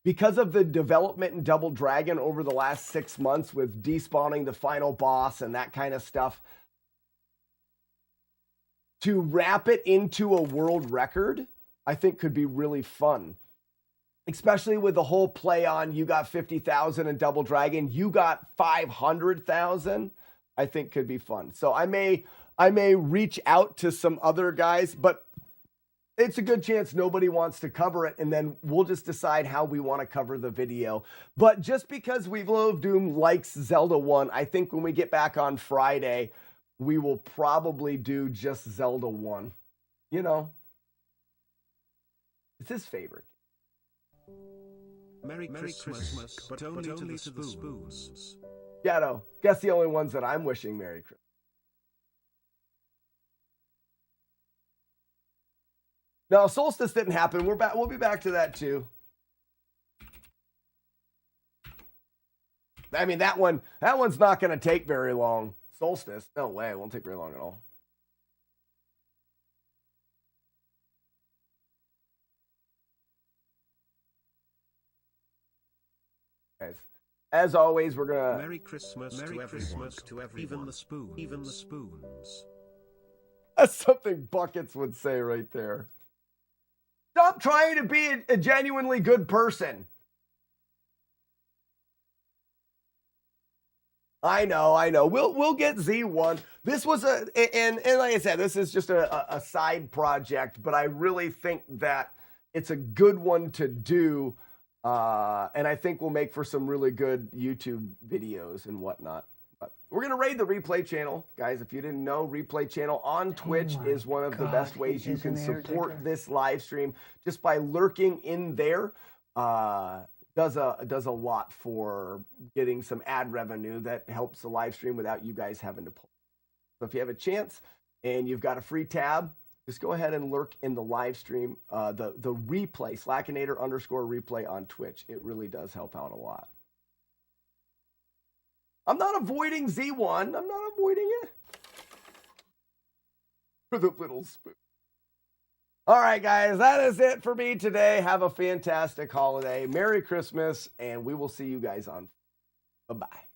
A: Because of the development in Double Dragon over the last 6 months with despawning the final boss and that kind of stuff, to wrap it into a world record, I think could be really fun. Especially with the whole play on you got 50,000 in Double Dragon, you got 500,000, I think could be fun. So I may reach out to some other guys, but it's a good chance nobody wants to cover it, and then we'll just decide how we want to cover the video. But just because Weevil of Doom likes Zelda 1, I think when we get back on Friday, we will probably do just Zelda 1. You know, it's his favorite.
C: Merry Christmas, but only to the spoons.
A: Shadow, guess the only ones that I'm wishing Merry Christmas. No, Solstice didn't happen. We're back. We'll be back to that too. I mean, that one's not going to take very long. Solstice, no way. It won't take very long at all. Guys, as always, we're gonna
C: Merry Christmas to everyone. Even the spoons.
A: That's something Buckets would say right there. Stop trying to be a genuinely good person. I know. We'll get Z1. This was and like I said, this is just a side project, but I really think that it's a good one to do. And I think we'll make for some really good YouTube videos and whatnot. But we're going to raid the replay channel. Guys, if you didn't know, replay channel on Twitch is one of the best ways you can support this live stream. Just by lurking in there, does a lot for getting some ad revenue that helps the live stream without you guys having to pull. So if you have a chance and you've got a free tab, just go ahead and lurk in the live stream, the replay, Slackinator_replay on Twitch. It really does help out a lot. I'm not avoiding Z1. I'm not avoiding it. For the little spoon. All right, guys, that is it for me today. Have a fantastic holiday. Merry Christmas, and we will see you guys on. Bye-bye.